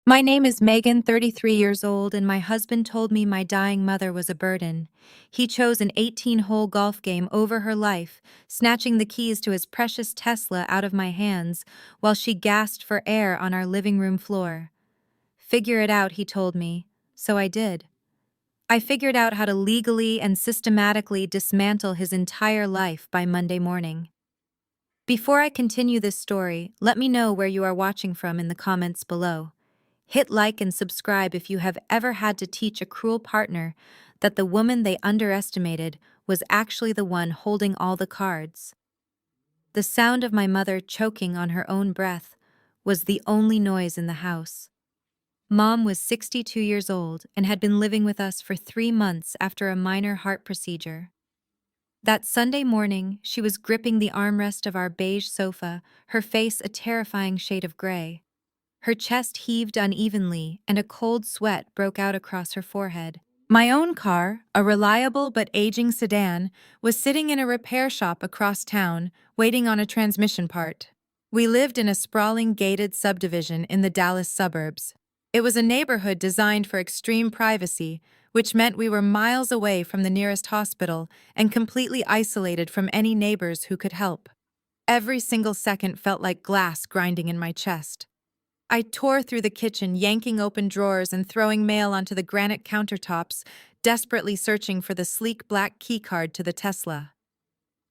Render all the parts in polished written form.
My name is Megan, 33 years old, and my husband told me my dying mother was a burden. He chose an 18-hole golf game over her life, snatching the keys to his precious Tesla out of my hands while she gasped for air on our living room floor. Figure it out, he told me, so I did. I figured out how to legally and systematically dismantle his entire life by Monday morning. Before I continue this story, let me know where you are watching from in the comments below. Hit like and subscribe if you have ever had to teach a cruel partner that the woman they underestimated was actually the one holding all the cards. The sound of my mother choking on her own breath was the only noise in the house. Mom was 62 years old and had been living with us for 3 months after a minor heart procedure. That Sunday morning, she was gripping the armrest of our beige sofa, her face a terrifying shade of gray. Her chest heaved unevenly, and a cold sweat broke out across her forehead. My own car, a reliable but aging sedan, was sitting in a repair shop across town, waiting on a transmission part. We lived in a sprawling gated subdivision in the Dallas suburbs. It was a neighborhood designed for extreme privacy, which meant we were miles away from the nearest hospital and completely isolated from any neighbors who could help. Every single second felt like glass grinding in my chest. I tore through the kitchen, yanking open drawers and throwing mail onto the granite countertops, desperately searching for the sleek black keycard to the Tesla.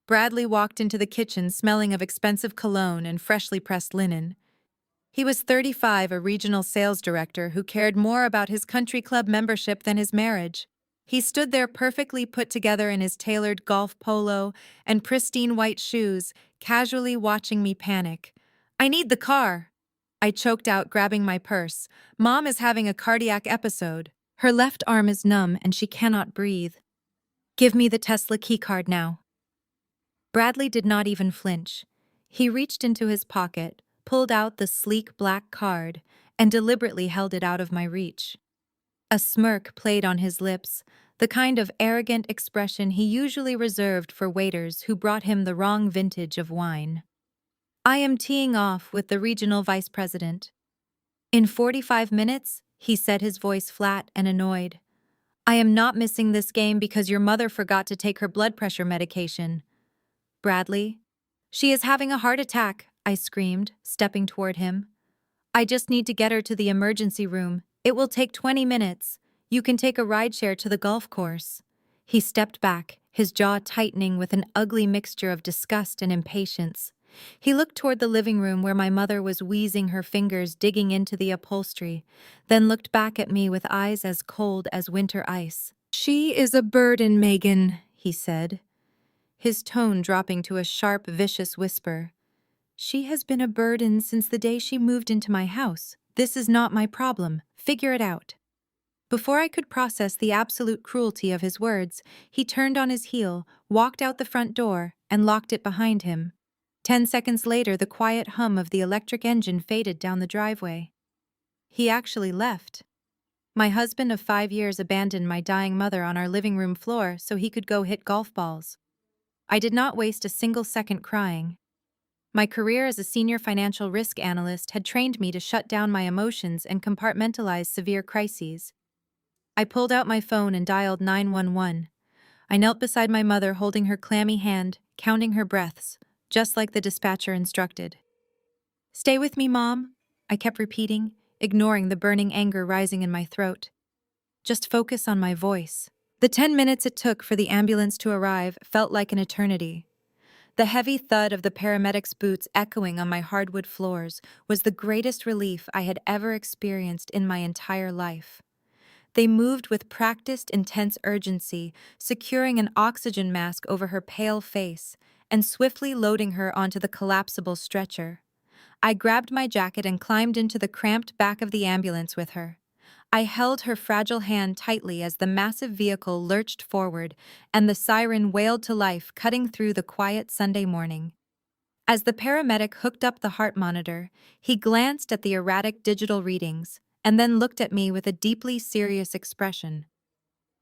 Bradley walked into the kitchen smelling of expensive cologne and freshly pressed linen. He was 35, a regional sales director who cared more about his country club membership than his marriage. He stood there perfectly put together in his tailored golf polo and pristine white shoes, casually watching me panic. "I need the car," I choked out, grabbing my purse. "Mom is having a cardiac episode. Her left arm is numb and she cannot breathe. Give me the Tesla keycard now." Bradley did not even flinch. He reached into his pocket, pulled out the sleek black card, and deliberately held it out of my reach. A smirk played on his lips, the kind of arrogant expression he usually reserved for waiters who brought him the wrong vintage of wine. "I am teeing off with the regional vice president." "In 45 minutes?" he said, his voice flat and annoyed. "I am not missing this game because your mother forgot to take her blood pressure medication." "Bradley?" "She is having a heart attack," I screamed, stepping toward him. "I just need to get her to the emergency room. It will take 20 minutes. You can take a rideshare to the golf course." He stepped back, his jaw tightening with an ugly mixture of disgust and impatience. He looked toward the living room where my mother was wheezing, her fingers digging into the upholstery, then looked back at me with eyes as cold as winter ice. "She is a burden, Megan," he said, his tone dropping to a sharp, vicious whisper. "She has been a burden since the day she moved into my house. This is not my problem. Figure it out." Before I could process the absolute cruelty of his words, he turned on his heel, walked out the front door, and locked it behind him. 10 seconds later, the quiet hum of the electric engine faded down the driveway. He actually left. My husband of 5 years abandoned my dying mother on our living room floor so he could go hit golf balls. I did not waste a single second crying. My career as a senior financial risk analyst had trained me to shut down my emotions and compartmentalize severe crises. I pulled out my phone and dialed 911. I knelt beside my mother, holding her clammy hand, counting her breaths, just like the dispatcher instructed. "Stay with me, Mom," I kept repeating, ignoring the burning anger rising in my throat. "Just focus on my voice." The 10 minutes it took for the ambulance to arrive felt like an eternity. The heavy thud of the paramedics' boots echoing on my hardwood floors was the greatest relief I had ever experienced in my entire life. They moved with practiced, intense urgency, securing an oxygen mask over her pale face and swiftly loading her onto the collapsible stretcher. I grabbed my jacket and climbed into the cramped back of the ambulance with her. I held her fragile hand tightly as the massive vehicle lurched forward and the siren wailed to life, cutting through the quiet Sunday morning. As the paramedic hooked up the heart monitor, he glanced at the erratic digital readings and then looked at me with a deeply serious expression.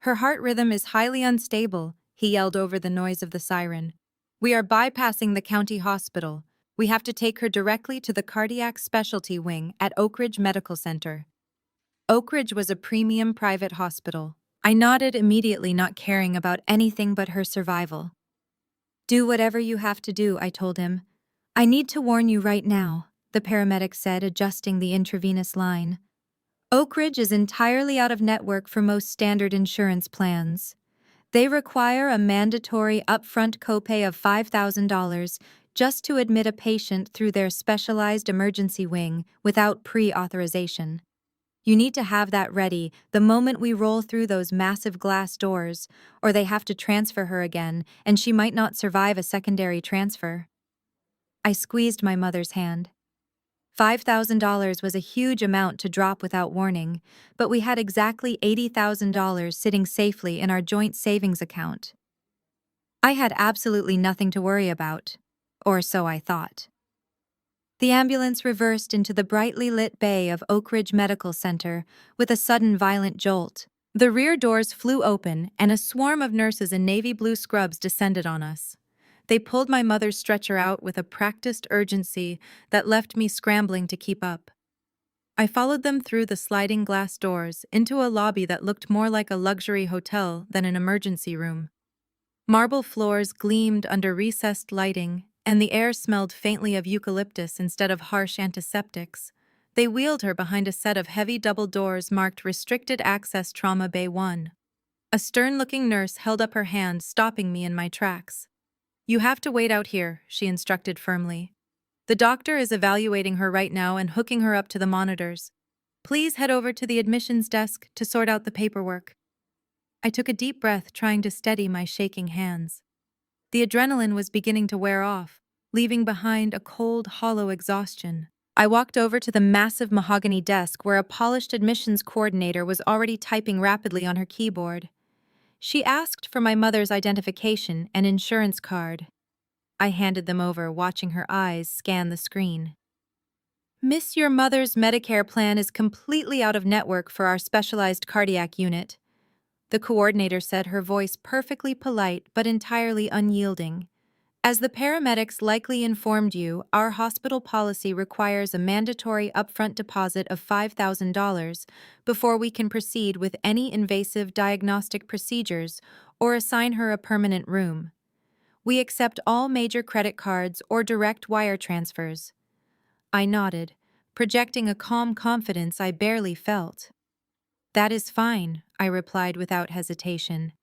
"Her heart rhythm is highly unstable," he yelled over the noise of the siren. "We are bypassing the county hospital. We have to take her directly to the cardiac specialty wing at Oak Ridge Medical Center." Oak Ridge was a premium private hospital. I nodded immediately, not caring about anything but her survival. Do whatever you have to do, I told him. I need to warn you right now, the paramedic said, adjusting the intravenous line. Oak Ridge is entirely out of network for most standard insurance plans. They require a mandatory upfront copay of $5,000 just to admit a patient through their specialized emergency wing without pre-authorization. You need to have that ready the moment we roll through those massive glass doors, or they have to transfer her again, and she might not survive a secondary transfer. I squeezed my mother's hand. $5,000 was a huge amount to drop without warning, but we had exactly $80,000 sitting safely in our joint savings account. I had absolutely nothing to worry about, or so I thought. The ambulance reversed into the brightly lit bay of Oak Ridge Medical Center with a sudden violent jolt. The rear doors flew open, and a swarm of nurses in navy blue scrubs descended on us. They pulled my mother's stretcher out with a practiced urgency that left me scrambling to keep up. I followed them through the sliding glass doors into a lobby that looked more like a luxury hotel than an emergency room. Marble floors gleamed under recessed lighting, and the air smelled faintly of eucalyptus instead of harsh antiseptics. They wheeled her behind a set of heavy double doors marked Restricted Access Trauma Bay 1. A stern-looking nurse held up her hand, stopping me in my tracks. "You have to wait out here," she instructed firmly. "The doctor is evaluating her right now and hooking her up to the monitors. Please head over to the admissions desk to sort out the paperwork." I took a deep breath, trying to steady my shaking hands. The adrenaline was beginning to wear off, leaving behind a cold, hollow exhaustion. I walked over to the massive mahogany desk where a polished admissions coordinator was already typing rapidly on her keyboard. She asked for my mother's identification and insurance card. I handed them over, watching her eyes scan the screen. "Miss, your mother's Medicare plan is completely out of network for our specialized cardiac unit," the coordinator said, her voice perfectly polite but entirely unyielding. "As the paramedics likely informed you, our hospital policy requires a mandatory upfront deposit of $5,000 before we can proceed with any invasive diagnostic procedures or assign her a permanent room. We accept all major credit cards or direct wire transfers." I nodded, projecting a calm confidence I barely felt. "That is fine," I replied without hesitation.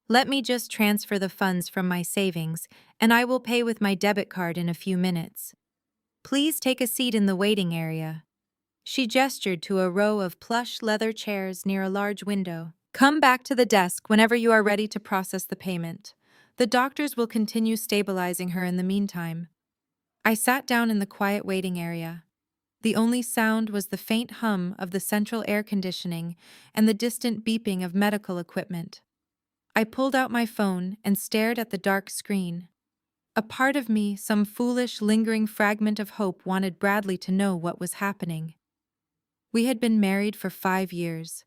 "Let me just transfer the funds from my savings, and I will pay with my debit card in a few minutes. Please take a seat in the waiting area." She gestured to a row of plush leather chairs near a large window. "Come back to the desk whenever you are ready to process the payment. The doctors will continue stabilizing her in the meantime." I sat down in the quiet waiting area. The only sound was the faint hum of the central air conditioning and the distant beeping of medical equipment. I pulled out my phone and stared at the dark screen. A part of me, some foolish, lingering fragment of hope, wanted Bradley to know what was happening. We had been married for 5 years.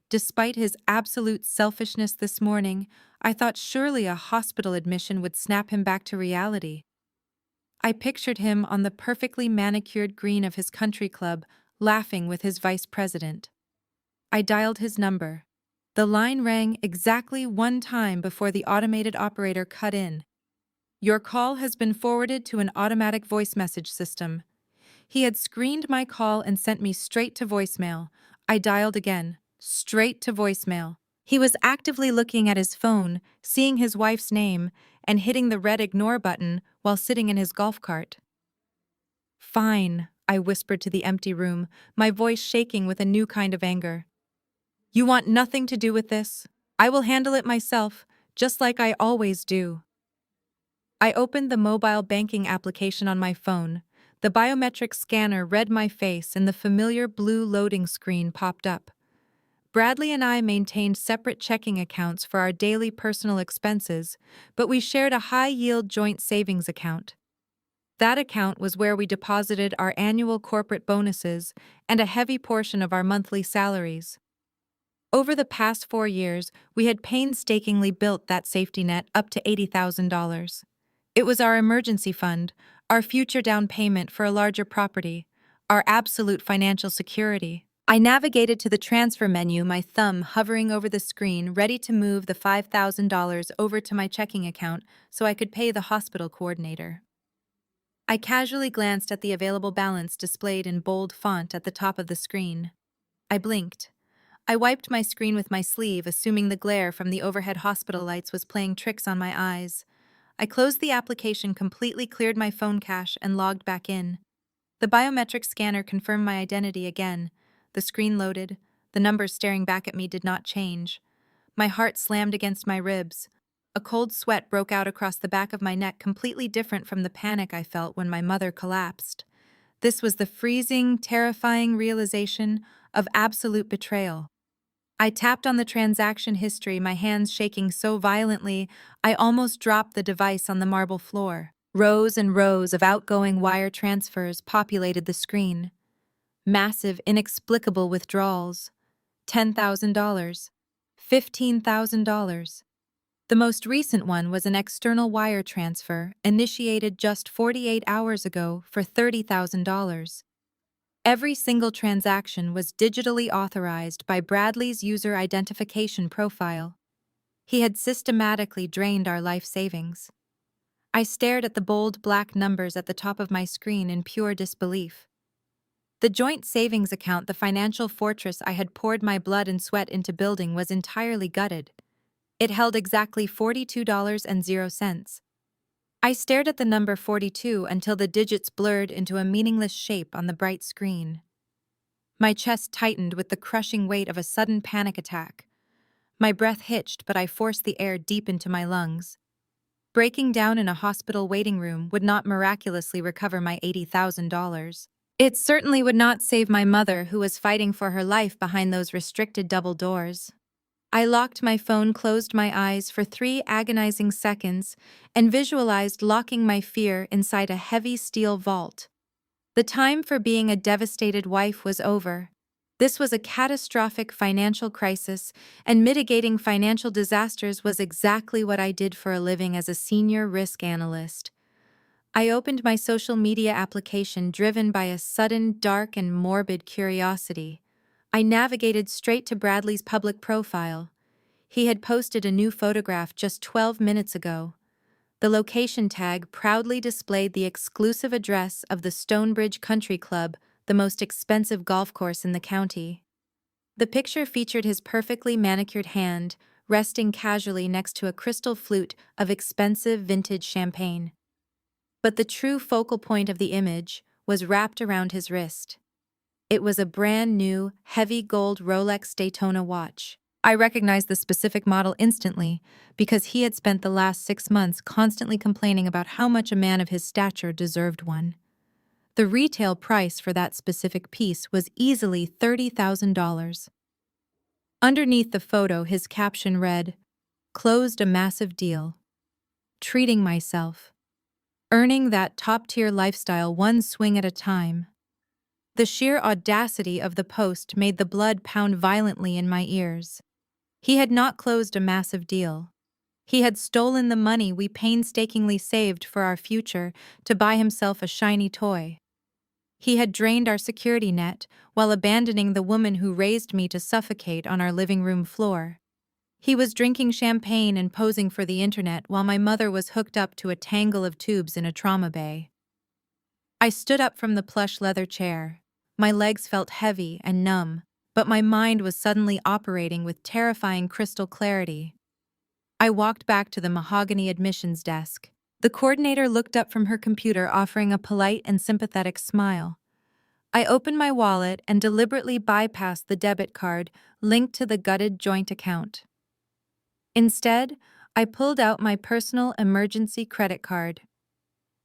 Despite his absolute selfishness this morning, I thought surely a hospital admission would snap him back to reality. I pictured him on the perfectly manicured green of his country club, laughing with his vice president. I dialed his number. The line rang exactly one time before the automated operator cut in. "Your call has been forwarded to an automatic voice message system." He had screened my call and sent me straight to voicemail. I dialed again, straight to voicemail. He was actively looking at his phone, seeing his wife's name, and hitting the red ignore button while sitting in his golf cart. "Fine," I whispered to the empty room, my voice shaking with a new kind of anger. "You want nothing to do with this? I will handle it myself, just like I always do." I opened the mobile banking application on my phone. The biometric scanner read my face and the familiar blue loading screen popped up. Bradley and I maintained separate checking accounts for our daily personal expenses, but we shared a high-yield joint savings account. That account was where we deposited our annual corporate bonuses and a heavy portion of our monthly salaries. Over the past 4 years, we had painstakingly built that safety net up to $80,000. It was our emergency fund, our future down payment for a larger property, our absolute financial security. I navigated to the transfer menu, my thumb hovering over the screen, ready to move the $5,000 over to my checking account so I could pay the hospital coordinator. I casually glanced at the available balance displayed in bold font at the top of the screen. I blinked. I wiped my screen with my sleeve, assuming the glare from the overhead hospital lights was playing tricks on my eyes. I closed the application, completely cleared my phone cache, and logged back in. The biometric scanner confirmed my identity again. The screen loaded. The numbers staring back at me did not change. My heart slammed against my ribs. A cold sweat broke out across the back of my neck, completely different from the panic I felt when my mother collapsed. This was the freezing, terrifying realization of absolute betrayal. I tapped on the transaction history, my hands shaking so violently I almost dropped the device on the marble floor. Rows and rows of outgoing wire transfers populated the screen. Massive, inexplicable withdrawals. $10,000. $15,000. The most recent one was an external wire transfer initiated just 48 hours ago for $30,000. Every single transaction was digitally authorized by Bradley's user identification profile. He had systematically drained our life savings. I stared at the bold black numbers at the top of my screen in pure disbelief. The joint savings account, the financial fortress I had poured my blood and sweat into building, was entirely gutted. It held exactly $42.00. I stared at the number 42 until the digits blurred into a meaningless shape on the bright screen. My chest tightened with the crushing weight of a sudden panic attack. My breath hitched, but I forced the air deep into my lungs. Breaking down in a hospital waiting room would not miraculously recover my $80,000. It certainly would not save my mother, who was fighting for her life behind those restricted double doors. I locked my phone, closed my eyes for 3 agonizing seconds, and visualized locking my fear inside a heavy steel vault. The time for being a devastated wife was over. This was a catastrophic financial crisis, and mitigating financial disasters was exactly what I did for a living as a senior risk analyst. I opened my social media application, driven by a sudden, dark, and morbid curiosity. I navigated straight to Bradley's public profile. He had posted a new photograph just 12 minutes ago. The location tag proudly displayed the exclusive address of the Stonebridge Country Club, the most expensive golf course in the county. The picture featured his perfectly manicured hand, resting casually next to a crystal flute of expensive vintage champagne. But the true focal point of the image was wrapped around his wrist. It was a brand new, heavy gold Rolex Daytona watch. I recognized the specific model instantly because he had spent the last 6 months constantly complaining about how much a man of his stature deserved one. The retail price for that specific piece was easily $30,000. Underneath the photo, his caption read, "Closed a massive deal. Treating myself. Earning that top-tier lifestyle one swing at a time." The sheer audacity of the post made the blood pound violently in my ears. He had not closed a massive deal. He had stolen the money we painstakingly saved for our future to buy himself a shiny toy. He had drained our security net while abandoning the woman who raised me to suffocate on our living room floor. He was drinking champagne and posing for the internet while my mother was hooked up to a tangle of tubes in a trauma bay. I stood up from the plush leather chair. My legs felt heavy and numb, but my mind was suddenly operating with terrifying crystal clarity. I walked back to the mahogany admissions desk. The coordinator looked up from her computer, offering a polite and sympathetic smile. I opened my wallet and deliberately bypassed the debit card linked to the gutted joint account. Instead, I pulled out my personal emergency credit card.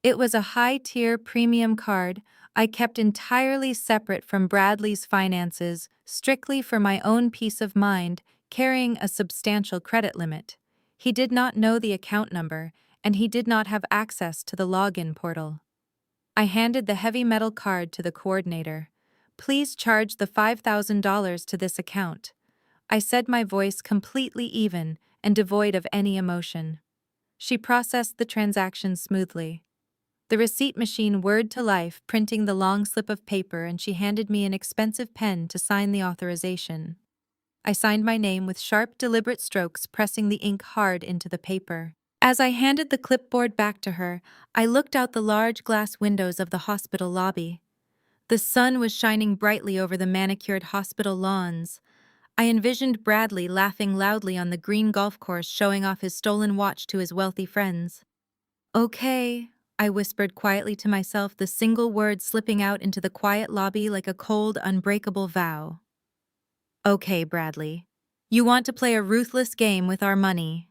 It was a high-tier premium card I kept entirely separate from Bradley's finances, strictly for my own peace of mind, carrying a substantial credit limit. He did not know the account number, and he did not have access to the login portal. I handed the heavy metal card to the coordinator. "Please charge the $5,000 to this account." I said, my voice completely even and devoid of any emotion. She processed the transaction smoothly. The receipt machine whirred to life, printing the long slip of paper, and she handed me an expensive pen to sign the authorization. I signed my name with sharp, deliberate strokes, pressing the ink hard into the paper. As I handed the clipboard back to her, I looked out the large glass windows of the hospital lobby. The sun was shining brightly over the manicured hospital lawns. I envisioned Bradley laughing loudly on the green golf course, showing off his stolen watch to his wealthy friends. "Okay," I whispered quietly to myself, the single word slipping out into the quiet lobby like a cold, unbreakable vow. "Okay, Bradley. You want to play a ruthless game with our money."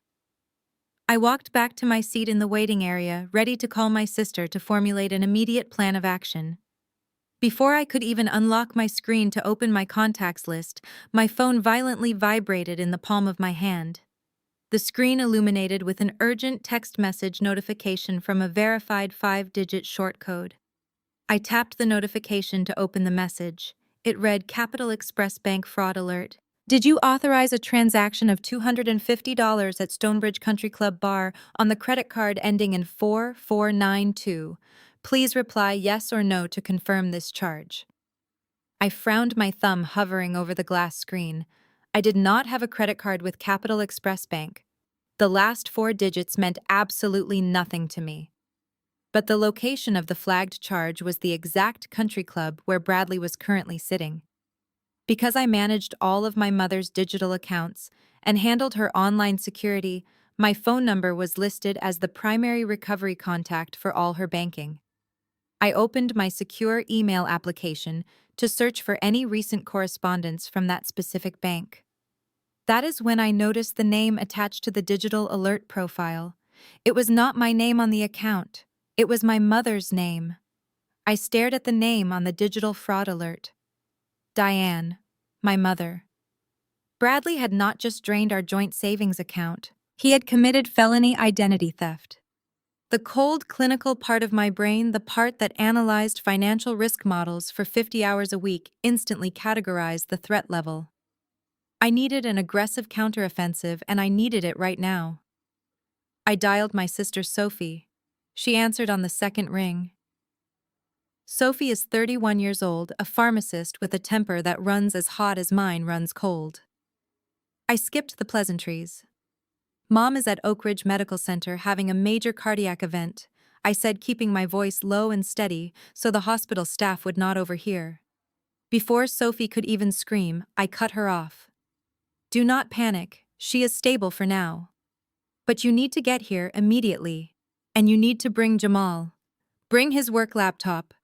I walked back to my seat in the waiting area, ready to call my sister to formulate an immediate plan of action. Before I could even unlock my screen to open my contacts list, my phone violently vibrated in the palm of my hand. The screen illuminated with an urgent text message notification from a verified 5-digit short code. I tapped the notification to open the message. It read, "Capital Express Bank Fraud Alert. Did you authorize a transaction of $250 at Stonebridge Country Club Bar on the credit card ending in 4492? Please reply yes or no to confirm this charge." I frowned, my thumb hovering over the glass screen. I did not have a credit card with Capital Express Bank. The last 4 digits meant absolutely nothing to me. But the location of the flagged charge was the exact country club where Bradley was currently sitting. Because I managed all of my mother's digital accounts and handled her online security, my phone number was listed as the primary recovery contact for all her banking. I opened my secure email application to search for any recent correspondence from that specific bank. That is when I noticed the name attached to the digital alert profile. It was not my name on the account. It was my mother's name. I stared at the name on the digital fraud alert. Diane, my mother. Bradley had not just drained our joint savings account. He had committed felony identity theft. The cold, clinical part of my brain, the part that analyzed financial risk models for 50 hours a week, instantly categorized the threat level. I needed an aggressive counteroffensive, and I needed it right now. I dialed my sister Sophie. She answered on the second ring. Sophie is 31 years old, a pharmacist with a temper that runs as hot as mine runs cold. I skipped the pleasantries. "Mom is at Oak Ridge Medical Center having a major cardiac event," I said, keeping my voice low and steady so the hospital staff would not overhear. Before Sophie could even scream, I cut her off. "Do not panic, she is stable for now. But you need to get here immediately. And you need to bring Jamal. Bring his work laptop.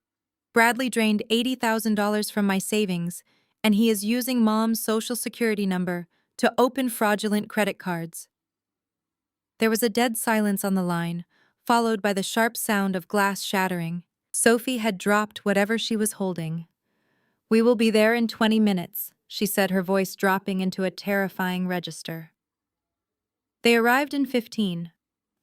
Bradley drained $80,000 from my savings, and he is using Mom's social security number to open fraudulent credit cards." There was a dead silence on the line, followed by the sharp sound of glass shattering. Sophie had dropped whatever she was holding. "We will be there in 20 minutes, she said, her voice dropping into a terrifying register. They arrived in 15.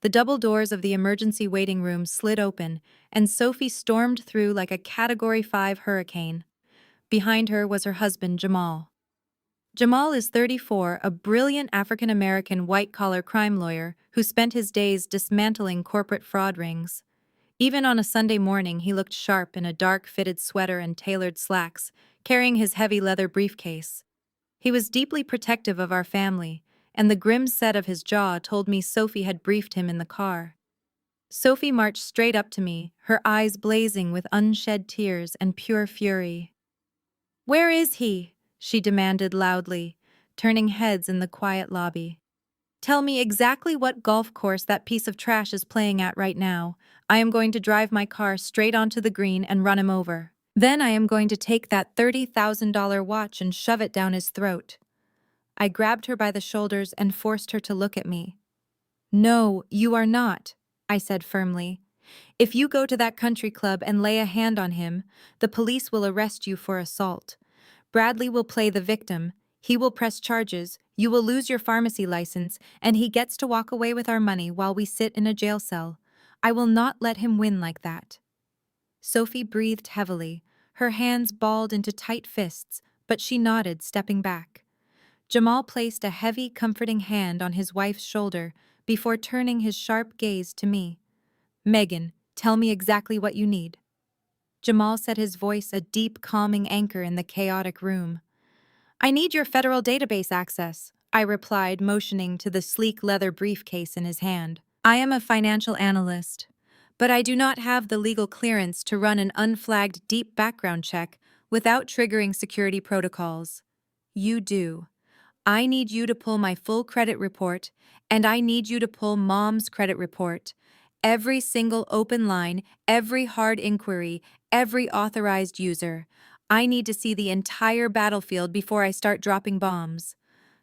The double doors of the emergency waiting room slid open, and Sophie stormed through like a Category 5 hurricane. Behind her was her husband, Jamal. Jamal is 34, a brilliant African-American white-collar crime lawyer who spent his days dismantling corporate fraud rings. Even on a Sunday morning, he looked sharp in a dark fitted sweater and tailored slacks, carrying his heavy leather briefcase. He was deeply protective of our family, and the grim set of his jaw told me Sophie had briefed him in the car. Sophie marched straight up to me, her eyes blazing with unshed tears and pure fury. "Where is he?" she demanded loudly, turning heads in the quiet lobby. "Tell me exactly what golf course that piece of trash is playing at right now. I am going to drive my car straight onto the green and run him over. Then I am going to take that $30,000 watch and shove it down his throat." I grabbed her by the shoulders and forced her to look at me. "No, you are not," I said firmly. "If you go to that country club and lay a hand on him, the police will arrest you for assault. Bradley will play the victim, he will press charges, you will lose your pharmacy license, and he gets to walk away with our money while we sit in a jail cell. I will not let him win like that." Sophie breathed heavily, her hands balled into tight fists, but she nodded, stepping back. Jamal placed a heavy, comforting hand on his wife's shoulder before turning his sharp gaze to me. "Megan, Tell me exactly what you need. Jamal set his voice a deep, calming anchor in the chaotic room. I need your federal database access, I replied, motioning to the sleek leather briefcase in his hand. I am a financial analyst, but I do not have the legal clearance to run an unflagged deep background check without triggering security protocols. You do. I need you to pull my full credit report, and I need you to pull Mom's credit report. Every single open line, every hard inquiry, every authorized user. I need to see the entire battlefield before I start dropping bombs.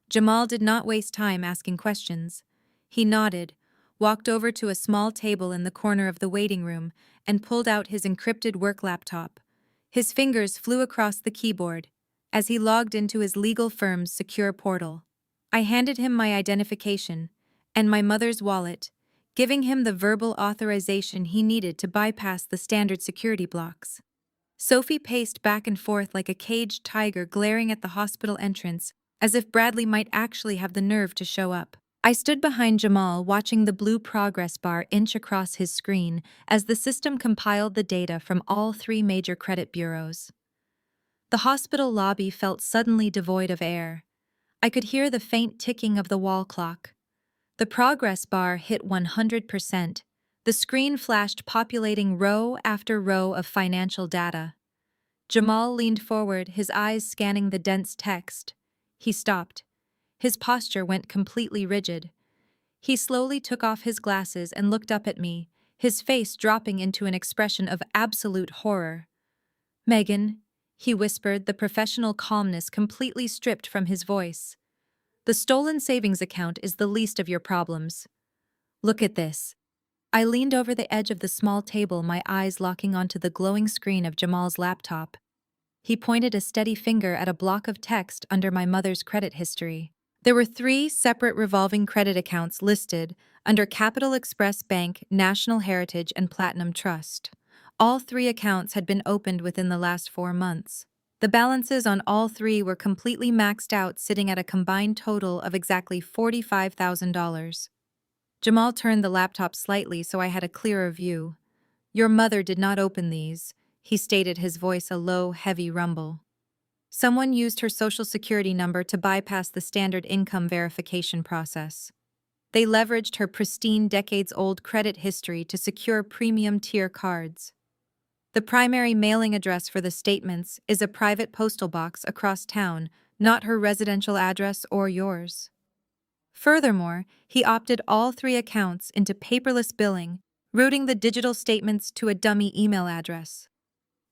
Jamal did not waste time asking questions. He nodded, walked over to a small table in the corner of the waiting room, and pulled out his encrypted work laptop. His fingers flew across the keyboard as he logged into his legal firm's secure portal. I handed him my identification and my mother's wallet, giving him the verbal authorization he needed to bypass the standard security blocks. Sophie paced back and forth like a caged tiger glaring at the hospital entrance, as if Bradley might actually have the nerve to show up. I stood behind Jamal, watching the blue progress bar inch across his screen as the system compiled the data from all three major credit bureaus. The hospital lobby felt suddenly devoid of air. I could hear the faint ticking of the wall clock. The progress bar hit 100%. The screen flashed, populating row after row of financial data. Jamal leaned forward, his eyes scanning the dense text. He stopped. His posture went completely rigid. He slowly took off his glasses and looked up at me, his face dropping into an expression of absolute horror. Megan, he whispered, the professional calmness completely stripped from his voice. The stolen savings account is the least of your problems. Look at this. I leaned over the edge of the small table, my eyes locking onto the glowing screen of Jamal's laptop. He pointed a steady finger at a block of text under my mother's credit history. There were 3 separate revolving credit accounts listed under Capital Express Bank, National Heritage, and Platinum Trust. All 3 accounts had been opened within the last 4 months. The balances on all 3 were completely maxed out, sitting at a combined total of exactly $45,000. Jamal turned the laptop slightly so I had a clearer view. Your mother did not open these, he stated, his voice a low, heavy rumble. Someone used her social security number to bypass the standard income verification process. They leveraged her pristine, decades-old credit history to secure premium-tier cards. The primary mailing address for the statements is a private postal box across town, not her residential address or yours. Furthermore, he opted all 3 accounts into paperless billing, routing the digital statements to a dummy email address.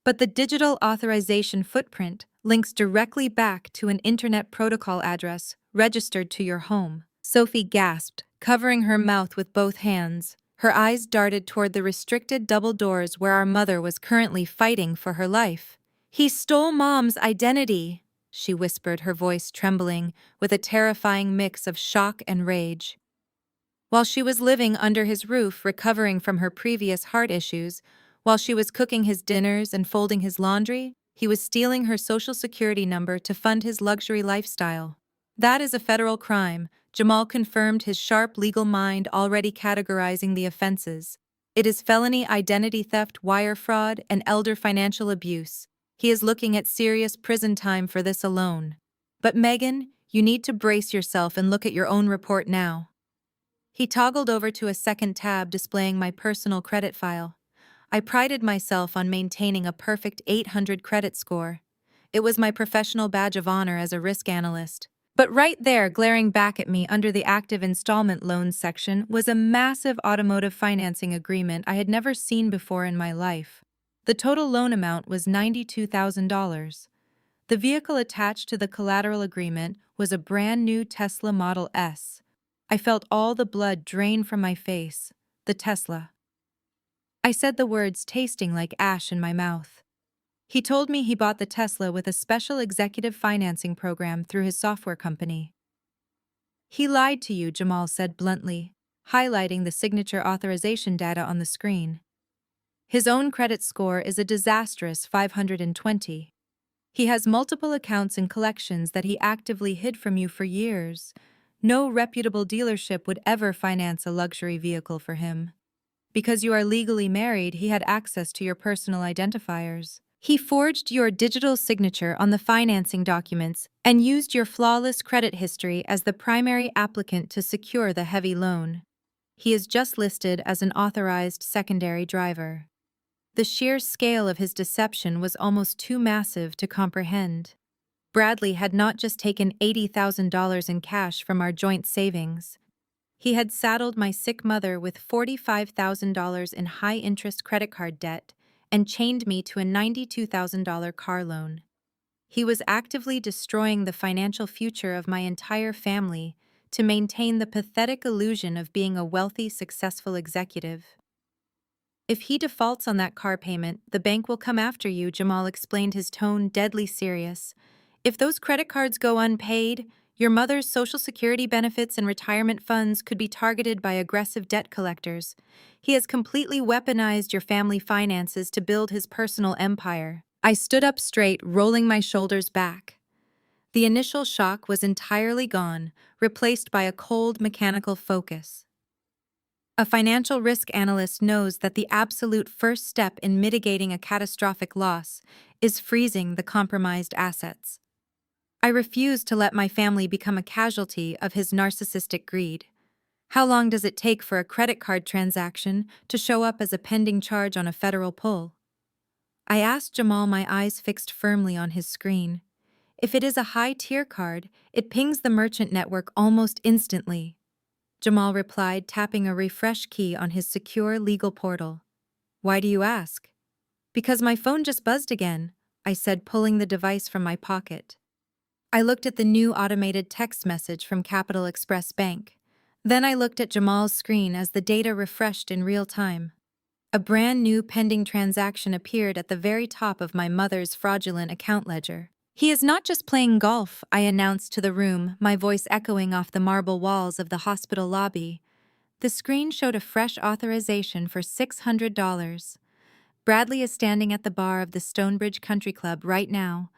But the digital authorization footprint links directly back to an internet protocol address registered to your home. Sophie gasped, covering her mouth with both hands. Her eyes darted toward the restricted double doors where our mother was currently fighting for her life. He stole Mom's identity, she whispered, her voice trembling with a terrifying mix of shock and rage. While she was living under his roof, recovering from her previous heart issues, while she was cooking his dinners and folding his laundry, he was stealing her social security number to fund his luxury lifestyle. That is a federal crime, Jamal confirmed, his sharp legal mind already categorizing the offenses. It is felony identity theft, wire fraud, and elder financial abuse. He is looking at serious prison time for this alone. But Megan, you need to brace yourself and look at your own report now. He toggled over to a second tab displaying my personal credit file. I prided myself on maintaining a perfect 800 credit score. It was my professional badge of honor as a risk analyst. But right there, glaring back at me under the active installment loans section, was a massive automotive financing agreement I had never seen before in my life. The total loan amount was $92,000. The vehicle attached to the collateral agreement was a brand new Tesla Model S. I felt all the blood drain from my face. The Tesla. I said the words, tasting like ash in my mouth. He told me he bought the Tesla with a special executive financing program through his software company. He lied to you, Jamal said bluntly, highlighting the signature authorization data on the screen. His own credit score is a disastrous 520. He has multiple accounts and collections that he actively hid from you for years. No reputable dealership would ever finance a luxury vehicle for him. Because you are legally married, he had access to your personal identifiers. He forged your digital signature on the financing documents and used your flawless credit history as the primary applicant to secure the heavy loan. He is just listed as an authorized secondary driver. The sheer scale of his deception was almost too massive to comprehend. Bradley had not just taken $80,000 in cash from our joint savings. He had saddled my sick mother with $45,000 in high-interest credit card debt and chained me to a $92,000 car loan. He was actively destroying the financial future of my entire family to maintain the pathetic illusion of being a wealthy, successful executive. If he defaults on that car payment, the bank will come after you, Jamal explained, his tone deadly serious. If those credit cards go unpaid, your mother's Social Security benefits and retirement funds could be targeted by aggressive debt collectors. He has completely weaponized your family finances to build his personal empire. I stood up straight, rolling my shoulders back. The initial shock was entirely gone, replaced by a cold, mechanical focus. A financial risk analyst knows that the absolute first step in mitigating a catastrophic loss is freezing the compromised assets. I refuse to let my family become a casualty of his narcissistic greed. How long does it take for a credit card transaction to show up as a pending charge on a federal pull? I asked Jamal, my eyes fixed firmly on his screen. If it is a high-tier card, it pings the merchant network almost instantly. Jamal replied, tapping a refresh key on his secure legal portal. Why do you ask? Because my phone just buzzed again, I said, pulling the device from my pocket. I looked at the new automated text message from Capital Express Bank. Then I looked at Jamal's screen as the data refreshed in real time. A brand new pending transaction appeared at the very top of my mother's fraudulent account ledger. He is not just playing golf, I announced to the room, my voice echoing off the marble walls of the hospital lobby. The screen showed a fresh authorization for $600. Bradley is standing at the bar of the Stonebridge Country Club right now,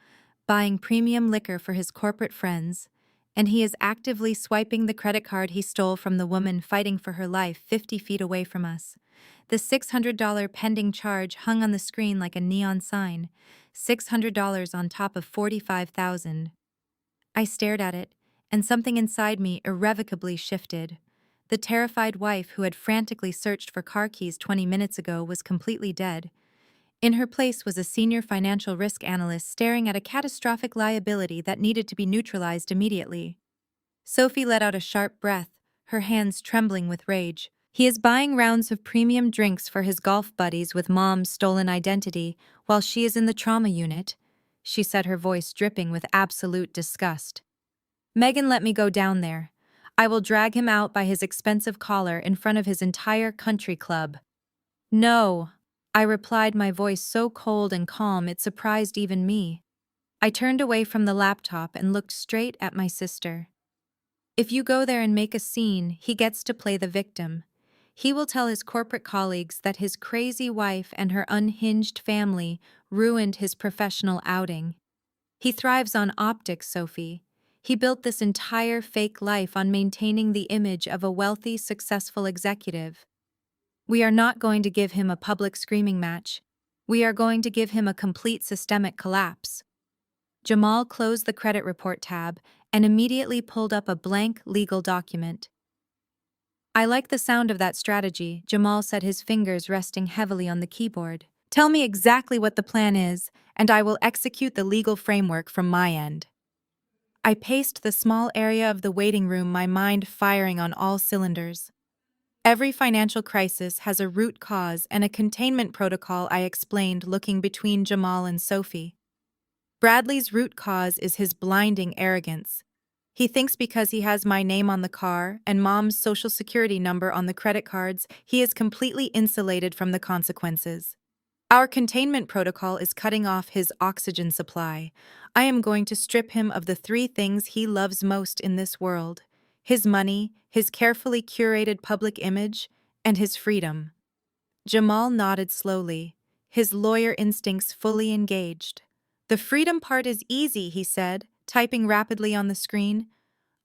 buying premium liquor for his corporate friends, and he is actively swiping the credit card he stole from the woman fighting for her life 50 feet away from us. The $600 pending charge hung on the screen like a neon sign, $600 on top of $45,000. I stared at it, and something inside me irrevocably shifted. The terrified wife who had frantically searched for car keys 20 minutes ago was completely dead. In her place was a senior financial risk analyst staring at a catastrophic liability that needed to be neutralized immediately. Sophie let out a sharp breath, her hands trembling with rage. He is buying rounds of premium drinks for his golf buddies with Mom's stolen identity while she is in the trauma unit, she said, her voice dripping with absolute disgust. Megan, let me go down there. I will drag him out by his expensive collar in front of his entire country club. No, I replied, my voice so cold and calm it surprised even me. I turned away from the laptop and looked straight at my sister. If you go there and make a scene, he gets to play the victim. He will tell his corporate colleagues that his crazy wife and her unhinged family ruined his professional outing. He thrives on optics, Sophie. He built this entire fake life on maintaining the image of a wealthy, successful executive. We are not going to give him a public screaming match. We are going to give him a complete systemic collapse. Jamal closed the credit report tab and immediately pulled up a blank legal document. I like the sound of that strategy, Jamal said, his fingers resting heavily on the keyboard. Tell me exactly what the plan is, and I will execute the legal framework from my end. I paced the small area of the waiting room, my mind firing on all cylinders. Every financial crisis has a root cause and a containment protocol, I explained, looking between Jamal and Sophie. Bradley's root cause is his blinding arrogance. He thinks because he has my name on the car and Mom's Social Security number on the credit cards, he is completely insulated from the consequences. Our containment protocol is cutting off his oxygen supply. I am going to strip him of the three things he loves most in this world: his money, his carefully curated public image, and his freedom. Jamal nodded slowly, his lawyer instincts fully engaged. The freedom part is easy, he said, typing rapidly on the screen.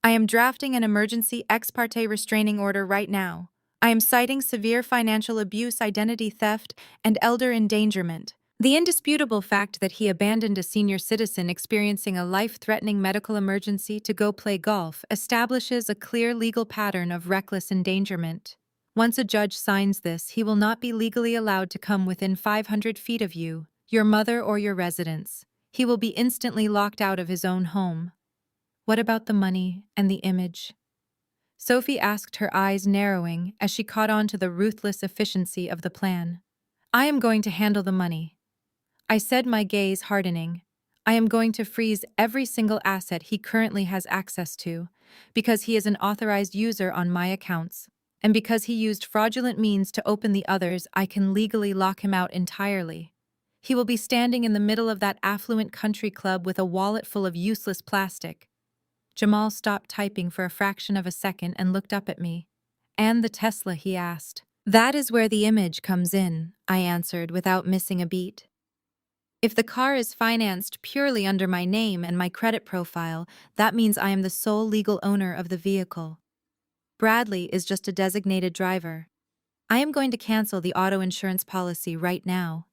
I am drafting an emergency ex parte restraining order right now. I am citing severe financial abuse, identity theft, and elder endangerment. The indisputable fact that he abandoned a senior citizen experiencing a life-threatening medical emergency to go play golf establishes a clear legal pattern of reckless endangerment. Once a judge signs this, he will not be legally allowed to come within 500 feet of you, your mother, or your residence. He will be instantly locked out of his own home. What about the money and the image? Sophie asked, her eyes narrowing as she caught on to the ruthless efficiency of the plan. I am going to handle the money, I said, my gaze hardening. I am going to freeze every single asset he currently has access to, because he is an authorized user on my accounts, and because he used fraudulent means to open the others, I can legally lock him out entirely. He will be standing in the middle of that affluent country club with a wallet full of useless plastic. Jamal stopped typing for a fraction of a second and looked up at me. And the Tesla, he asked. That is where the image comes in, I answered without missing a beat. If the car is financed purely under my name and my credit profile, that means I am the sole legal owner of the vehicle. Bradley is just a designated driver. I am going to cancel the auto insurance policy right now.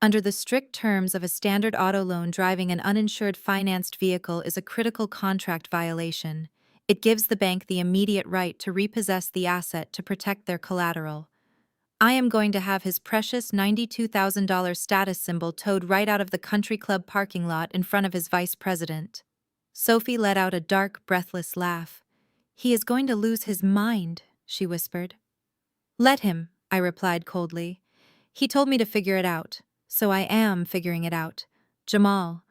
Under the strict terms of a standard auto loan, driving an uninsured financed vehicle is a critical contract violation. It gives the bank the immediate right to repossess the asset to protect their collateral. I am going to have his precious $92,000 status symbol towed right out of the country club parking lot in front of his vice president. Sophie let out a dark, breathless laugh. He is going to lose his mind, she whispered. Let him, I replied coldly. He told me to figure it out, so I am figuring it out. Jamal,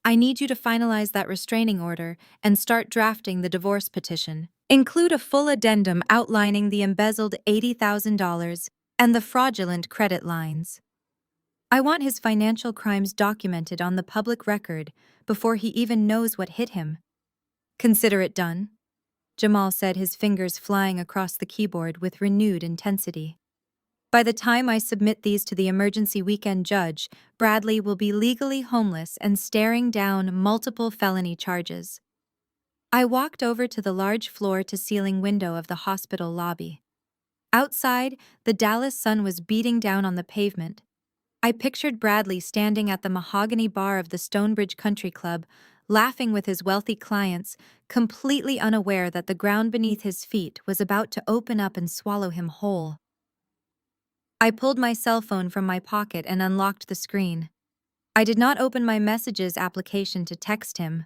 I need you to finalize that restraining order and start drafting the divorce petition. Include a full addendum outlining the embezzled $80,000 and the fraudulent credit lines. I want his financial crimes documented on the public record before he even knows what hit him. Consider it done, Jamal said, his fingers flying across the keyboard with renewed intensity. By the time I submit these to the emergency weekend judge, Bradley will be legally homeless and staring down multiple felony charges. I walked over to the large floor-to-ceiling window of the hospital lobby. Outside, the Dallas sun was beating down on the pavement. I pictured Bradley standing at the mahogany bar of the Stonebridge Country Club, laughing with his wealthy clients, completely unaware that the ground beneath his feet was about to open up and swallow him whole. I pulled my cell phone from my pocket and unlocked the screen. I did not open my messages application to text him.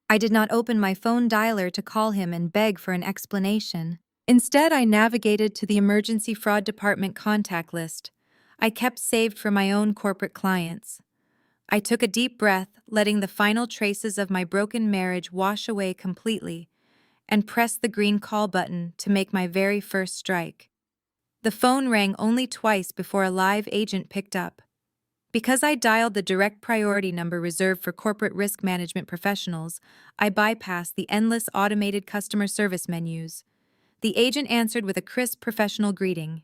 I did not open my phone dialer to call him and beg for an explanation. Instead, I navigated to the emergency fraud department contact list I kept saved for my own corporate clients. I took a deep breath, letting the final traces of my broken marriage wash away completely, and pressed the green call button to make my very first strike. The phone rang only twice before a live agent picked up. Because I dialed the direct priority number reserved for corporate risk management professionals, I bypassed the endless automated customer service menus. The agent answered with a crisp professional greeting.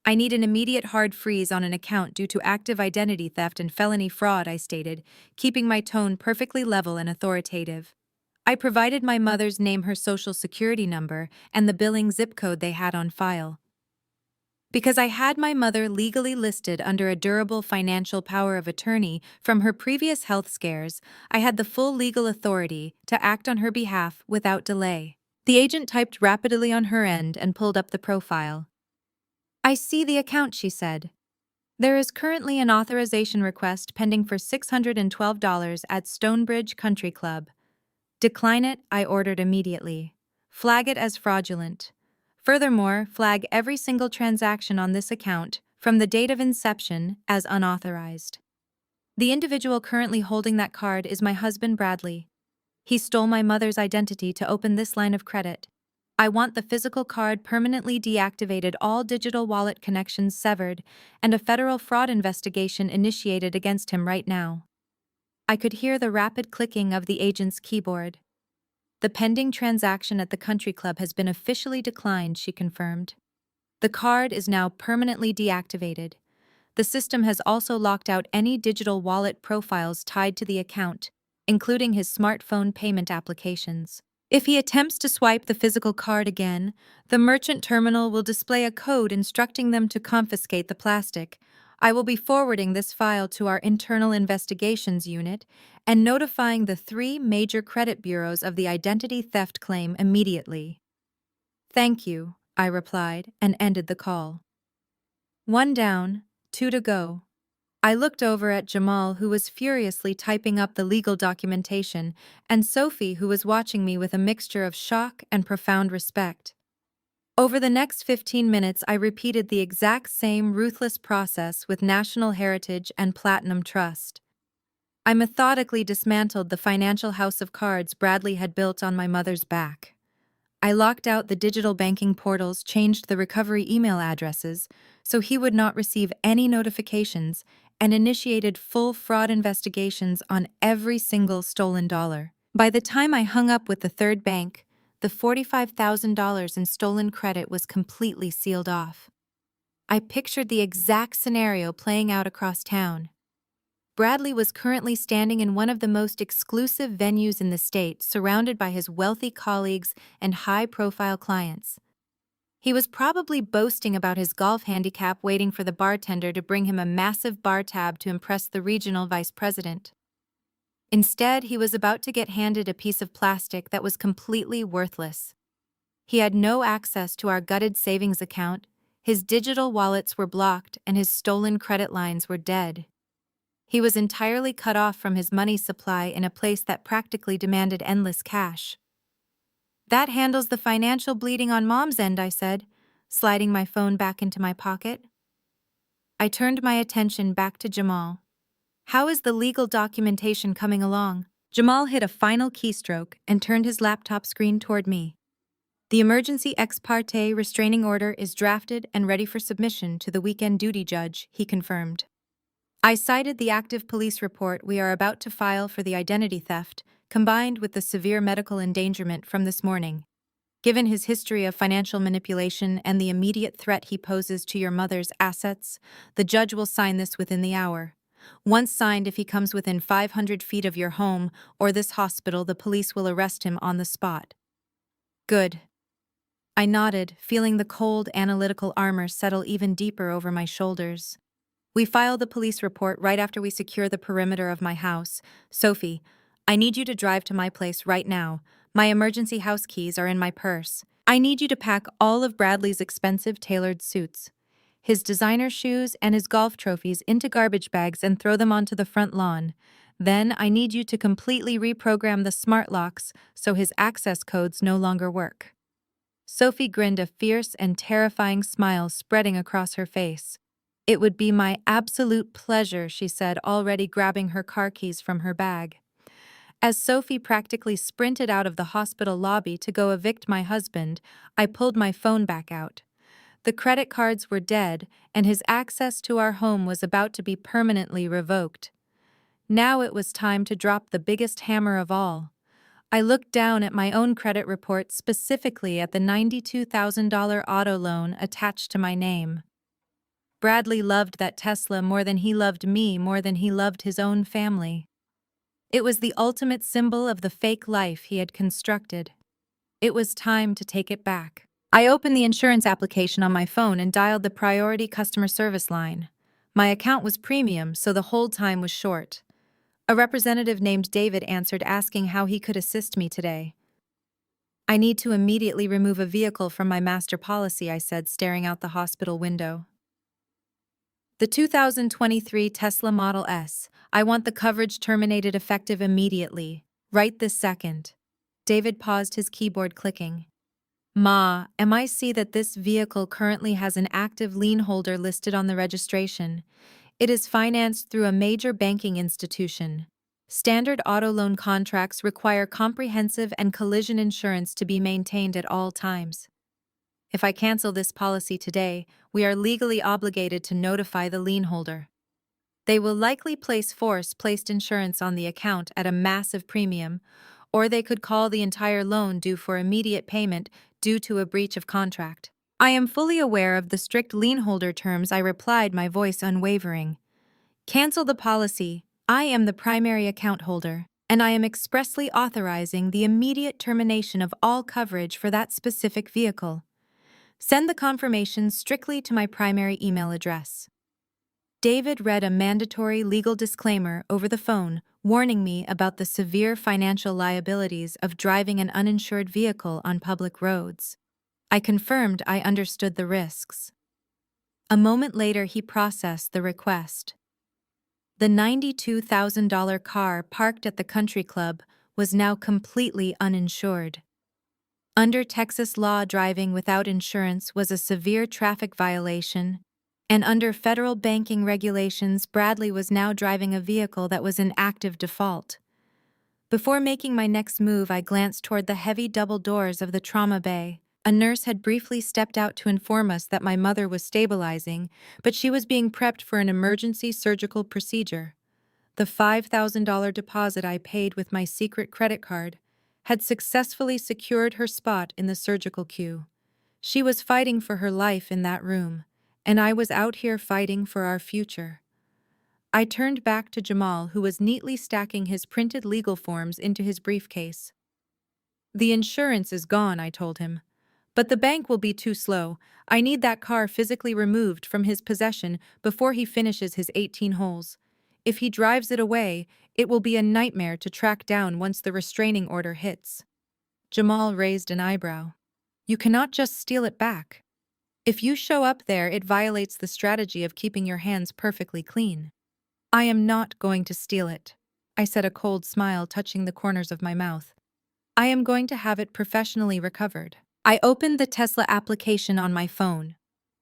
I need an immediate hard freeze on an account due to active identity theft and felony fraud, I stated, keeping my tone perfectly level and authoritative. I provided my mother's name, her social security number, and the billing zip code they had on file. Because I had my mother legally listed under a durable financial power of attorney from her previous health scares, I had the full legal authority to act on her behalf without delay. The agent typed rapidly on her end and pulled up the profile. I see the account, she said. There is currently an authorization request pending for $612 at Stonebridge Country Club. Decline it, I ordered immediately. Flag it as fraudulent. Furthermore, flag every single transaction on this account, from the date of inception, as unauthorized. The individual currently holding that card is my husband, Bradley. He stole my mother's identity to open this line of credit. I want the physical card permanently deactivated, all digital wallet connections severed, and a federal fraud investigation initiated against him right now. I could hear the rapid clicking of the agent's keyboard. The pending transaction at the country club has been officially declined, she confirmed. The card is now permanently deactivated. The system has also locked out any digital wallet profiles tied to the account, including his smartphone payment applications. If he attempts to swipe the physical card again, the merchant terminal will display a code instructing them to confiscate the plastic. I will be forwarding this file to our internal investigations unit and notifying the 3 major credit bureaus of the identity theft claim immediately. Thank you, I replied and ended the call. 1 down, 2 to go. I looked over at Jamal, who was furiously typing up the legal documentation, and Sophie, who was watching me with a mixture of shock and profound respect. Over the next 15 minutes, I repeated the exact same ruthless process with National Heritage and Platinum Trust. I methodically dismantled the financial house of cards Bradley had built on my mother's back. I locked out the digital banking portals, changed the recovery email addresses so he would not receive any notifications, and initiated full fraud investigations on every single stolen dollar. By the time I hung up with the third bank, the $45,000 in stolen credit was completely sealed off. I pictured the exact scenario playing out across town. Bradley was currently standing in one of the most exclusive venues in the state, surrounded by his wealthy colleagues and high-profile clients. He was probably boasting about his golf handicap, waiting for the bartender to bring him a massive bar tab to impress the regional vice president. Instead, he was about to get handed a piece of plastic that was completely worthless. He had no access to our gutted savings account, his digital wallets were blocked, and his stolen credit lines were dead. He was entirely cut off from his money supply in a place that practically demanded endless cash. That handles the financial bleeding on Mom's end, I said, sliding my phone back into my pocket. I turned my attention back to Jamal. How is the legal documentation coming along? Jamal hit a final keystroke and turned his laptop screen toward me. The emergency ex parte restraining order is drafted and ready for submission to the weekend duty judge, he confirmed. I cited the active police report we are about to file for the identity theft, combined with the severe medical endangerment from this morning. Given his history of financial manipulation and the immediate threat he poses to your mother's assets, the judge will sign this within the hour. Once signed, if he comes within 500 feet of your home or this hospital, the police will arrest him on the spot. Good. I nodded, feeling the cold, analytical armor settle even deeper over my shoulders. We file the police report right after we secure the perimeter of my house. Sophie, I need you to drive to my place right now. My emergency house keys are in my purse. I need you to pack all of Bradley's expensive tailored suits, his designer shoes, and his golf trophies into garbage bags and throw them onto the front lawn. Then I need you to completely reprogram the smart locks so his access codes no longer work. Sophie grinned, a fierce and terrifying smile spreading across her face. It would be my absolute pleasure, she said, already grabbing her car keys from her bag. As Sophie practically sprinted out of the hospital lobby to go evict my husband, I pulled my phone back out. The credit cards were dead, and his access to our home was about to be permanently revoked. Now it was time to drop the biggest hammer of all. I looked down at my own credit report, specifically at the $92,000 auto loan attached to my name. Bradley loved that Tesla more than he loved me, more than he loved his own family. It was the ultimate symbol of the fake life he had constructed. It was time to take it back. I opened the insurance application on my phone and dialed the priority customer service line. My account was premium, so the hold time was short. A representative named David answered, asking how he could assist me today. I need to immediately remove a vehicle from my master policy, I said, staring out the hospital window. The 2023 Tesla Model S. I want the coverage terminated effective immediately. Right this second. David paused, his keyboard clicking. Ma, I see that this vehicle currently has an active lien holder listed on the registration. It is financed through a major banking institution. Standard auto loan contracts require comprehensive and collision insurance to be maintained at all times. If I cancel this policy today, we are legally obligated to notify the lien holder. They will likely place force-placed insurance on the account at a massive premium, or they could call the entire loan due for immediate payment due to a breach of contract. I am fully aware of the strict lien holder terms, I replied, my voice unwavering. Cancel the policy. I am the primary account holder, and I am expressly authorizing the immediate termination of all coverage for that specific vehicle. Send the confirmation strictly to my primary email address. David read a mandatory legal disclaimer over the phone, warning me about the severe financial liabilities of driving an uninsured vehicle on public roads. I confirmed I understood the risks. A moment later, he processed the request. The $92,000 car parked at the country club was now completely uninsured. Under Texas law, driving without insurance was a severe traffic violation, and under federal banking regulations, Bradley was now driving a vehicle that was in active default. Before making my next move, I glanced toward the heavy double doors of the trauma bay. A nurse had briefly stepped out to inform us that my mother was stabilizing, but she was being prepped for an emergency surgical procedure. The $5,000 deposit I paid with my secret credit card had successfully secured her spot in the surgical queue. She was fighting for her life in that room, and I was out here fighting for our future. I turned back to Jamal, who was neatly stacking his printed legal forms into his briefcase. "The insurance is gone," I told him. "But the bank will be too slow. I need that car physically removed from his possession before he finishes his 18 holes. If he drives it away, it will be a nightmare to track down once the restraining order hits." Jamal raised an eyebrow. "You cannot just steal it back. If you show up there, it violates the strategy of keeping your hands perfectly clean." "I am not going to steal it," I said, a cold smile touching the corners of my mouth. "I am going to have it professionally recovered." I opened the Tesla application on my phone.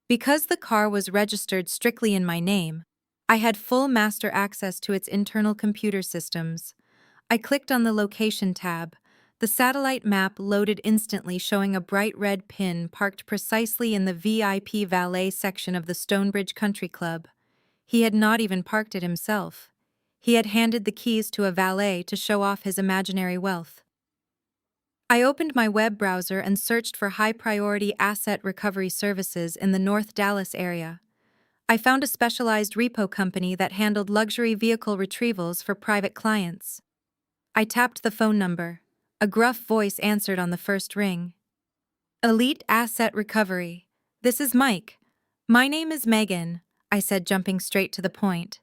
Because the car was registered strictly in my name, I had full master access to its internal computer systems. I clicked on the location tab. The satellite map loaded instantly, showing a bright red pin parked precisely in the VIP valet section of the Stonebridge Country Club. He had not even parked it himself. He had handed the keys to a valet to show off his imaginary wealth. I opened my web browser and searched for high-priority asset recovery services in the North Dallas area. I found a specialized repo company that handled luxury vehicle retrievals for private clients. I tapped the phone number. A gruff voice answered on the first ring. "Elite Asset Recovery. This is Mike. My name is Megan," I said, jumping straight to the point.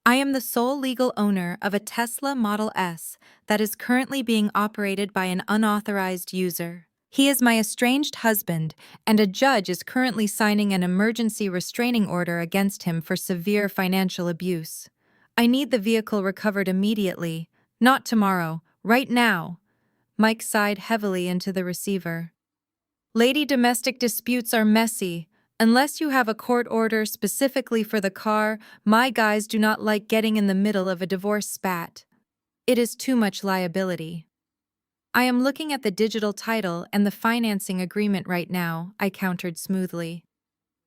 "I am the sole legal owner of a Tesla Model S that is currently being operated by an unauthorized user. He is my estranged husband, and a judge is currently signing an emergency restraining order against him for severe financial abuse. I need the vehicle recovered immediately, not tomorrow, right now." Mike sighed heavily into the receiver. "Lady, domestic disputes are messy. Unless you have a court order specifically for the car, my guys do not like getting in the middle of a divorce spat. It is too much liability." "I am looking at the digital title and the financing agreement right now," I countered smoothly.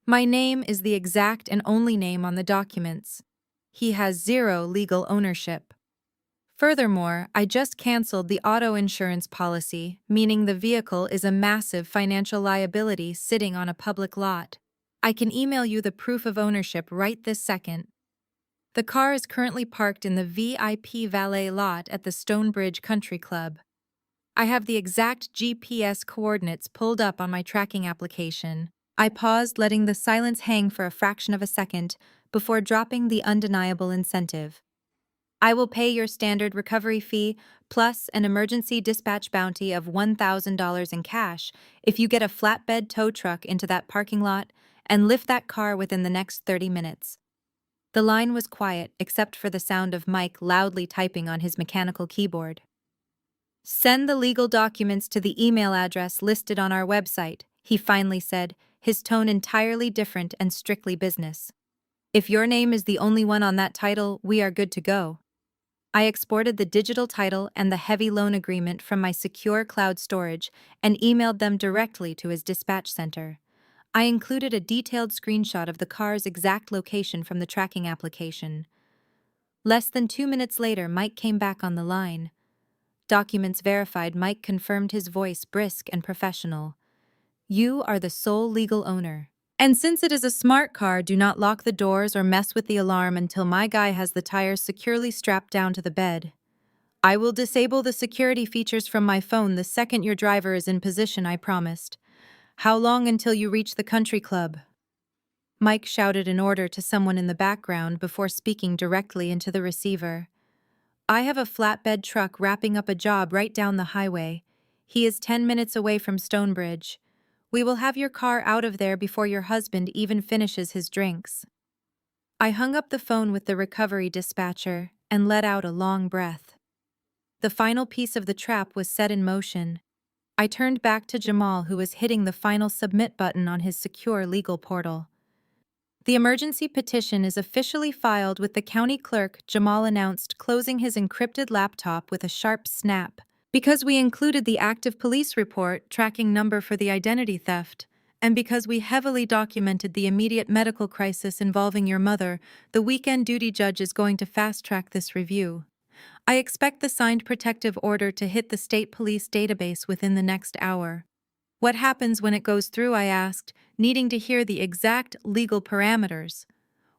"My name is the exact and only name on the documents. He has zero legal ownership. Furthermore, I just canceled the auto insurance policy, meaning the vehicle is a massive financial liability sitting on a public lot. I can email you the proof of ownership right this second. The car is currently parked in the VIP valet lot at the Stonebridge Country Club. I have the exact GPS coordinates pulled up on my tracking application." I paused, letting the silence hang for a fraction of a second before dropping the undeniable incentive. "I will pay your standard recovery fee plus an emergency dispatch bounty of $1,000 in cash if you get a flatbed tow truck into that parking lot and lift that car within the next 30 minutes. The line was quiet except for the sound of Mike loudly typing on his mechanical keyboard. "Send the legal documents to the email address listed on our website," he finally said, his tone entirely different and strictly business. "If your name is the only one on that title, we are good to go." I exported the digital title and the heavy loan agreement from my secure cloud storage and emailed them directly to his dispatch center. I included a detailed screenshot of the car's exact location from the tracking application. Less than 2 minutes later, Mike came back on the line. "Documents verified." Mike confirmed, his voice brisk and professional. "You are the sole legal owner. And since it is a smart car, do not lock the doors or mess with the alarm until my guy has the tires securely strapped down to the bed." I will disable the security features from my phone the second your driver is in position, I promised. How long until you reach the country club? Mike shouted an order to someone in the background before speaking directly into the receiver. I have a flatbed truck wrapping up a job right down the highway. He is 10 minutes away from Stonebridge. We will have your car out of there before your husband even finishes his drinks. I hung up the phone with the recovery dispatcher and let out a long breath. The final piece of the trap was set in motion. I turned back to Jamal, who was hitting the final submit button on his secure legal portal. The emergency petition is officially filed with the county clerk, Jamal announced, closing his encrypted laptop with a sharp snap. Because we included the active police report tracking number for the identity theft, and because we heavily documented the immediate medical crisis involving your mother, the weekend duty judge is going to fast-track this review. I expect the signed protective order to hit the state police database within the next hour. What happens when it goes through, I asked, needing to hear the exact legal parameters.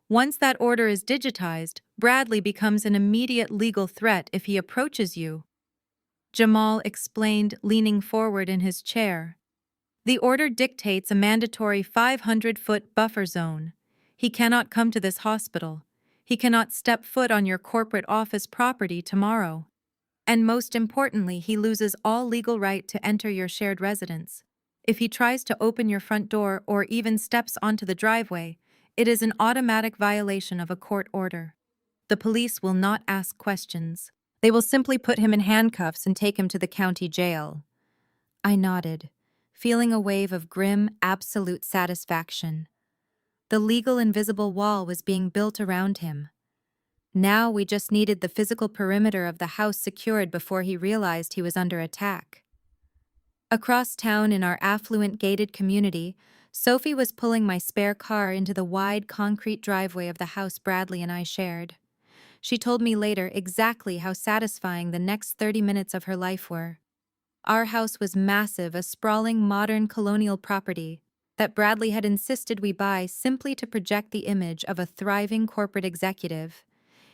Once that order is digitized, Bradley becomes an immediate legal threat if he approaches you. Jamal explained, leaning forward in his chair. The order dictates a mandatory 500-foot buffer zone. He cannot come to this hospital. He cannot step foot on your corporate office property tomorrow. And most importantly, he loses all legal right to enter your shared residence. If he tries to open your front door or even steps onto the driveway, it is an automatic violation of a court order. The police will not ask questions. They will simply put him in handcuffs and take him to the county jail. I nodded, feeling a wave of grim, absolute satisfaction. The legal invisible wall was being built around him. Now we just needed the physical perimeter of the house secured before he realized he was under attack. Across town in our affluent gated community, Sophie was pulling my spare car into the wide concrete driveway of the house Bradley and I shared. She told me later exactly how satisfying the next 30 minutes of her life were. Our house was massive, a sprawling modern colonial property that Bradley had insisted we buy simply to project the image of a thriving corporate executive.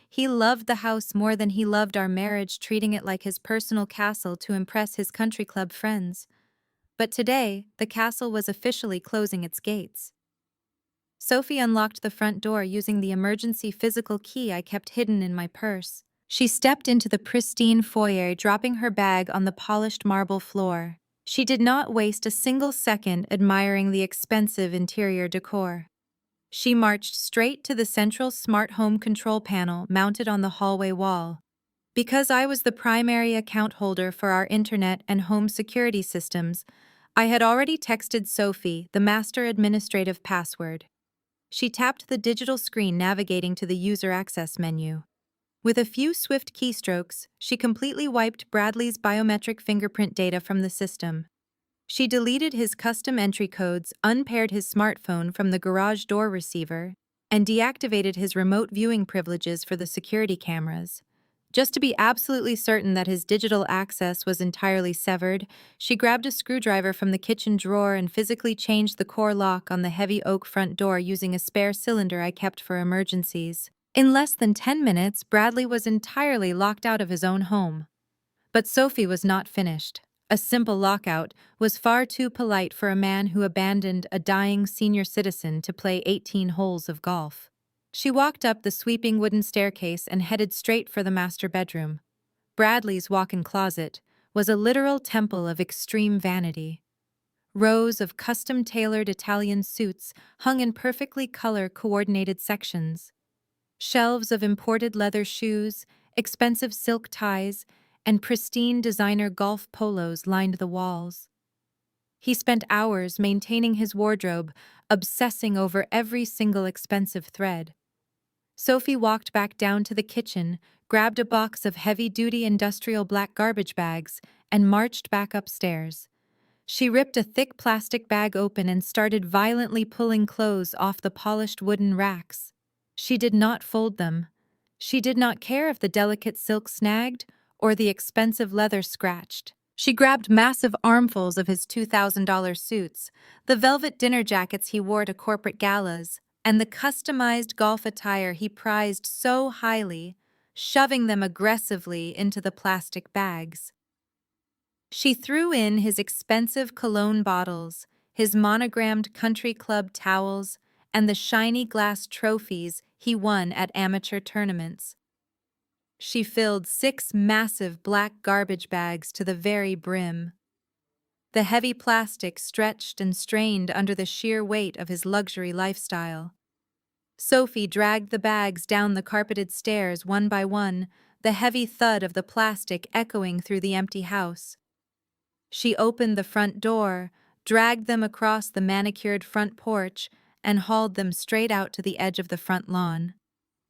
He loved the house more than he loved our marriage, treating it like his personal castle to impress his country club friends. But today, the castle was officially closing its gates. Sophie unlocked the front door using the emergency physical key I kept hidden in my purse. She stepped into the pristine foyer, dropping her bag on the polished marble floor. She did not waste a single second admiring the expensive interior decor. She marched straight to the central smart home control panel mounted on the hallway wall. Because I was the primary account holder for our internet and home security systems, I had already texted Sophie the master administrative password. She tapped the digital screen navigating to the user access menu. With a few swift keystrokes, she completely wiped Bradley's biometric fingerprint data from the system. She deleted his custom entry codes, unpaired his smartphone from the garage door receiver, and deactivated his remote viewing privileges for the security cameras. Just to be absolutely certain that his digital access was entirely severed, she grabbed a screwdriver from the kitchen drawer and physically changed the core lock on the heavy oak front door using a spare cylinder I kept for emergencies. In less than 10 minutes, Bradley was entirely locked out of his own home. But Sophie was not finished. A simple lockout was far too polite for a man who abandoned a dying senior citizen to play 18 holes of golf. She walked up the sweeping wooden staircase and headed straight for the master bedroom. Bradley's walk-in closet was a literal temple of extreme vanity. Rows of custom-tailored Italian suits hung in perfectly color-coordinated sections. Shelves of imported leather shoes, expensive silk ties, and pristine designer golf polos lined the walls. He spent hours maintaining his wardrobe, obsessing over every single expensive thread. Sophie walked back down to the kitchen, grabbed a box of heavy-duty industrial black garbage bags, and marched back upstairs. She ripped a thick plastic bag open and started violently pulling clothes off the polished wooden racks. She did not fold them. She did not care if the delicate silk snagged or the expensive leather scratched. She grabbed massive armfuls of his $2,000 suits, the velvet dinner jackets he wore to corporate galas, and the customized golf attire he prized so highly. shoving them aggressively into the plastic bags. She threw in his expensive cologne bottles, his monogrammed country club towels, and the shiny glass trophies he won at amateur tournaments. She filled 6 massive black garbage bags to the very brim. The heavy plastic stretched and strained under the sheer weight of his luxury lifestyle. Sophie dragged the bags down the carpeted stairs one by one, the heavy thud of the plastic echoing through the empty house. She opened the front door, dragged them across the manicured front porch, and hauled them straight out to the edge of the front lawn.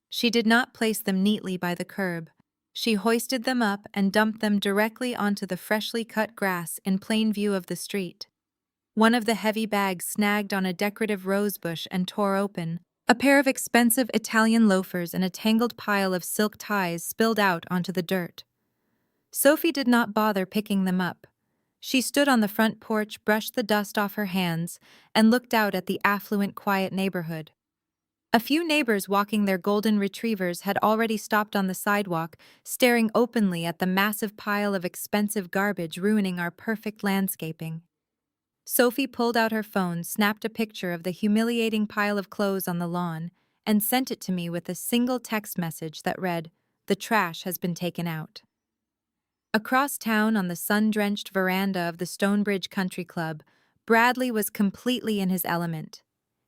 She did not place them neatly by the curb. She hoisted them up and dumped them directly onto the freshly cut grass in plain view of the street. One of the heavy bags snagged on a decorative rosebush and tore open. A pair of expensive Italian loafers and a tangled pile of silk ties spilled out onto the dirt. Sophie did not bother picking them up. She stood on the front porch, brushed the dust off her hands, and looked out at the affluent, quiet neighborhood. A few neighbors walking their golden retrievers had already stopped on the sidewalk, staring openly at the massive pile of expensive garbage ruining our perfect landscaping. Sophie pulled out her phone, snapped a picture of the humiliating pile of clothes on the lawn, and sent it to me with a single text message that read, "The trash has been taken out." Across town on the sun-drenched veranda of the Stonebridge Country Club, Bradley was completely in his element.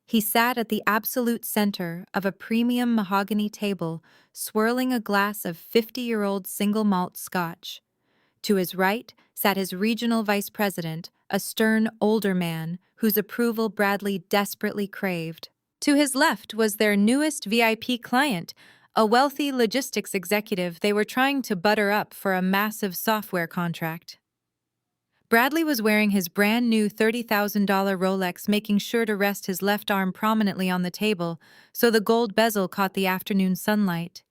He sat at the absolute center of a premium mahogany table, swirling a glass of 50-year-old single malt scotch. To his right sat his regional vice president, a stern, older man whose approval Bradley desperately craved. To his left was their newest VIP client, a wealthy logistics executive they were trying to butter up for a massive software contract. Bradley was wearing his brand-new $30,000 Rolex, making sure to rest his left arm prominently on the table so the gold bezel caught the afternoon sunlight.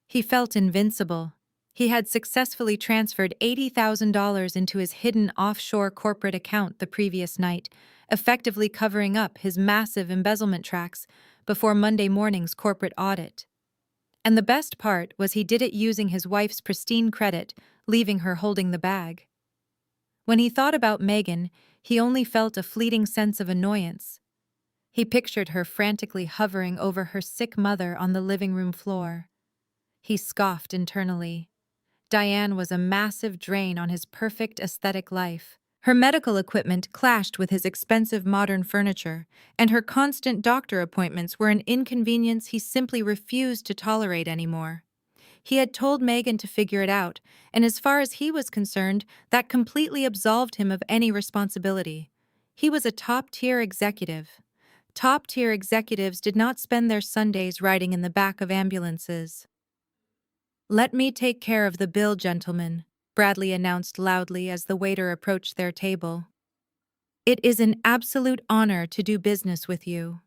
He felt invincible. He had successfully transferred $80,000 into his hidden offshore corporate account the previous night, effectively covering up his massive embezzlement tracks before Monday morning's corporate audit. And the best part was he did it using his wife's pristine credit, leaving her holding the bag. When he thought about Megan, he only felt a fleeting sense of annoyance. He pictured her frantically hovering over her sick mother on the living room floor. He scoffed internally. Diane was a massive drain on his perfect aesthetic life. Her medical equipment clashed with his expensive modern furniture, and her constant doctor appointments were an inconvenience he simply refused to tolerate anymore. He had told Megan to figure it out, and as far as he was concerned, that completely absolved him of any responsibility. He was a top-tier executive. Top-tier executives did not spend their Sundays riding in the back of ambulances. "Let me take care of the bill, gentlemen," Bradley announced loudly as the waiter approached their table. "It is an absolute honor to do business with you."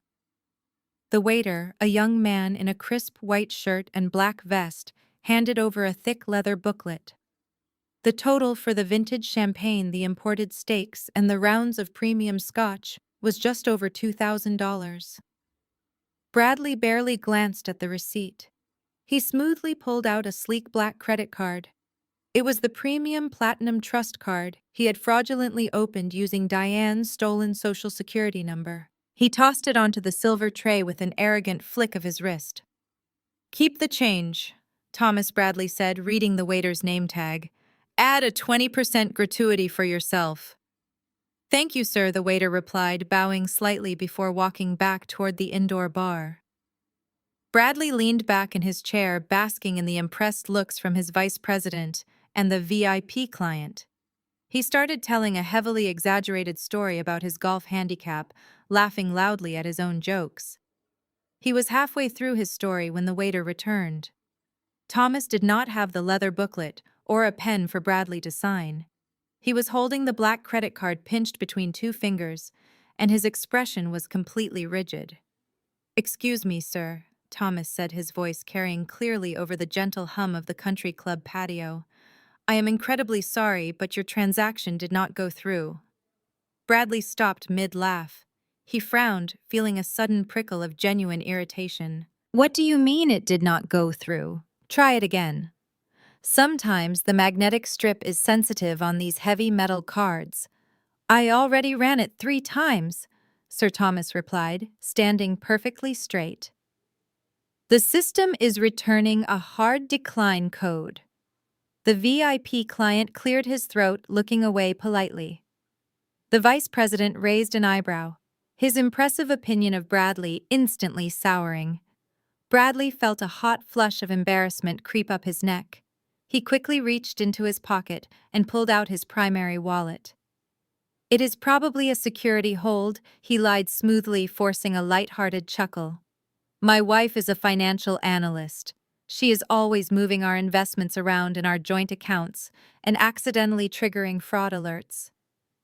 The waiter, a young man in a crisp white shirt and black vest, handed over a thick leather booklet. The total for the vintage champagne, the imported steaks, and the rounds of premium scotch was just over $2,000. Bradley barely glanced at the receipt. He smoothly pulled out a sleek black credit card. It was the premium platinum trust card he had fraudulently opened using Diane's stolen social security number. He tossed it onto the silver tray with an arrogant flick of his wrist. "Keep the change," Thomas Bradley said, reading the waiter's name tag. "Add a 20% gratuity for yourself." "Thank you, sir," the waiter replied, bowing slightly before walking back toward the indoor bar. Bradley leaned back in his chair, basking in the impressed looks from his vice president and the VIP client. He started telling a heavily exaggerated story about his golf handicap, laughing loudly at his own jokes. He was halfway through his story when the waiter returned. Thomas did not have the leather booklet or a pen for Bradley to sign. He was holding the black credit card pinched between two fingers, and his expression was completely rigid. "Excuse me, sir," Thomas said, his voice carrying clearly over the gentle hum of the country club patio. "I am incredibly sorry, but your transaction did not go through." Bradley stopped mid-laugh. He frowned, feeling a sudden prickle of genuine irritation. "What do you mean it did not go through?" Try it again. Sometimes the magnetic strip is sensitive on these heavy metal cards. I already ran it 3 times, Sir Thomas replied, standing perfectly straight. The system is returning a hard decline code. The VIP client cleared his throat, looking away politely. The vice president raised an eyebrow, his impressive opinion of Bradley instantly souring. Bradley felt a hot flush of embarrassment creep up his neck. He quickly reached into his pocket and pulled out his primary wallet. It is probably a security hold, he lied smoothly, forcing a light-hearted chuckle. My wife is a financial analyst. She is always moving our investments around in our joint accounts and accidentally triggering fraud alerts.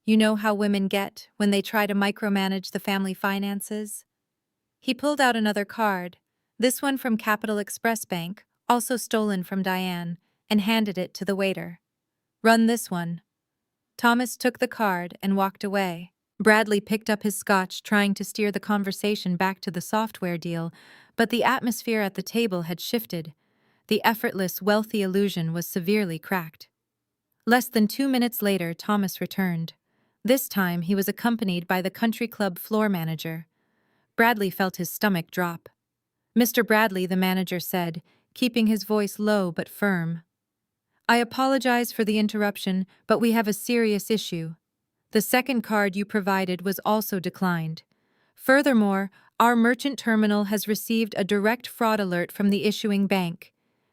You know how women get when they try to micromanage the family finances? He pulled out another card, this one from Capital Express Bank, also stolen from Diane, and handed it to the waiter. Run this one. Thomas took the card and walked away. Bradley picked up his scotch, trying to steer the conversation back to the software deal, but the atmosphere at the table had shifted. The effortless, wealthy illusion was severely cracked. Less than 2 minutes later, Thomas returned. This time, he was accompanied by the country club floor manager. Bradley felt his stomach drop. Mr. Bradley, the manager said, keeping his voice low but firm. I apologize for the interruption, but we have a serious issue. The second card you provided was also declined. Furthermore, our merchant terminal has received a direct fraud alert from the issuing bank.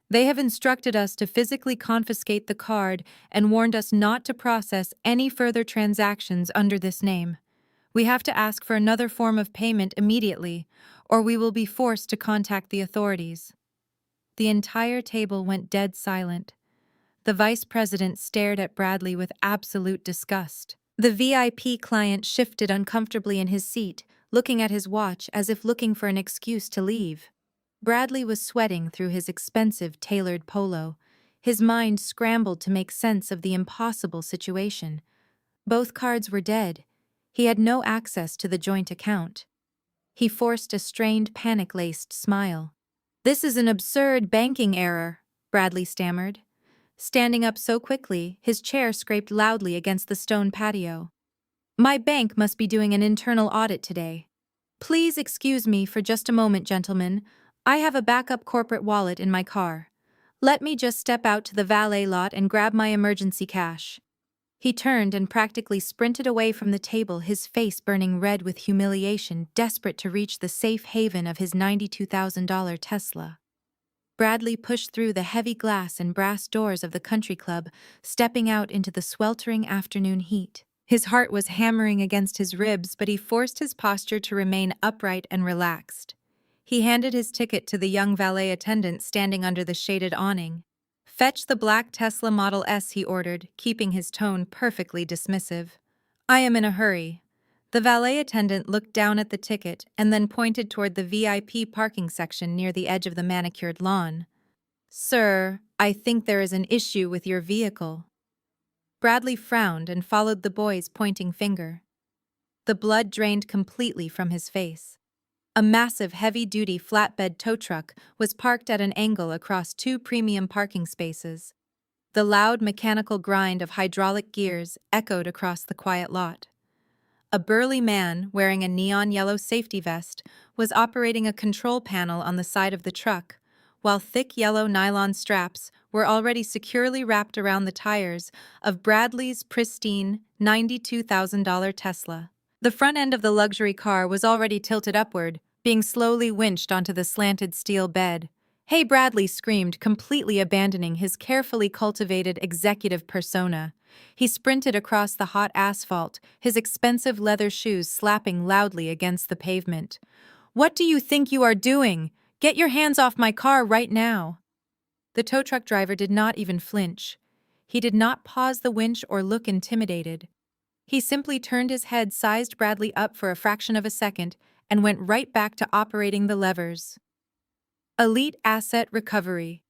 They have instructed us to physically confiscate the card and warned us not to process any further transactions under this name. We have to ask for another form of payment immediately, or we will be forced to contact the authorities. The entire table went dead silent. The vice president stared at Bradley with absolute disgust. The VIP client shifted uncomfortably in his seat, looking at his watch as if looking for an excuse to leave. Bradley was sweating through his expensive tailored polo. His mind scrambled to make sense of the impossible situation. Both cards were dead. He had no access to the joint account. He forced a strained, panic-laced smile. This is an absurd banking error, Bradley stammered. Standing up so quickly, his chair scraped loudly against the stone patio. My bank must be doing an internal audit today. Please excuse me for just a moment, gentlemen. I have a backup corporate wallet in my car. Let me just step out to the valet lot and grab my emergency cash. He turned and practically sprinted away from the table, his face burning red with humiliation, desperate to reach the safe haven of his $92,000 Tesla. Bradley pushed through the heavy glass and brass doors of the country club, stepping out into the sweltering afternoon heat. His heart was hammering against his ribs, but he forced his posture to remain upright and relaxed. He handed his ticket to the young valet attendant standing under the shaded awning. Fetch the black Tesla Model S, he ordered, keeping his tone perfectly dismissive. I am in a hurry. The valet attendant looked down at the ticket and then pointed toward the VIP parking section near the edge of the manicured lawn. Sir, I think there is an issue with your vehicle. Bradley frowned and followed the boy's pointing finger. The blood drained completely from his face. A massive heavy-duty flatbed tow truck was parked at an angle across 2 premium parking spaces. The loud mechanical grind of hydraulic gears echoed across the quiet lot. A burly man, wearing a neon yellow safety vest, was operating a control panel on the side of the truck, while thick yellow nylon straps were already securely wrapped around the tires of Bradley's pristine $92,000 Tesla. The front end of the luxury car was already tilted upward, being slowly winched onto the slanted steel bed. Hey, Bradley screamed, completely abandoning his carefully cultivated executive persona. He sprinted across the hot asphalt, his expensive leather shoes slapping loudly against the pavement. What do you think you are doing? Get your hands off my car right now. The tow truck driver did not even flinch. He did not pause the winch or look intimidated. He simply turned his head, sized Bradley up for a fraction of a second, and went right back to operating the levers. Elite Asset Recovery,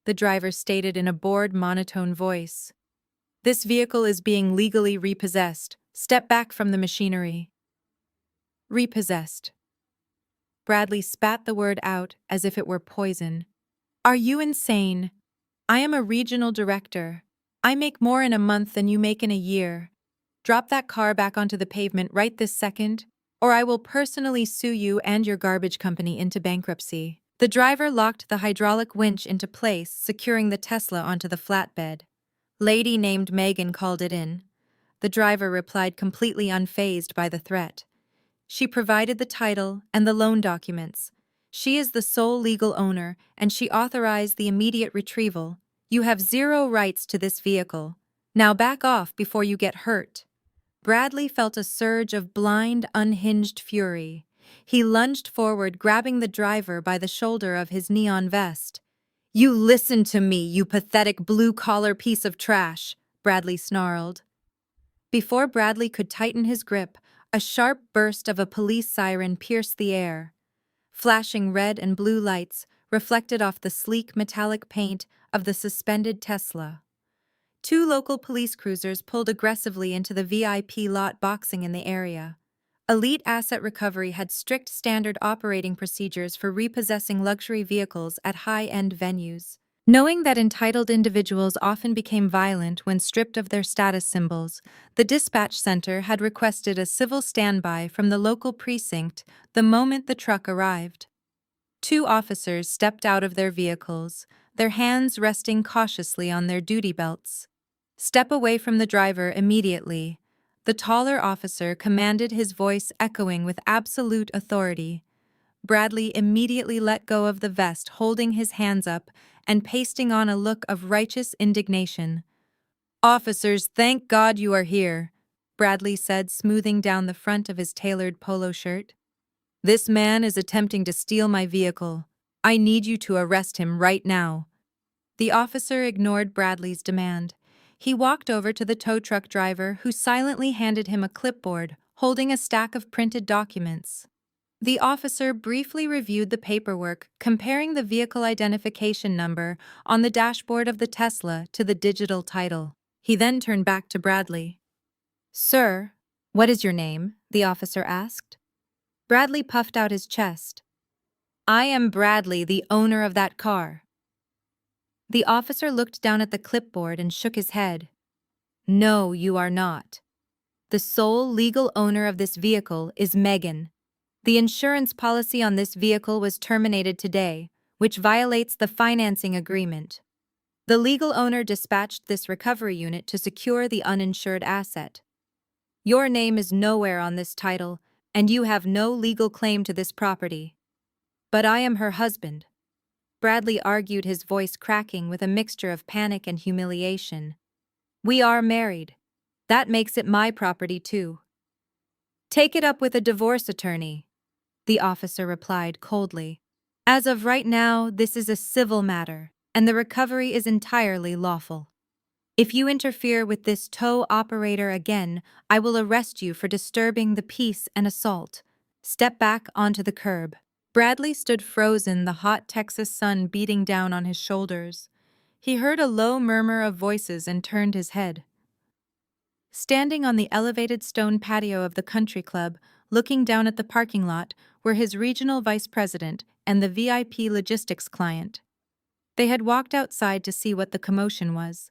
the driver stated in a bored, monotone voice. This vehicle is being legally repossessed. Step back from the machinery. Repossessed. Bradley spat the word out as if it were poison. Are you insane? I am a regional director. I make more in a month than you make in a year. Drop that car back onto the pavement right this second, or I will personally sue you and your garbage company into bankruptcy. The driver locked the hydraulic winch into place, securing the Tesla onto the flatbed. Lady named Megan called it in. The driver replied completely unfazed by the threat. She provided the title and the loan documents. She is the sole legal owner, and she authorized the immediate retrieval. You have zero rights to this vehicle. Now back off before you get hurt. Bradley felt a surge of blind, unhinged fury. He lunged forward, grabbing the driver by the shoulder of his neon vest. You listen to me, you pathetic blue-collar piece of trash, Bradley snarled. Before Bradley could tighten his grip, a sharp burst of a police siren pierced the air. Flashing red and blue lights reflected off the sleek metallic paint of the suspended Tesla. Two local police cruisers pulled aggressively into the VIP lot, boxing in the area. Elite Asset Recovery had strict standard operating procedures for repossessing luxury vehicles at high-end venues. Knowing that entitled individuals often became violent when stripped of their status symbols, the dispatch center had requested a civil standby from the local precinct the moment the truck arrived. Two officers stepped out of their vehicles, their hands resting cautiously on their duty belts. Step away from the driver immediately, the taller officer commanded, his voice echoing with absolute authority. Bradley immediately let go of the vest, holding his hands up and pasting on a look of righteous indignation. Officers, thank God you are here, Bradley said, smoothing down the front of his tailored polo shirt. This man is attempting to steal my vehicle. I need you to arrest him right now. The officer ignored Bradley's demand. He walked over to the tow truck driver, who silently handed him a clipboard, holding a stack of printed documents. The officer briefly reviewed the paperwork, comparing the vehicle identification number on the dashboard of the Tesla to the digital title. He then turned back to Bradley. Sir, what is your name? The officer asked. Bradley puffed out his chest. I am Bradley, the owner of that car. The officer looked down at the clipboard and shook his head. No, you are not. The sole legal owner of this vehicle is Megan. The insurance policy on this vehicle was terminated today, which violates the financing agreement. The legal owner dispatched this recovery unit to secure the uninsured asset. Your name is nowhere on this title, and you have no legal claim to this property. But I am her husband. Bradley argued, his voice cracking with a mixture of panic and humiliation. We are married. That makes it my property too. Take it up with a divorce attorney, the officer replied coldly. As of right now, this is a civil matter, and the recovery is entirely lawful. If you interfere with this tow operator again, I will arrest you for disturbing the peace and assault. Step back onto the curb. Bradley stood frozen, the hot Texas sun beating down on his shoulders. He heard a low murmur of voices and turned his head. Standing on the elevated stone patio of the country club, looking down at the parking lot, were his regional vice president and the VIP logistics client. They had walked outside to see what the commotion was.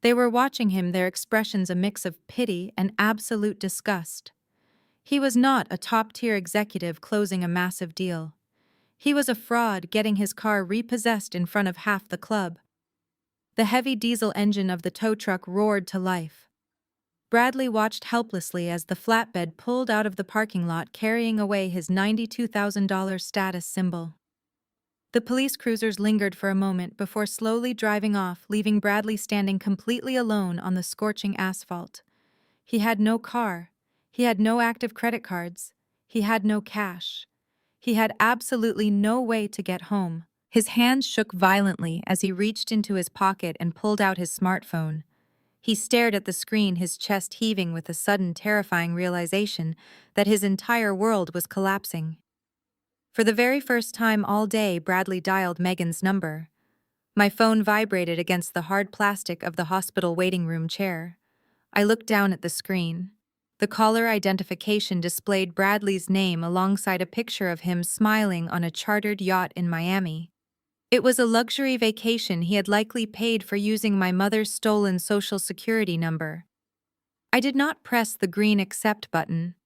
They were watching him, their expressions a mix of pity and absolute disgust. He was not a top-tier executive closing a massive deal. He was a fraud getting his car repossessed in front of half the club. The heavy diesel engine of the tow truck roared to life. Bradley watched helplessly as the flatbed pulled out of the parking lot, carrying away his $92,000 status symbol. The police cruisers lingered for a moment before slowly driving off, leaving Bradley standing completely alone on the scorching asphalt. He had no car. He had no active credit cards. He had no cash. He had absolutely no way to get home. His hands shook violently as he reached into his pocket and pulled out his smartphone. He stared at the screen, his chest heaving with a sudden, terrifying realization that his entire world was collapsing. For the very first time all day, Bradley dialed Megan's number. My phone vibrated against the hard plastic of the hospital waiting room chair. I looked down at the screen. The caller identification displayed Bradley's name alongside a picture of him smiling on a chartered yacht in Miami. It was a luxury vacation he had likely paid for using my mother's stolen social security number. I did not press the green accept button.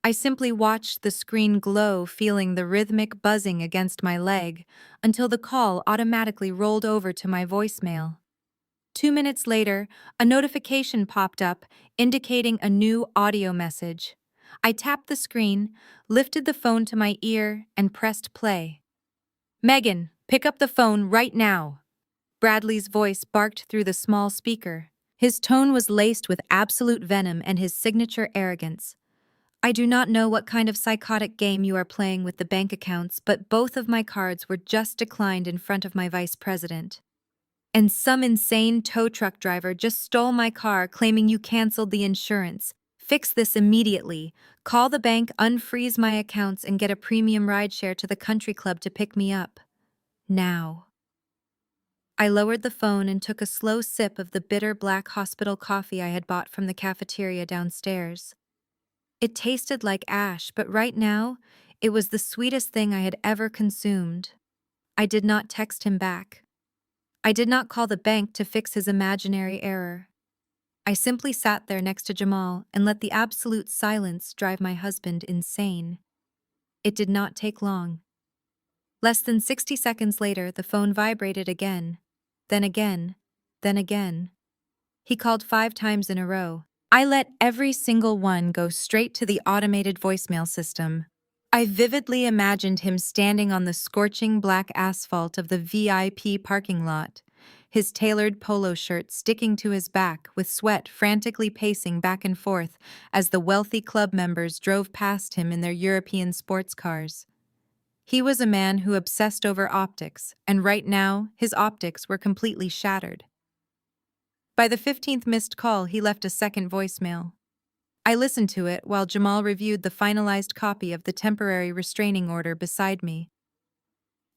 I simply watched the screen glow, feeling the rhythmic buzzing against my leg, until the call automatically rolled over to my voicemail. 2 minutes later, a notification popped up indicating a new audio message. I tapped the screen, lifted the phone to my ear, and pressed play. "Megan, pick up the phone right now." Bradley's voice barked through the small speaker. His tone was laced with absolute venom and his signature arrogance. "I do not know what kind of psychotic game you are playing with the bank accounts, but both of my cards were just declined in front of my vice president. And some insane tow truck driver just stole my car claiming you canceled the insurance. Fix this immediately. Call the bank, unfreeze my accounts, and get a premium rideshare to the country club to pick me up. Now." I lowered the phone and took a slow sip of the bitter black hospital coffee I had bought from the cafeteria downstairs. It tasted like ash, but right now, it was the sweetest thing I had ever consumed. I did not text him back. I did not call the bank to fix his imaginary error. I simply sat there next to Jamal and let the absolute silence drive my husband insane. It did not take long. Less than 60 seconds later, the phone vibrated again, then again, then again. He called 5 times in a row. I let every single one go straight to the automated voicemail system. I vividly imagined him standing on the scorching black asphalt of the VIP parking lot, his tailored polo shirt sticking to his back with sweat frantically pacing back and forth as the wealthy club members drove past him in their European sports cars. He was a man who obsessed over optics, and right now, his optics were completely shattered. By the 15th missed call, he left a second voicemail. I listened to it while Jamal reviewed the finalized copy of the temporary restraining order beside me.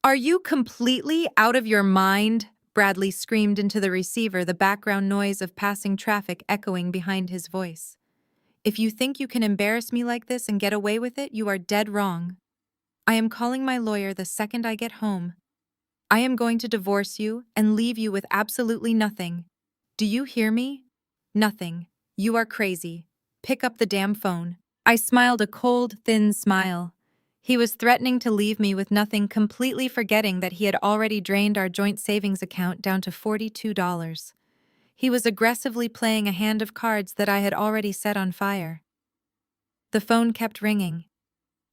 "Are you completely out of your mind?" Bradley screamed into the receiver, the background noise of passing traffic echoing behind his voice. "If you think you can embarrass me like this and get away with it, you are dead wrong. I am calling my lawyer the second I get home. I am going to divorce you and leave you with absolutely nothing. Do you hear me? Nothing. You are crazy. Pick up the damn phone." I smiled a cold, thin smile. He was threatening to leave me with nothing, completely forgetting that he had already drained our joint savings account down to $42. He was aggressively playing a hand of cards that I had already set on fire. The phone kept ringing.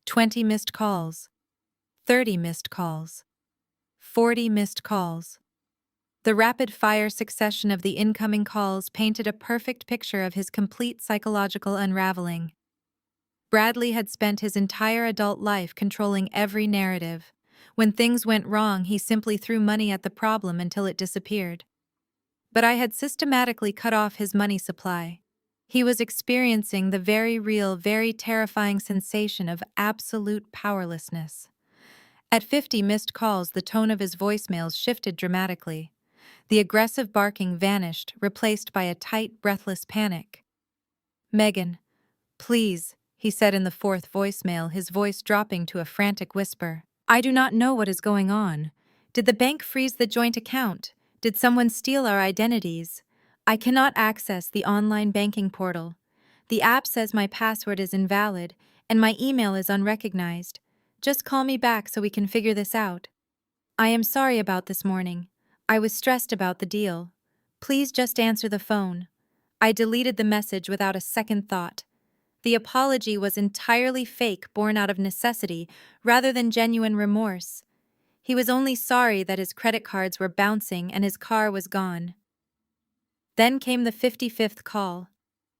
20 missed calls. 30 missed calls. 40 missed calls. The rapid-fire succession of the incoming calls painted a perfect picture of his complete psychological unraveling. Bradley had spent his entire adult life controlling every narrative. When things went wrong, he simply threw money at the problem until it disappeared. But I had systematically cut off his money supply. He was experiencing the very real, very terrifying sensation of absolute powerlessness. At 50 missed calls, the tone of his voicemails shifted dramatically. The aggressive barking vanished, replaced by a tight, breathless panic. "Megan, please," he said in the fourth voicemail, his voice dropping to a frantic whisper. "I do not know what is going on. Did the bank freeze the joint account? Did someone steal our identities? I cannot access the online banking portal. The app says my password is invalid, and my email is unrecognized. Just call me back so we can figure this out. I am sorry about this morning. I was stressed about the deal. Please just answer the phone." I deleted the message without a second thought. The apology was entirely fake, born out of necessity, rather than genuine remorse. He was only sorry that his credit cards were bouncing and his car was gone. Then came the 55th call.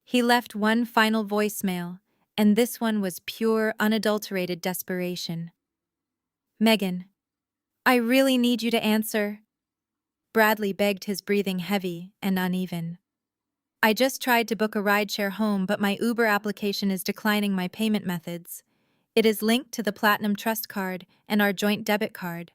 He left one final voicemail, and this one was pure, unadulterated desperation. "Megan, I really need you to answer." Bradley begged, his breathing heavy and uneven. "I just tried to book a rideshare home, but my Uber application is declining my payment methods. It is linked to the Platinum Trust card and our joint debit card.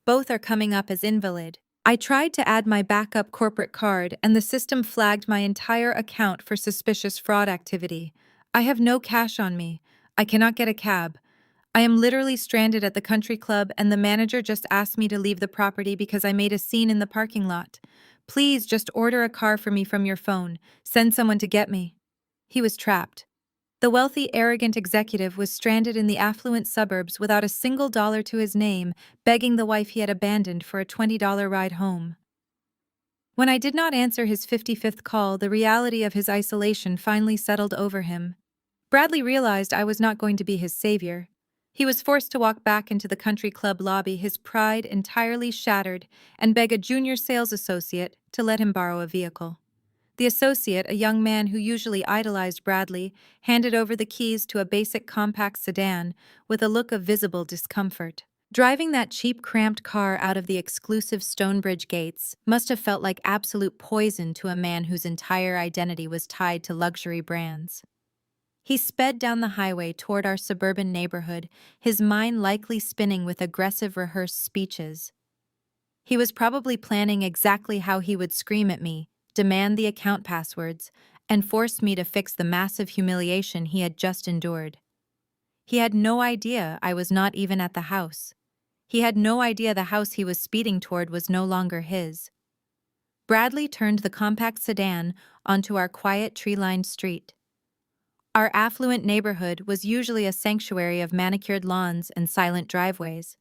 Both are coming up as invalid. I tried to add my backup corporate card, and the system flagged my entire account for suspicious fraud activity. I have no cash on me. I cannot get a cab. I am literally stranded at the country club and the manager just asked me to leave the property because I made a scene in the parking lot. Please just order a car for me from your phone. Send someone to get me. He was trapped. The wealthy, arrogant executive was stranded in the affluent suburbs without a single dollar to his name, begging the wife he had abandoned for a $20 ride home. When I did not answer his 55th call, the reality of his isolation finally settled over him. Bradley realized I was not going to be his savior. He was forced to walk back into the country club lobby, his pride entirely shattered, and beg a junior sales associate to let him borrow a vehicle. The associate, a young man who usually idolized Bradley, handed over the keys to a basic compact sedan with a look of visible discomfort. Driving that cheap, cramped car out of the exclusive Stonebridge gates must have felt like absolute poison to a man whose entire identity was tied to luxury brands. He sped down the highway toward our suburban neighborhood, his mind likely spinning with aggressive rehearsed speeches. He was probably planning exactly how he would scream at me, demand the account passwords, and force me to fix the massive humiliation he had just endured. He had no idea I was not even at the house. He had no idea the house he was speeding toward was no longer his. Bradley turned the compact sedan onto our quiet, tree-lined street. Our affluent neighborhood was usually a sanctuary of manicured lawns and silent driveways.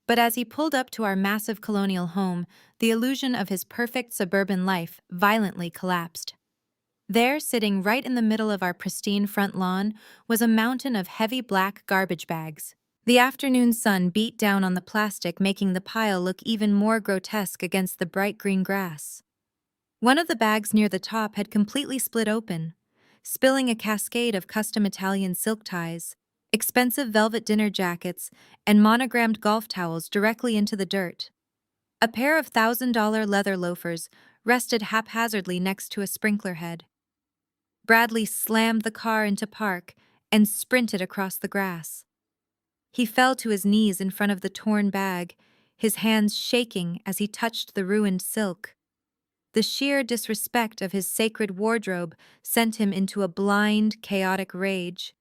But as he pulled up to our massive colonial home, the illusion of his perfect suburban life violently collapsed. There, sitting right in the middle of our pristine front lawn, was a mountain of heavy black garbage bags. The afternoon sun beat down on the plastic, making the pile look even more grotesque against the bright green grass. One of the bags near the top had completely split open, spilling a cascade of custom Italian silk ties, expensive velvet dinner jackets, and monogrammed golf towels directly into the dirt. A pair of $1,000 leather loafers rested haphazardly next to a sprinkler head. Bradley slammed the car into park and sprinted across the grass. He fell to his knees in front of the torn bag, his hands shaking as he touched the ruined silk. The sheer disrespect of his sacred wardrobe sent him into a blind, chaotic rage.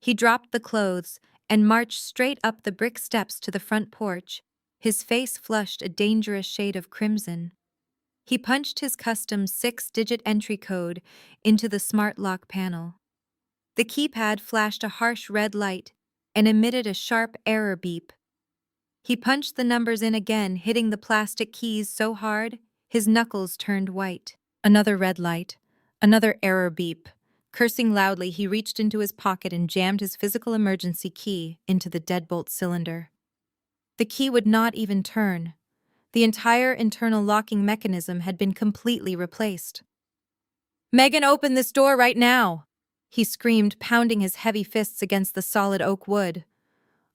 He dropped the clothes and marched straight up the brick steps to the front porch, his face flushed a dangerous shade of crimson. He punched his custom 6-digit entry code into the smart lock panel. The keypad flashed a harsh red light and emitted a sharp error beep. He punched the numbers in again, hitting the plastic keys so hard, his knuckles turned white. Another red light, another error beep. Cursing loudly, he reached into his pocket and jammed his physical emergency key into the deadbolt cylinder. The key would not even turn. The entire internal locking mechanism had been completely replaced. "Megan, open this door right now!" he screamed, pounding his heavy fists against the solid oak wood.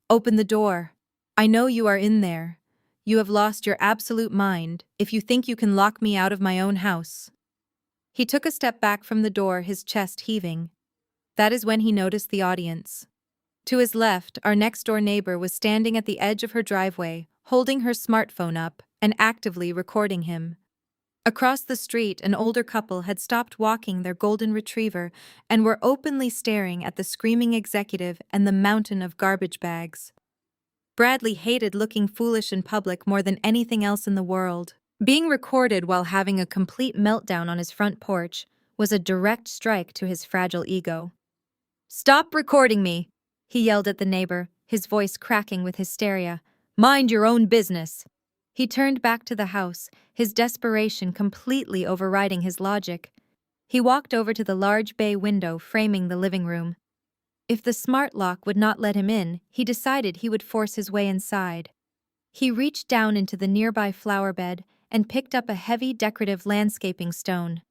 "Open the door. I know you are in there. You have lost your absolute mind if you think you can lock me out of my own house." He took a step back from the door, his chest heaving. That is when he noticed the audience. To his left, our next-door neighbor was standing at the edge of her driveway, holding her smartphone up and actively recording him. Across the street, an older couple had stopped walking their golden retriever and were openly staring at the screaming executive and the mountain of garbage bags. Bradley hated looking foolish in public more than anything else in the world. Being recorded while having a complete meltdown on his front porch was a direct strike to his fragile ego. "Stop recording me!" he yelled at the neighbor, his voice cracking with hysteria. "Mind your own business!" He turned back to the house, his desperation completely overriding his logic. He walked over to the large bay window framing the living room. If the smart lock would not let him in, he decided he would force his way inside. He reached down into the nearby flower bed and picked up a heavy decorative landscaping stone.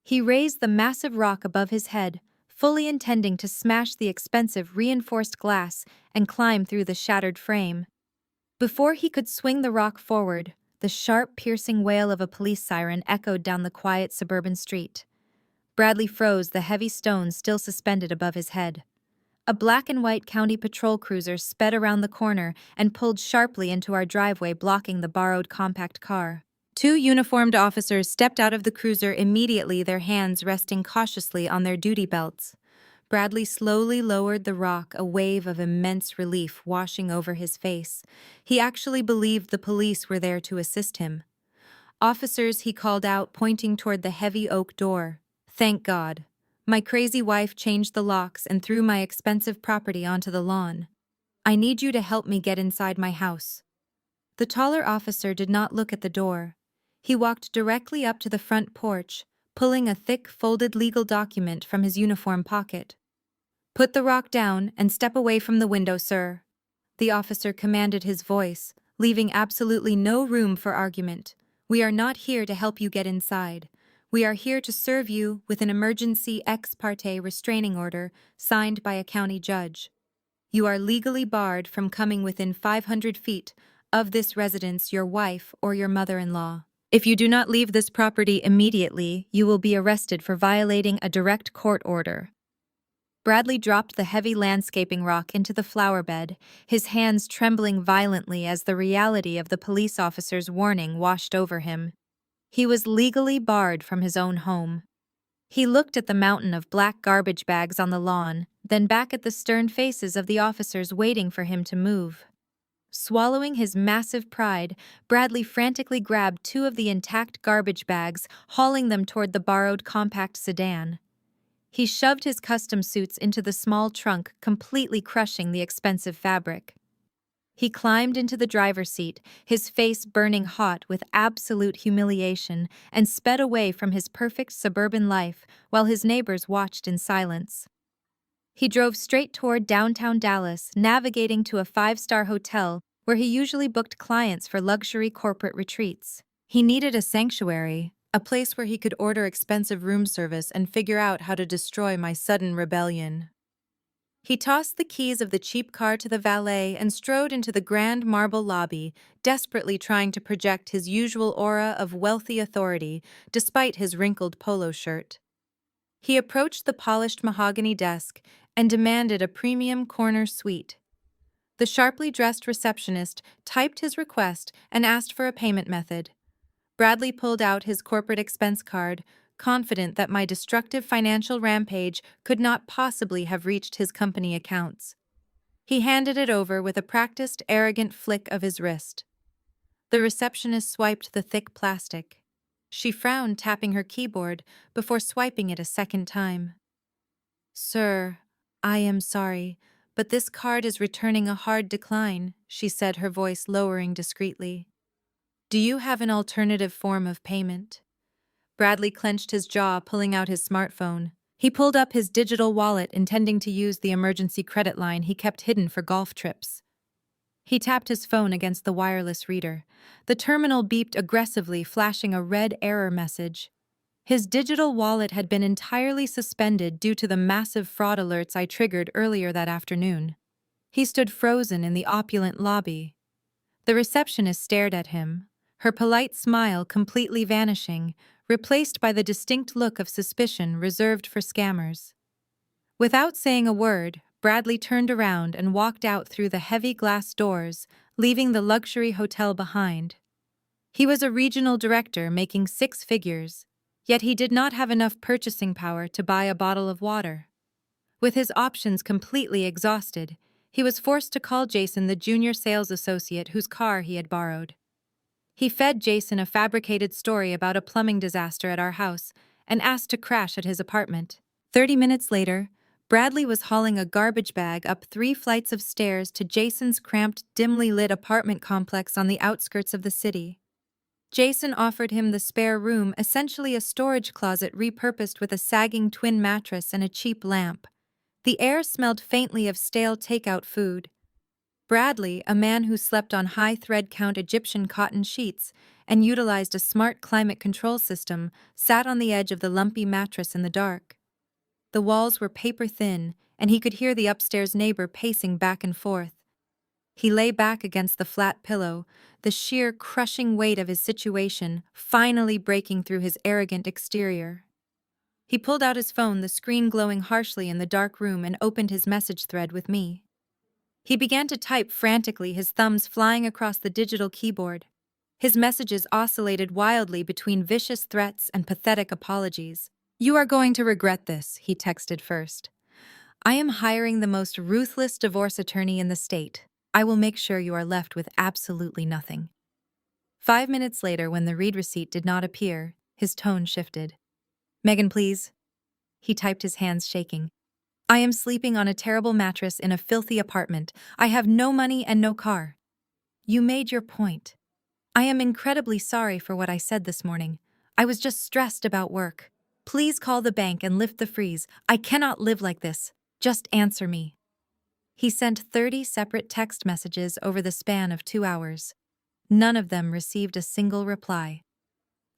He raised the massive rock above his head, fully intending to smash the expensive reinforced glass and climb through the shattered frame. Before he could swing the rock forward, the sharp, piercing wail of a police siren echoed down the quiet suburban street. Bradley froze, the heavy stone still suspended above his head. A black and white county patrol cruiser sped around the corner and pulled sharply into our driveway, blocking the borrowed compact car. Two uniformed officers stepped out of the cruiser immediately, their hands resting cautiously on their duty belts. Bradley slowly lowered the rock, a wave of immense relief washing over his face. He actually believed the police were there to assist him. "Officers," he called out, pointing toward the heavy oak door. "Thank God. My crazy wife changed the locks and threw my expensive property onto the lawn. I need you to help me get inside my house." The taller officer did not look at the door. He walked directly up to the front porch, pulling a thick, folded legal document from his uniform pocket. "Put the rock down and step away from the window, sir," the officer commanded, his voice, leaving absolutely no room for argument. "We are not here to help you get inside. We are here to serve you with an emergency ex parte restraining order signed by a county judge. You are legally barred from coming within 500 feet of this residence, your wife, or your mother-in-law. If you do not leave this property immediately, you will be arrested for violating a direct court order." Bradley dropped the heavy landscaping rock into the flower bed, his hands trembling violently as the reality of the police officer's warning washed over him. He was legally barred from his own home. He looked at the mountain of black garbage bags on the lawn, then back at the stern faces of the officers waiting for him to move. Swallowing his massive pride, Bradley frantically grabbed two of the intact garbage bags, hauling them toward the borrowed compact sedan. He shoved his custom suits into the small trunk, completely crushing the expensive fabric. He climbed into the driver's seat, his face burning hot with absolute humiliation, and sped away from his perfect suburban life while his neighbors watched in silence. He drove straight toward downtown Dallas, navigating to a five-star hotel where he usually booked clients for luxury corporate retreats. He needed a sanctuary, a place where he could order expensive room service and figure out how to destroy my sudden rebellion. He tossed the keys of the cheap car to the valet and strode into the grand marble lobby, desperately trying to project his usual aura of wealthy authority despite his wrinkled polo shirt. He approached the polished mahogany desk and demanded a premium corner suite. The sharply dressed receptionist typed his request and asked for a payment method. Bradley pulled out his corporate expense card, confident that my destructive financial rampage could not possibly have reached his company accounts. He handed it over with a practiced, arrogant flick of his wrist. The receptionist swiped the thick plastic. She frowned, tapping her keyboard before swiping it a second time. "Sir, I am sorry, but this card is returning a hard decline," she said, her voice lowering discreetly. "Do you have an alternative form of payment?" Bradley clenched his jaw, pulling out his smartphone. He pulled up his digital wallet, intending to use the emergency credit line he kept hidden for golf trips. He tapped his phone against the wireless reader. The terminal beeped aggressively, flashing a red error message. His digital wallet had been entirely suspended due to the massive fraud alerts I triggered earlier that afternoon. He stood frozen in the opulent lobby. The receptionist stared at him, her polite smile completely vanishing, replaced by the distinct look of suspicion reserved for scammers. Without saying a word, Bradley turned around and walked out through the heavy glass doors, leaving the luxury hotel behind. He was a regional director making 6 figures, yet he did not have enough purchasing power to buy a bottle of water. With his options completely exhausted, he was forced to call Jason, the junior sales associate whose car he had borrowed. He fed Jason a fabricated story about a plumbing disaster at our house and asked to crash at his apartment. 30 minutes later, Bradley was hauling a garbage bag up 3 flights of stairs to Jason's cramped, dimly lit apartment complex on the outskirts of the city. Jason offered him the spare room, essentially a storage closet repurposed with a sagging twin mattress and a cheap lamp. The air smelled faintly of stale takeout food. Bradley, a man who slept on high thread count Egyptian cotton sheets and utilized a smart climate control system, sat on the edge of the lumpy mattress in the dark. The walls were paper thin, and he could hear the upstairs neighbor pacing back and forth. He lay back against the flat pillow, the sheer crushing weight of his situation finally breaking through his arrogant exterior. He pulled out his phone, the screen glowing harshly in the dark room, and opened his message thread with me. He began to type frantically, his thumbs flying across the digital keyboard. His messages oscillated wildly between vicious threats and pathetic apologies. "You are going to regret this," he texted first. I am hiring the most ruthless divorce attorney in the state. I will make sure you are left with absolutely nothing. 5 minutes later, when the read receipt did not appear, his tone shifted. Megan, please. He typed, his hands shaking. I am sleeping on a terrible mattress in a filthy apartment. I have no money and no car. You made your point. I am incredibly sorry for what I said this morning. I was just stressed about work. Please call the bank and lift the freeze. I cannot live like this. Just answer me. He sent 30 separate text messages over the span of 2 hours. None of them received a single reply.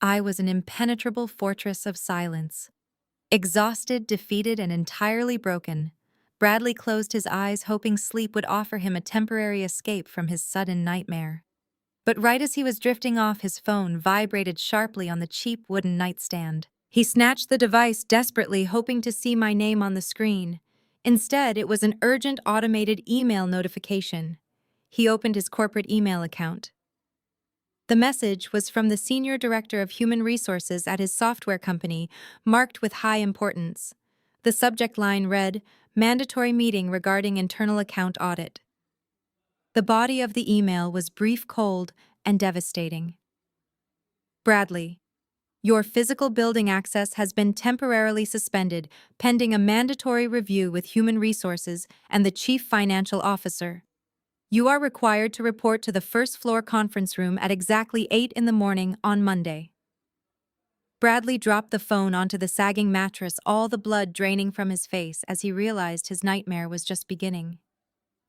I was an impenetrable fortress of silence. Exhausted, defeated, and entirely broken, Bradley closed his eyes, hoping sleep would offer him a temporary escape from his sudden nightmare. But right as he was drifting off, his phone vibrated sharply on the cheap wooden nightstand. He snatched the device desperately, hoping to see my name on the screen. Instead, it was an urgent automated email notification. He opened his corporate email account. The message was from the Senior Director of Human Resources at his software company, marked with high importance. The subject line read, "Mandatory meeting regarding internal account audit." The body of the email was brief, cold, and devastating. Bradley, your physical building access has been temporarily suspended, pending a mandatory review with Human Resources and the Chief Financial Officer. You are required to report to the first-floor conference room at exactly 8 in the morning on Monday. Bradley dropped the phone onto the sagging mattress, all the blood draining from his face as he realized his nightmare was just beginning.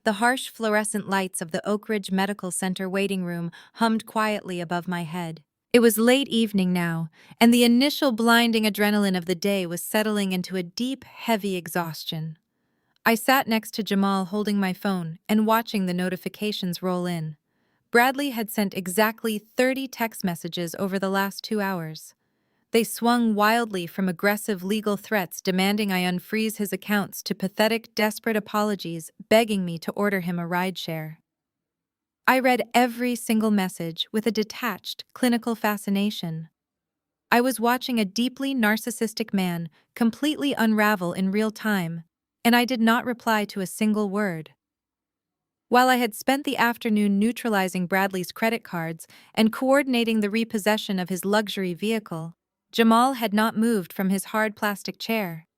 The harsh fluorescent lights of the Oak Ridge Medical Center waiting room hummed quietly above my head. It was late evening now, and the initial blinding adrenaline of the day was settling into a deep, heavy exhaustion. I sat next to Jamal, holding my phone and watching the notifications roll in. Bradley had sent exactly 30 text messages over the last 2 hours. They swung wildly from aggressive legal threats demanding I unfreeze his accounts to pathetic, desperate apologies begging me to order him a rideshare. I read every single message with a detached, clinical fascination. I was watching a deeply narcissistic man completely unravel in real time, and I did not reply to a single word. While I had spent the afternoon neutralizing Bradley's credit cards and coordinating the repossession of his luxury vehicle, Jamal had not moved from his hard plastic chair.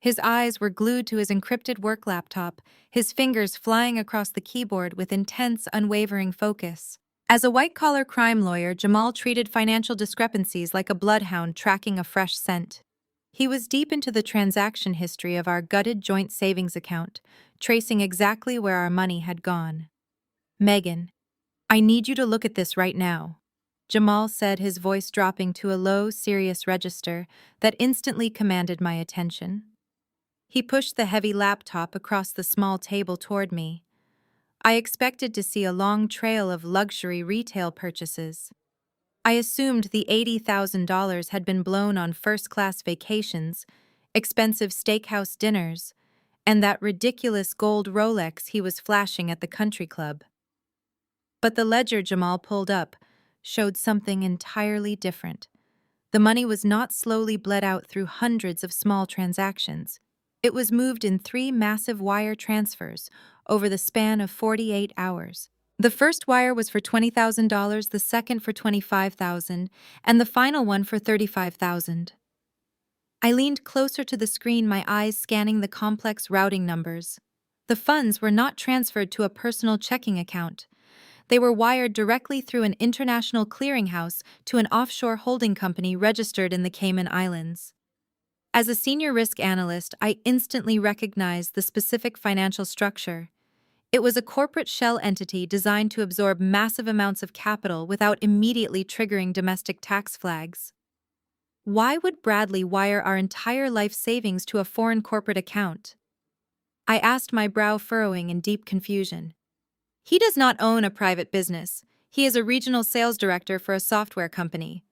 His eyes were glued to his encrypted work laptop, his fingers flying across the keyboard with intense, unwavering focus. As a white-collar crime lawyer, Jamal treated financial discrepancies like a bloodhound tracking a fresh scent. He was deep into the transaction history of our gutted joint savings account, tracing exactly where our money had gone. Megan, I need you to look at this right now, Jamal said, his voice dropping to a low, serious register that instantly commanded my attention. He pushed the heavy laptop across the small table toward me. I expected to see a long trail of luxury retail purchases. I assumed the $80,000 had been blown on first-class vacations, expensive steakhouse dinners, and that ridiculous gold Rolex he was flashing at the country club. But the ledger Jamal pulled up showed something entirely different. The money was not slowly bled out through hundreds of small transactions. It was moved in 3 massive wire transfers over the span of 48 hours. The first wire was for $20,000, the second for $25,000, and the final one for $35,000. I leaned closer to the screen, my eyes scanning the complex routing numbers. The funds were not transferred to a personal checking account. They were wired directly through an international clearinghouse to an offshore holding company registered in the Cayman Islands. As a senior risk analyst, I instantly recognized the specific financial structure. It was a corporate shell entity designed to absorb massive amounts of capital without immediately triggering domestic tax flags. Why would Bradley wire our entire life savings to a foreign corporate account? I asked, my brow furrowing in deep confusion. He does not own a private business. He is a regional sales director for a software company.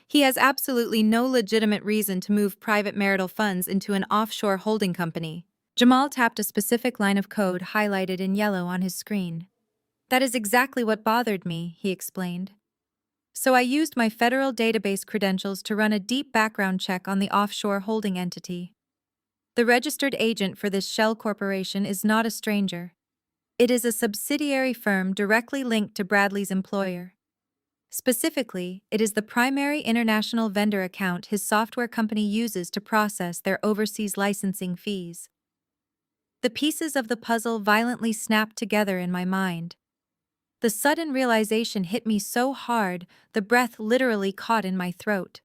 He has absolutely no legitimate reason to move private marital funds into an offshore holding company. Jamal tapped a specific line of code highlighted in yellow on his screen. That is exactly what bothered me, he explained. So I used my federal database credentials to run a deep background check on the offshore holding entity. The registered agent for this shell corporation is not a stranger. It is a subsidiary firm directly linked to Bradley's employer. Specifically, it is the primary international vendor account his software company uses to process their overseas licensing fees. The pieces of the puzzle violently snapped together in my mind. The sudden realization hit me so hard, the breath literally caught in my throat.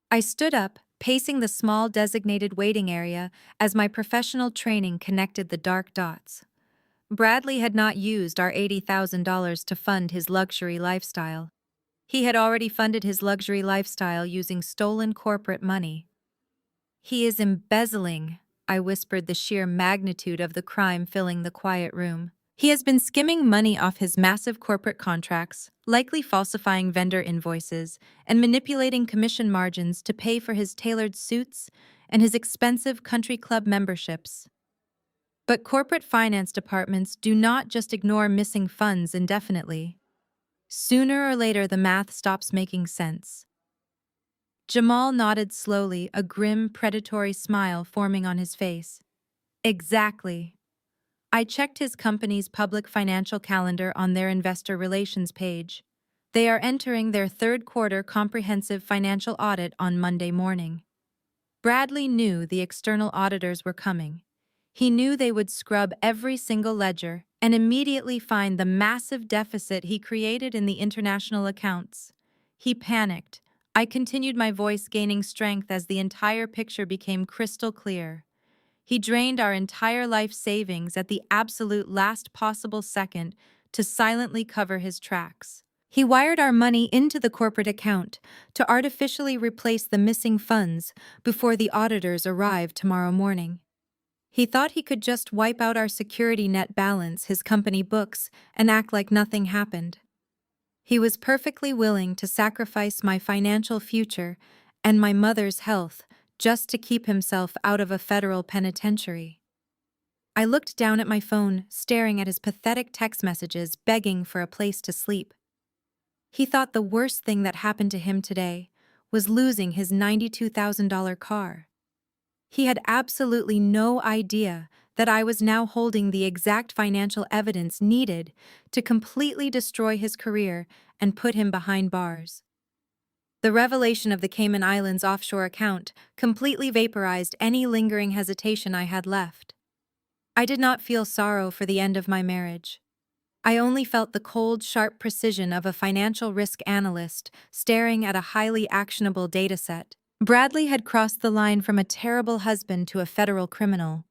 I stood up, pacing the small designated waiting area as my professional training connected the dark dots. Bradley had not used our $80,000 to fund his luxury lifestyle. He had already funded his luxury lifestyle using stolen corporate money. "He is embezzling," I whispered, the sheer magnitude of the crime filling the quiet room. "He has been skimming money off his massive corporate contracts, likely falsifying vendor invoices, and manipulating commission margins to pay for his tailored suits and his expensive country club memberships." But corporate finance departments do not just ignore missing funds indefinitely. Sooner or later, the math stops making sense. Jamal nodded slowly, a grim, predatory smile forming on his face. "Exactly." I checked his company's public financial calendar on their investor relations page. They are entering their third quarter comprehensive financial audit on Monday morning. Bradley knew the external auditors were coming. He knew they would scrub every single ledger and immediately find the massive deficit he created in the international accounts. He panicked. I continued, my voice gaining strength as the entire picture became crystal clear. He drained our entire life savings at the absolute last possible second to silently cover his tracks. He wired our money into the corporate account to artificially replace the missing funds before the auditors arrived tomorrow morning. He thought he could just wipe out our security net balance, his company books, and act like nothing happened. He was perfectly willing to sacrifice my financial future and my mother's health just to keep himself out of a federal penitentiary. I looked down at my phone, staring at his pathetic text messages, begging for a place to sleep. He thought the worst thing that happened to him today was losing his $92,000 car. He had absolutely no idea that I was now holding the exact financial evidence needed to completely destroy his career and put him behind bars. The revelation of the Cayman Islands offshore account completely vaporized any lingering hesitation I had left. I did not feel sorrow for the end of my marriage. I only felt the cold, sharp precision of a financial risk analyst staring at a highly actionable dataset. Bradley had crossed the line from a terrible husband to a federal criminal.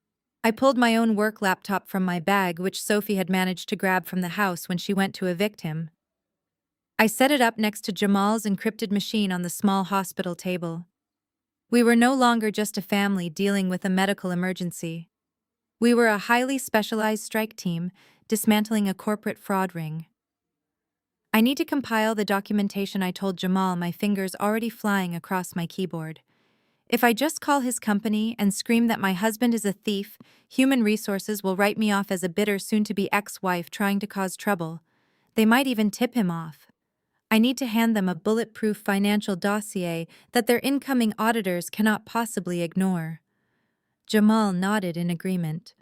I pulled my own work laptop from my bag, which Sophie had managed to grab from the house when she went to evict him. I set it up next to Jamal's encrypted machine on the small hospital table. We were no longer just a family dealing with a medical emergency. We were a highly specialized strike team dismantling a corporate fraud ring. "I need to compile the documentation," I told Jamal, my fingers already flying across my keyboard. "If I just call his company and scream that my husband is a thief, human resources will write me off as a bitter soon-to-be ex-wife trying to cause trouble. They might even tip him off. I need to hand them a bulletproof financial dossier that their incoming auditors cannot possibly ignore." Jamal nodded in agreement.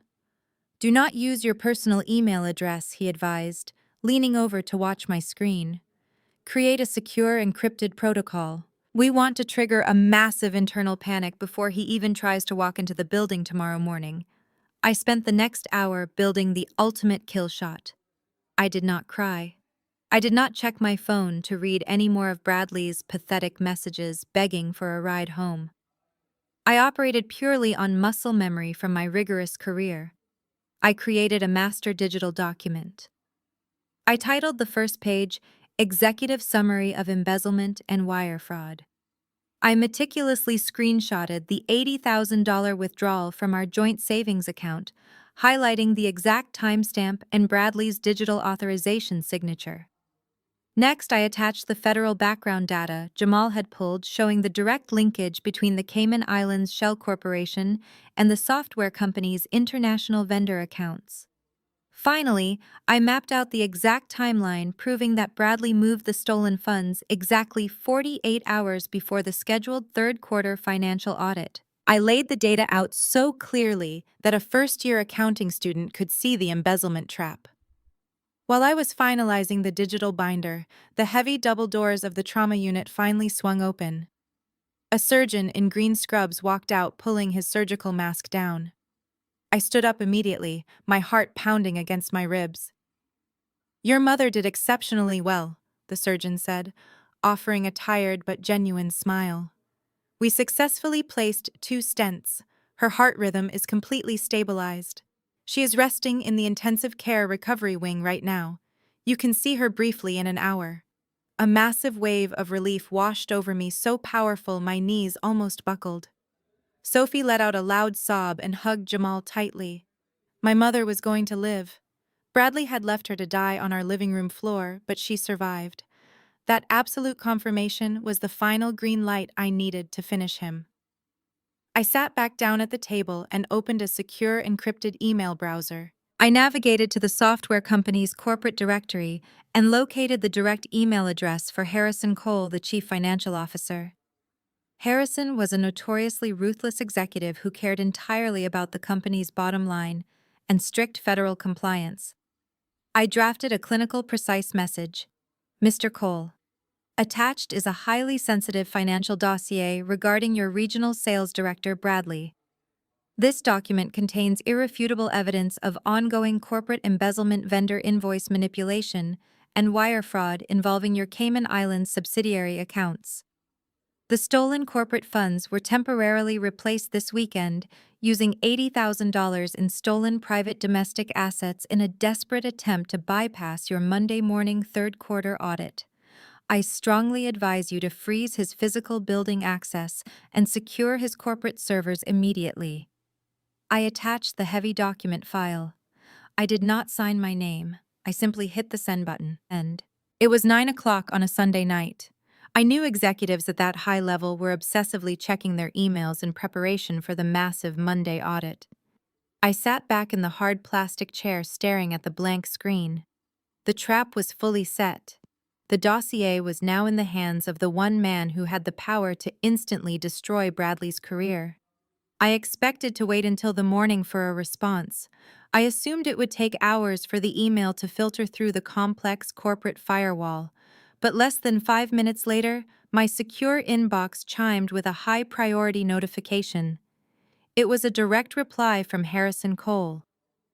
"Do not use your personal email address," he advised, leaning over to watch my screen. "Create a secure encrypted protocol. We want to trigger a massive internal panic before he even tries to walk into the building tomorrow morning." I spent the next hour building the ultimate kill shot. I did not cry. I did not check my phone to read any more of Bradley's pathetic messages begging for a ride home. I operated purely on muscle memory from my rigorous career. I created a master digital document. I titled the first page, "Executive Summary of Embezzlement and Wire Fraud." I meticulously screenshotted the $80,000 withdrawal from our joint savings account, highlighting the exact timestamp and Bradley's digital authorization signature. Next, I attached the federal background data Jamal had pulled, showing the direct linkage between the Cayman Islands Shell Corporation and the software company's international vendor accounts. Finally, I mapped out the exact timeline, proving that Bradley moved the stolen funds exactly 48 hours before the scheduled third quarter financial audit. I laid the data out so clearly that a first-year accounting student could see the embezzlement trap. While I was finalizing the digital binder, the heavy double doors of the trauma unit finally swung open. A surgeon in green scrubs walked out, pulling his surgical mask down. I stood up immediately, my heart pounding against my ribs. "Your mother did exceptionally well," the surgeon said, offering a tired but genuine smile. "We successfully placed 2 stents. Her heart rhythm is completely stabilized. She is resting in the intensive care recovery wing right now. You can see her briefly in an hour." A massive wave of relief washed over me, so powerful my knees almost buckled. Sophie let out a loud sob and hugged Jamal tightly. My mother was going to live. Bradley had left her to die on our living room floor, but she survived. That absolute confirmation was the final green light I needed to finish him. I sat back down at the table and opened a secure encrypted email browser. I navigated to the software company's corporate directory and located the direct email address for Harrison Cole, the chief financial officer. Harrison was a notoriously ruthless executive who cared entirely about the company's bottom line and strict federal compliance. I drafted a clinical, precise message. "Mr. Cole, attached is a highly sensitive financial dossier regarding your regional sales director, Bradley. This document contains irrefutable evidence of ongoing corporate embezzlement, vendor invoice manipulation, and wire fraud involving your Cayman Islands subsidiary accounts. The stolen corporate funds were temporarily replaced this weekend using $80,000 in stolen private domestic assets in a desperate attempt to bypass your Monday morning third-quarter audit. I strongly advise you to freeze his physical building access and secure his corporate servers immediately." I attached the heavy document file. I did not sign my name. I simply hit the send button, and it was 9 o'clock on a Sunday night. I knew executives at that high level were obsessively checking their emails in preparation for the massive Monday audit. I sat back in the hard plastic chair staring at the blank screen. The trap was fully set. The dossier was now in the hands of the one man who had the power to instantly destroy Bradley's career. I expected to wait until the morning for a response. I assumed it would take hours for the email to filter through the complex corporate firewall. But less than 5 minutes later, my secure inbox chimed with a high-priority notification. It was a direct reply from Harrison Cole.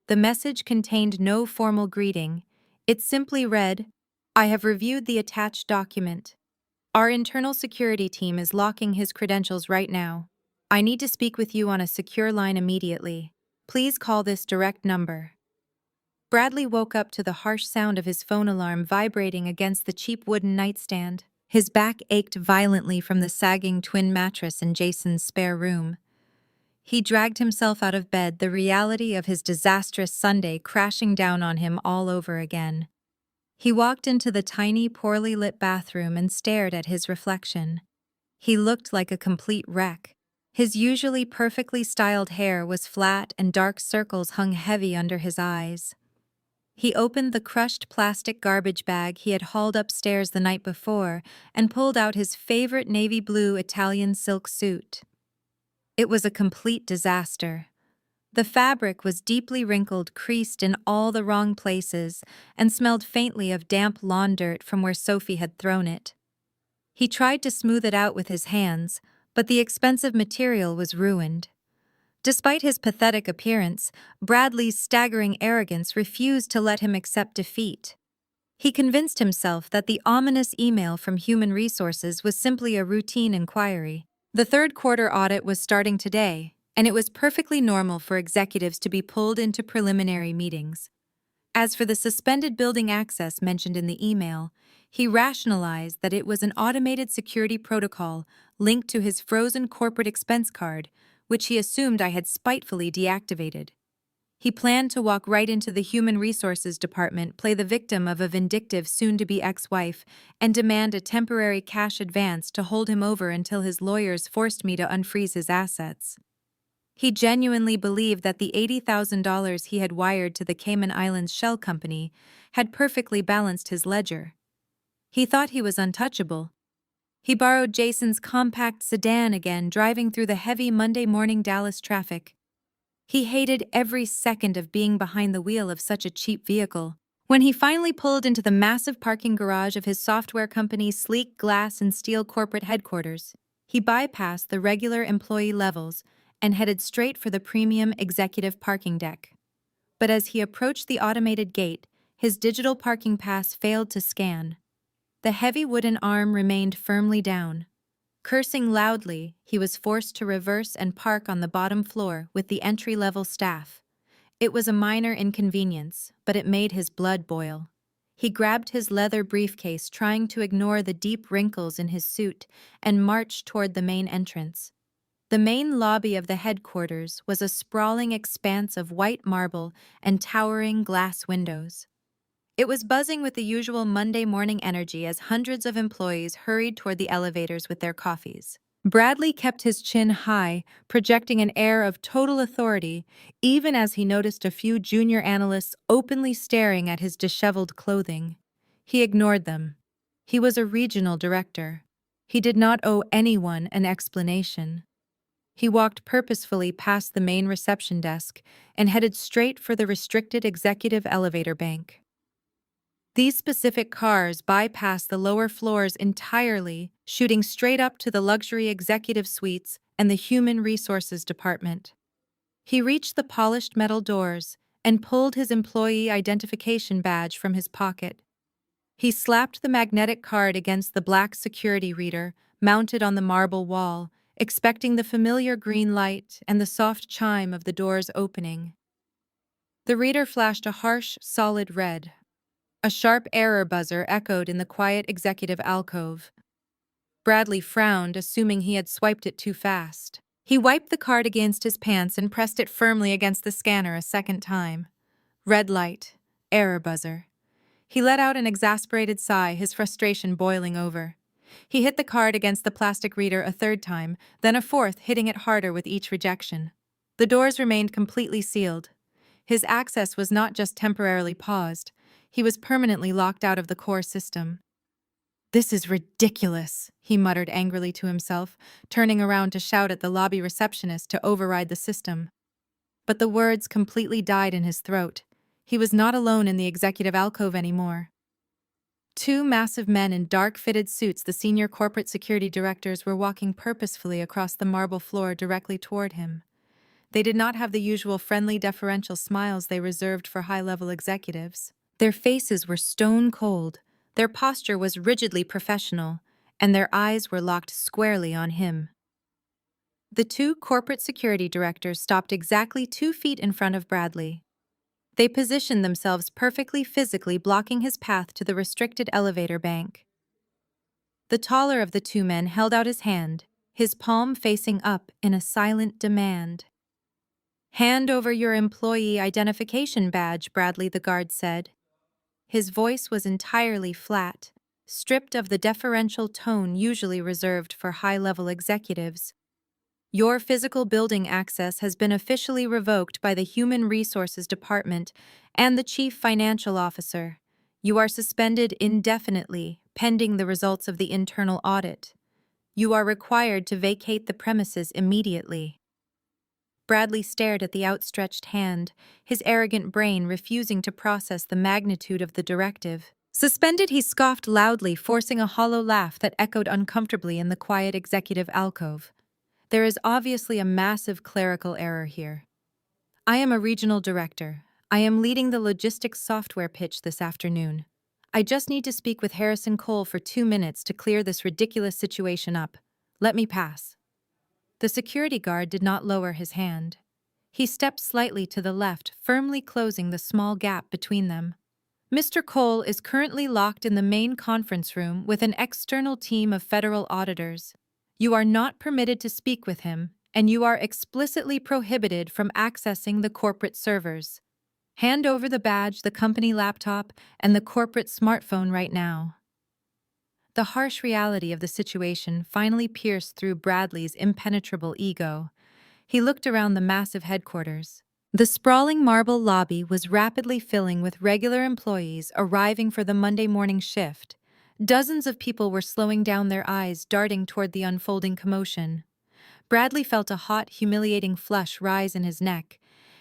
The message contained no formal greeting. It simply read, "I have reviewed the attached document. Our internal security team is locking his credentials right now. I need to speak with you on a secure line immediately. Please call this direct number." Bradley woke up to the harsh sound of his phone alarm vibrating against the cheap wooden nightstand. His back ached violently from the sagging twin mattress in Jason's spare room. He dragged himself out of bed, the reality of his disastrous Sunday crashing down on him all over again. He walked into the tiny, poorly lit bathroom and stared at his reflection. He looked like a complete wreck. His usually perfectly styled hair was flat and dark circles hung heavy under his eyes. He opened the crushed plastic garbage bag he had hauled upstairs the night before and pulled out his favorite navy blue Italian silk suit. It was a complete disaster. The fabric was deeply wrinkled, creased in all the wrong places, and smelled faintly of damp lawn dirt from where Sophie had thrown it. He tried to smooth it out with his hands, but the expensive material was ruined. Despite his pathetic appearance, Bradley's staggering arrogance refused to let him accept defeat. He convinced himself that the ominous email from Human Resources was simply a routine inquiry. The third-quarter audit was starting today, and it was perfectly normal for executives to be pulled into preliminary meetings. As for the suspended building access mentioned in the email, he rationalized that it was an automated security protocol linked to his frozen corporate expense card, which he assumed I had spitefully deactivated. He planned to walk right into the Human Resources Department, play the victim of a vindictive soon-to-be ex-wife, and demand a temporary cash advance to hold him over until his lawyers forced me to unfreeze his assets. He genuinely believed that the $80,000 he had wired to the Cayman Islands shell company had perfectly balanced his ledger. He thought he was untouchable. He borrowed Jason's compact sedan again, driving through the heavy Monday morning Dallas traffic. He hated every second of being behind the wheel of such a cheap vehicle. When he finally pulled into the massive parking garage of his software company's sleek glass and steel corporate headquarters, he bypassed the regular employee levels and headed straight for the premium executive parking deck. But as he approached the automated gate, his digital parking pass failed to scan. The heavy wooden arm remained firmly down. Cursing loudly, he was forced to reverse and park on the bottom floor with the entry-level staff. It was a minor inconvenience, but it made his blood boil. He grabbed his leather briefcase, trying to ignore the deep wrinkles in his suit, and marched toward the main entrance. The main lobby of the headquarters was a sprawling expanse of white marble and towering glass windows. It was buzzing with the usual Monday morning energy as hundreds of employees hurried toward the elevators with their coffees. Bradley kept his chin high, projecting an air of total authority, even as he noticed a few junior analysts openly staring at his disheveled clothing. He ignored them. He was a regional director. He did not owe anyone an explanation. He walked purposefully past the main reception desk and headed straight for the restricted executive elevator bank. These specific cars bypassed the lower floors entirely, shooting straight up to the luxury executive suites and the human resources department. He reached the polished metal doors and pulled his employee identification badge from his pocket. He slapped the magnetic card against the black security reader mounted on the marble wall, expecting the familiar green light and the soft chime of the doors opening. The reader flashed a harsh, solid red. A sharp error buzzer echoed in the quiet executive alcove. Bradley frowned, assuming he had swiped it too fast. He wiped the card against his pants and pressed it firmly against the scanner a second time. Red light. Error buzzer. He let out an exasperated sigh, his frustration boiling over. He hit the card against the plastic reader a third time, then a fourth, hitting it harder with each rejection. The doors remained completely sealed. His access was not just temporarily paused. He was permanently locked out of the core system. "This is ridiculous," he muttered angrily to himself, turning around to shout at the lobby receptionist to override the system. But the words completely died in his throat. He was not alone in the executive alcove anymore. Two massive men in dark-fitted suits, the senior corporate security directors, were walking purposefully across the marble floor directly toward him. They did not have the usual friendly, deferential smiles they reserved for high-level executives. Their faces were stone cold, their posture was rigidly professional, and their eyes were locked squarely on him. The two corporate security directors stopped exactly 2 feet in front of Bradley. They positioned themselves perfectly, physically blocking his path to the restricted elevator bank. The taller of the two men held out his hand, his palm facing up in a silent demand. "Hand over your employee identification badge," Bradley, the guard said. His voice was entirely flat, stripped of the deferential tone usually reserved for high-level executives. "Your physical building access has been officially revoked by the Human Resources Department and the Chief Financial Officer. You are suspended indefinitely, pending the results of the internal audit. You are required to vacate the premises immediately." Bradley stared at the outstretched hand, his arrogant brain refusing to process the magnitude of the directive. Suspended, he scoffed loudly, forcing a hollow laugh that echoed uncomfortably in the quiet executive alcove. "There is obviously a massive clerical error here. I am a regional director. I am leading the logistics software pitch this afternoon. I just need to speak with Harrison Cole for 2 minutes to clear this ridiculous situation up. Let me pass." The security guard did not lower his hand. He stepped slightly to the left, firmly closing the small gap between them. "Mr. Cole is currently locked in the main conference room with an external team of federal auditors. You are not permitted to speak with him, and you are explicitly prohibited from accessing the corporate servers. Hand over the badge, the company laptop, and the corporate smartphone right now." The harsh reality of the situation finally pierced through Bradley's impenetrable ego. He looked around the massive headquarters. The sprawling marble lobby was rapidly filling with regular employees arriving for the Monday morning shift, Dozens of people were slowing down their eyes, darting toward the unfolding commotion. Bradley felt a hot, humiliating flush rise in his neck.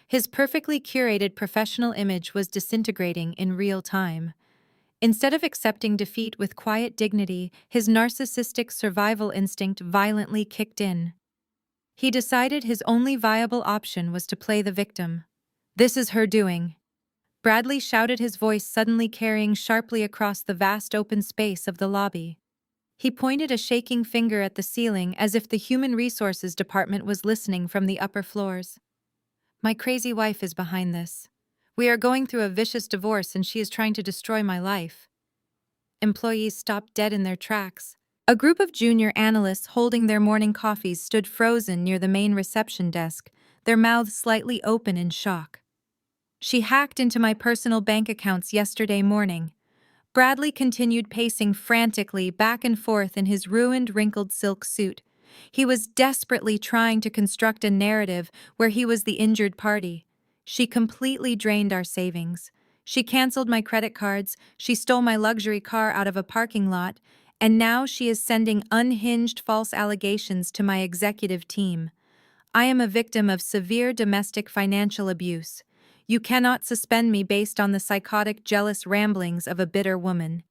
His perfectly curated professional image was disintegrating in real time. Instead of accepting defeat with quiet dignity, his narcissistic survival instinct violently kicked in. He decided his only viable option was to play the victim. "This is her doing." Bradley shouted, his voice suddenly carrying sharply across the vast open space of the lobby. He pointed a shaking finger at the ceiling as if the Human Resources Department was listening from the upper floors. "My crazy wife is behind this. We are going through a vicious divorce and she is trying to destroy my life." Employees stopped dead in their tracks. A group of junior analysts holding their morning coffees stood frozen near the main reception desk, their mouths slightly open in shock. "She hacked into my personal bank accounts yesterday morning." Bradley continued pacing frantically back and forth in his ruined, wrinkled silk suit. He was desperately trying to construct a narrative where he was the injured party. "She completely drained our savings. She canceled my credit cards, she stole my luxury car out of a parking lot, and now she is sending unhinged false allegations to my executive team. I am a victim of severe domestic financial abuse. You cannot suspend me based on the psychotic, jealous ramblings of a bitter woman."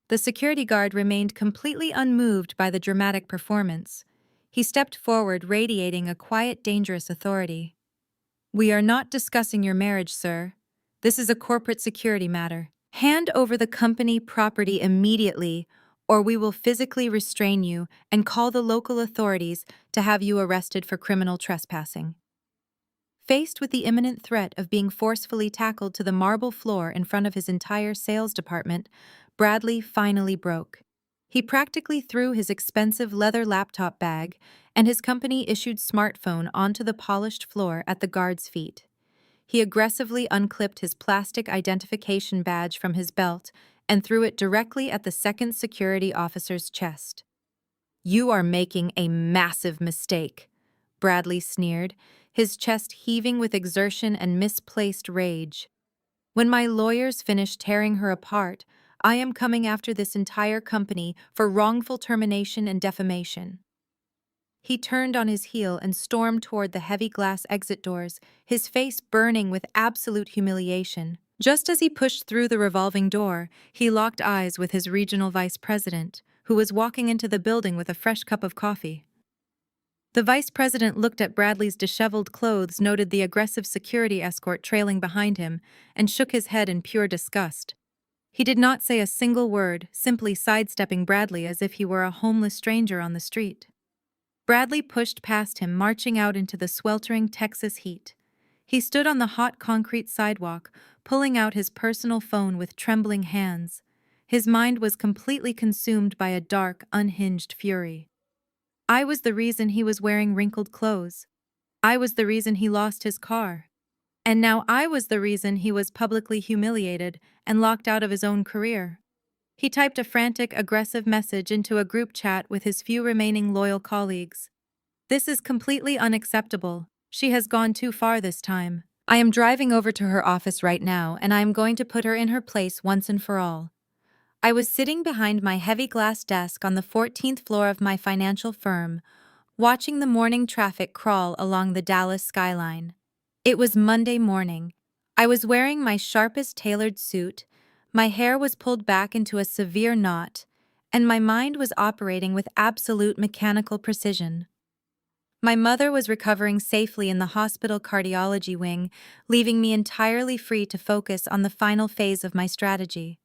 The security guard remained completely unmoved by the dramatic performance. He stepped forward, radiating a quiet, dangerous authority. "We are not discussing your marriage, sir. This is a corporate security matter. Hand over the company property immediately, or we will physically restrain you and call the local authorities to have you arrested for criminal trespassing." Faced with the imminent threat of being forcefully tackled to the marble floor in front of his entire sales department, Bradley finally broke. He practically threw his expensive leather laptop bag and his company-issued smartphone onto the polished floor at the guard's feet. He aggressively unclipped his plastic identification badge from his belt and threw it directly at the second security officer's chest. "You are making a massive mistake," Bradley sneered, his chest heaving with exertion and misplaced rage. "When my lawyers finish tearing her apart, I am coming after this entire company for wrongful termination and defamation." He turned on his heel and stormed toward the heavy glass exit doors, his face burning with absolute humiliation. Just as he pushed through the revolving door, he locked eyes with his regional vice president, who was walking into the building with a fresh cup of coffee. The vice president looked at Bradley's disheveled clothes, noted the aggressive security escort trailing behind him, and shook his head in pure disgust. He did not say a single word, simply sidestepping Bradley as if he were a homeless stranger on the street. Bradley pushed past him, marching out into the sweltering Texas heat. He stood on the hot concrete sidewalk, pulling out his personal phone with trembling hands. His mind was completely consumed by a dark, unhinged fury. I was the reason he was wearing wrinkled clothes. I was the reason he lost his car. And now I was the reason he was publicly humiliated and locked out of his own career. He typed a frantic, aggressive message into a group chat with his few remaining loyal colleagues. "This is completely unacceptable. She has gone too far this time. I am driving over to her office right now, and I am going to put her in her place once and for all." I was sitting behind my heavy glass desk on the 14th floor of my financial firm, watching the morning traffic crawl along the Dallas skyline. It was Monday morning. I was wearing my sharpest tailored suit, my hair was pulled back into a severe knot, and my mind was operating with absolute mechanical precision. My mother was recovering safely in the hospital cardiology wing, leaving me entirely free to focus on the final phase of my strategy.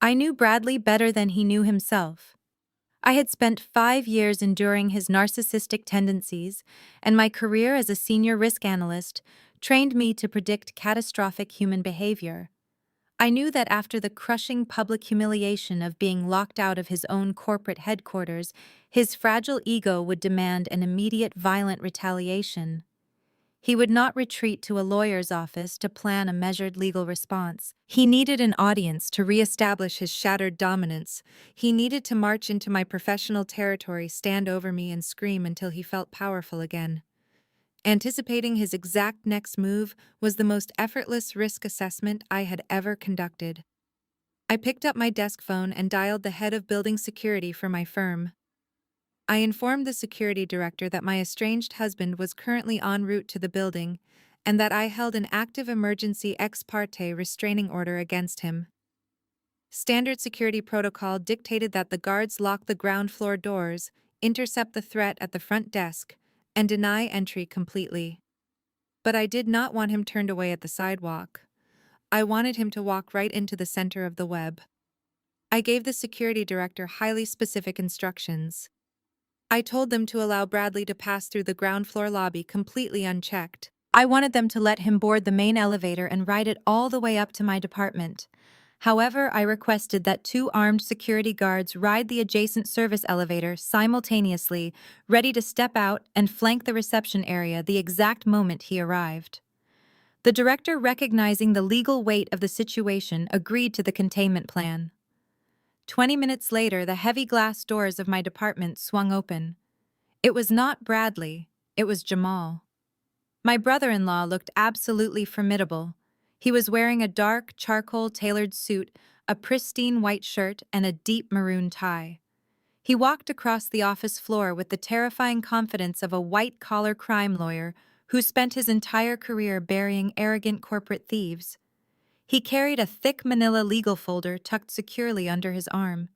I knew Bradley better than he knew himself. I had spent 5 years enduring his narcissistic tendencies, and my career as a senior risk analyst trained me to predict catastrophic human behavior. I knew that after the crushing public humiliation of being locked out of his own corporate headquarters, his fragile ego would demand an immediate violent retaliation. He would not retreat to a lawyer's office to plan a measured legal response. He needed an audience to reestablish his shattered dominance. He needed to march into my professional territory, stand over me, and scream until he felt powerful again. Anticipating his exact next move was the most effortless risk assessment I had ever conducted. I picked up my desk phone and dialed the head of building security for my firm. I informed the security director that my estranged husband was currently en route to the building and that I held an active emergency ex parte restraining order against him. Standard security protocol dictated that the guards lock the ground floor doors, intercept the threat at the front desk, and deny entry completely. But I did not want him turned away at the sidewalk. I wanted him to walk right into the center of the web. I gave the security director highly specific instructions. I told them to allow Bradley to pass through the ground floor lobby completely unchecked. I wanted them to let him board the main elevator and ride it all the way up to my department. However, I requested that 2 armed security guards ride the adjacent service elevator simultaneously, ready to step out and flank the reception area the exact moment he arrived. The director, recognizing the legal weight of the situation, agreed to the containment plan. 20 minutes later, the heavy glass doors of my department swung open. It was not Bradley, it was Jamal. My brother-in-law looked absolutely formidable. He was wearing a dark, charcoal-tailored suit, a pristine white shirt, and a deep maroon tie. He walked across the office floor with the terrifying confidence of a white-collar crime lawyer who spent his entire career burying arrogant corporate thieves. He carried a thick manila legal folder tucked securely under his arm.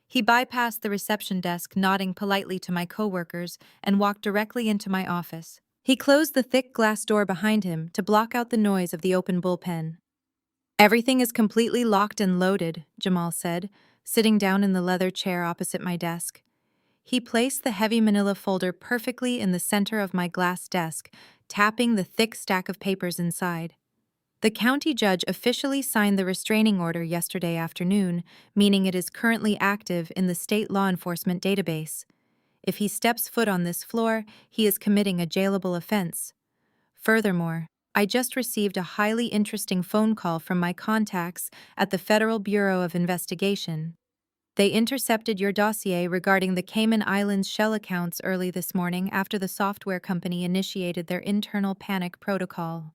He bypassed the reception desk, nodding politely to my coworkers, and walked directly into my office. He closed the thick glass door behind him to block out the noise of the open bullpen. "Everything is completely locked and loaded," Jamal said, sitting down in the leather chair opposite my desk. He placed the heavy manila folder perfectly in the center of my glass desk, tapping the thick stack of papers inside. "The county judge officially signed the restraining order yesterday afternoon, meaning it is currently active in the state law enforcement database. If he steps foot on this floor, he is committing a jailable offense. Furthermore, I just received a highly interesting phone call from my contacts at the Federal Bureau of Investigation. They intercepted your dossier regarding the Cayman Islands shell accounts early this morning after the software company initiated their internal panic protocol."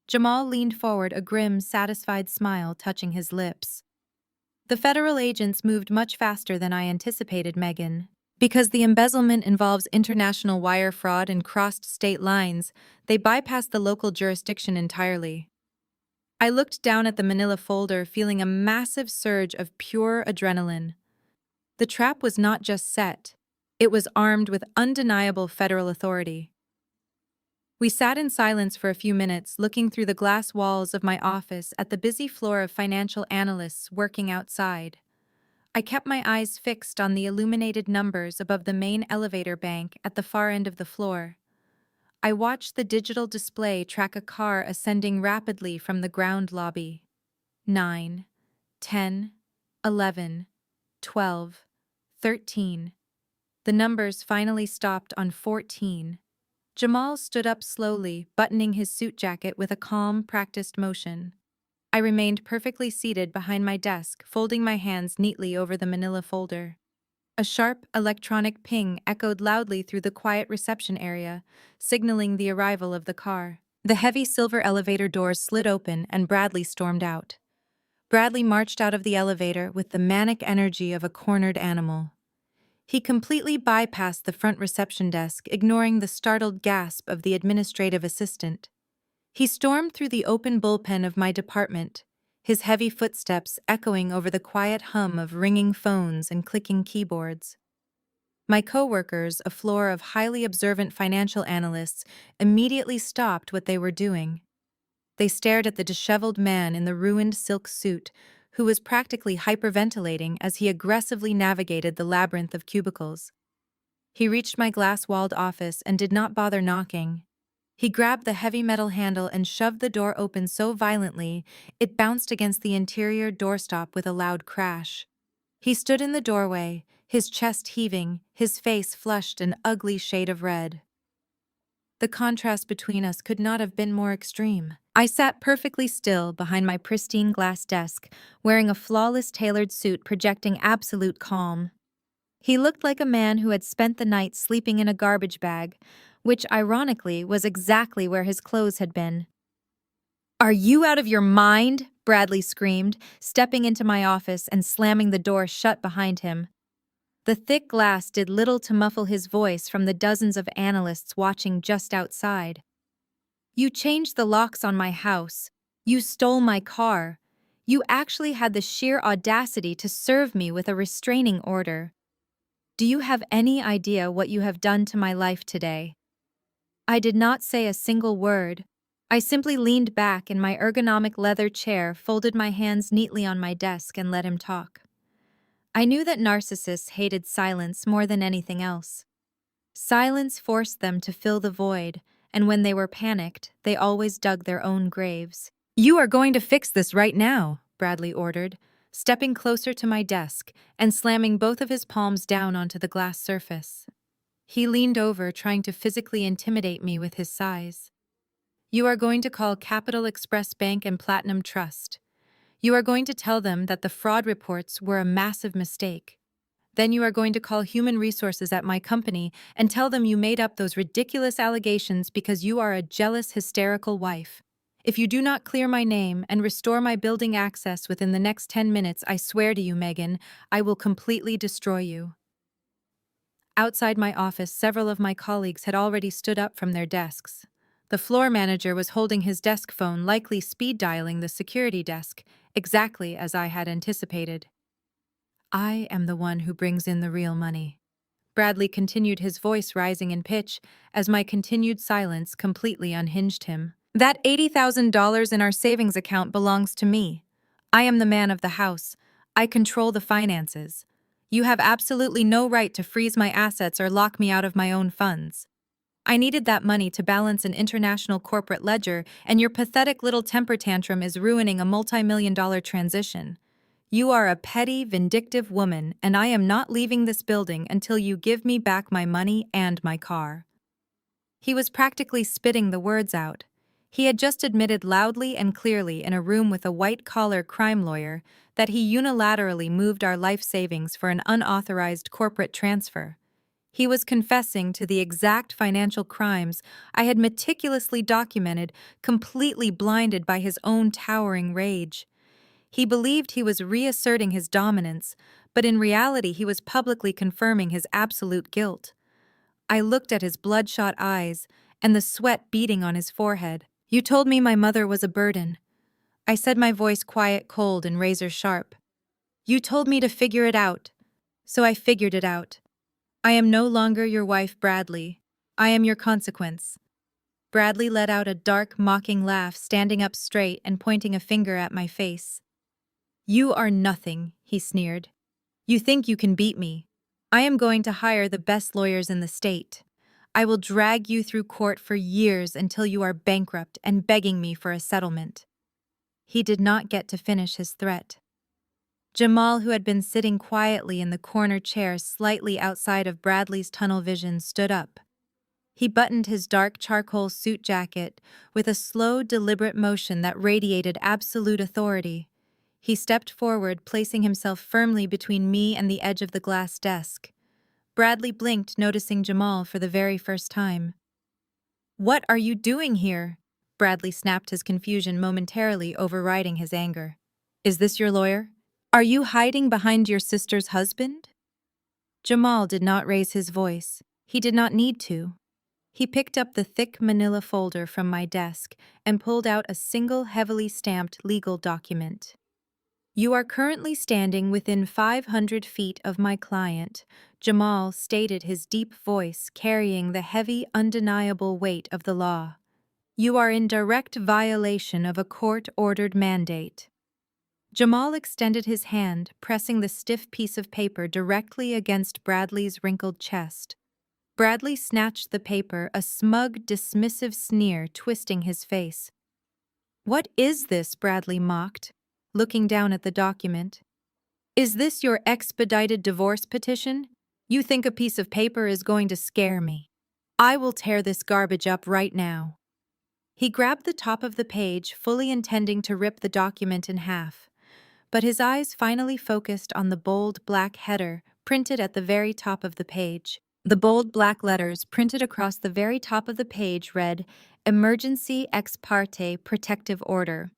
Jamal leaned forward, a grim, satisfied smile touching his lips. "The federal agents moved much faster than I anticipated, Megan. Because the embezzlement involves international wire fraud and crossed state lines, they bypassed the local jurisdiction entirely." I looked down at the manila folder, feeling a massive surge of pure adrenaline. The trap was not just set, it was armed with undeniable federal authority. We sat in silence for a few minutes, looking through the glass walls of my office at the busy floor of financial analysts working outside. I kept my eyes fixed on the illuminated numbers above the main elevator bank at the far end of the floor. I watched the digital display track a car ascending rapidly from the ground lobby. 9, 10, 11, 12, 13. The numbers finally stopped on 14. Jamal stood up slowly, buttoning his suit jacket with a calm, practiced motion. I remained perfectly seated behind my desk, folding my hands neatly over the manila folder. A sharp, electronic ping echoed loudly through the quiet reception area, signaling the arrival of the car. The heavy silver elevator doors slid open and Bradley stormed out. Bradley marched out of the elevator with the manic energy of a cornered animal. He completely bypassed the front reception desk, ignoring the startled gasp of the administrative assistant. He stormed through the open bullpen of my department, his heavy footsteps echoing over the quiet hum of ringing phones and clicking keyboards. My coworkers, a floor of highly observant financial analysts, immediately stopped what they were doing. They stared at the disheveled man in the ruined silk suit, who was practically hyperventilating as he aggressively navigated the labyrinth of cubicles. He reached my glass-walled office and did not bother knocking. He grabbed the heavy metal handle and shoved the door open so violently it bounced against the interior doorstop with a loud crash. He stood in the doorway, his chest heaving, his face flushed an ugly shade of red. The contrast between us could not have been more extreme. I sat perfectly still behind my pristine glass desk, wearing a flawless tailored suit projecting absolute calm. He looked like a man who had spent the night sleeping in a garbage bag, which ironically was exactly where his clothes had been. "Are you out of your mind?" Bradley screamed, stepping into my office and slamming the door shut behind him. The thick glass did little to muffle his voice from the dozens of analysts watching just outside. You changed the locks on my house. You stole my car. You actually had the sheer audacity to serve me with a restraining order. Do you have any idea what you have done to my life today? I did not say a single word. I simply leaned back in my ergonomic leather chair, folded my hands neatly on my desk, and let him talk. I knew that narcissists hated silence more than anything else. Silence forced them to fill the void, and when they were panicked, they always dug their own graves. "You are going to fix this right now," Bradley ordered, stepping closer to my desk and slamming both of his palms down onto the glass surface. He leaned over, trying to physically intimidate me with his size. "You are going to call Capital Express Bank and Platinum Trust. You are going to tell them that the fraud reports were a massive mistake. Then you are going to call human resources at my company and tell them you made up those ridiculous allegations because you are a jealous, hysterical wife. If you do not clear my name and restore my building access within the next 10 minutes, I swear to you, Megan, I will completely destroy you." Outside my office, several of my colleagues had already stood up from their desks. The floor manager was holding his desk phone, likely speed dialing the security desk, exactly as I had anticipated. "I am the one who brings in the real money." Bradley continued, his voice rising in pitch as my continued silence completely unhinged him. "That $80,000 in our savings account belongs to me. I am the man of the house. I control the finances. You have absolutely no right to freeze my assets or lock me out of my own funds. I needed that money to balance an international corporate ledger, and your pathetic little temper tantrum is ruining a multi-million-dollar transition. You are a petty, vindictive woman, and I am not leaving this building until you give me back my money and my car." He was practically spitting the words out. He had just admitted loudly and clearly in a room with a white-collar crime lawyer that he unilaterally moved our life savings for an unauthorized corporate transfer. He was confessing to the exact financial crimes I had meticulously documented, completely blinded by his own towering rage. He believed he was reasserting his dominance, but in reality he was publicly confirming his absolute guilt. I looked at his bloodshot eyes and the sweat beading on his forehead. "You told me my mother was a burden." I said, my voice quiet, cold, and razor-sharp. "You told me to figure it out. So I figured it out. I am no longer your wife, Bradley. I am your consequence." Bradley let out a dark, mocking laugh, standing up straight and pointing a finger at my face. "You are nothing," he sneered. "You think you can beat me. I am going to hire the best lawyers in the state. I will drag you through court for years until you are bankrupt and begging me for a settlement." He did not get to finish his threat. Jamal, who had been sitting quietly in the corner chair slightly outside of Bradley's tunnel vision, stood up. He buttoned his dark charcoal suit jacket with a slow, deliberate motion that radiated absolute authority. He stepped forward, placing himself firmly between me and the edge of the glass desk. Bradley blinked, noticing Jamal for the very first time. "What are you doing here?" Bradley snapped, his confusion momentarily overriding his anger. "Is this your lawyer? Are you hiding behind your sister's husband?" Jamal did not raise his voice. He did not need to. He picked up the thick manila folder from my desk and pulled out a single heavily stamped legal document. "You are currently standing within 500 feet of my client," Jamal stated, his deep voice carrying the heavy, undeniable weight of the law. "You are in direct violation of a court-ordered mandate." Jamal extended his hand, pressing the stiff piece of paper directly against Bradley's wrinkled chest. Bradley snatched the paper, a smug, dismissive sneer twisting his face. "What is this?" Bradley mocked, looking down at the document. "Is this your expedited divorce petition? You think a piece of paper is going to scare me? I will tear this garbage up right now." He grabbed the top of the page, fully intending to rip the document in half. But his eyes finally focused on the bold black header printed at the very top of the page. The bold black letters printed across the very top of the page read, "Emergency Ex Parte Protective Order."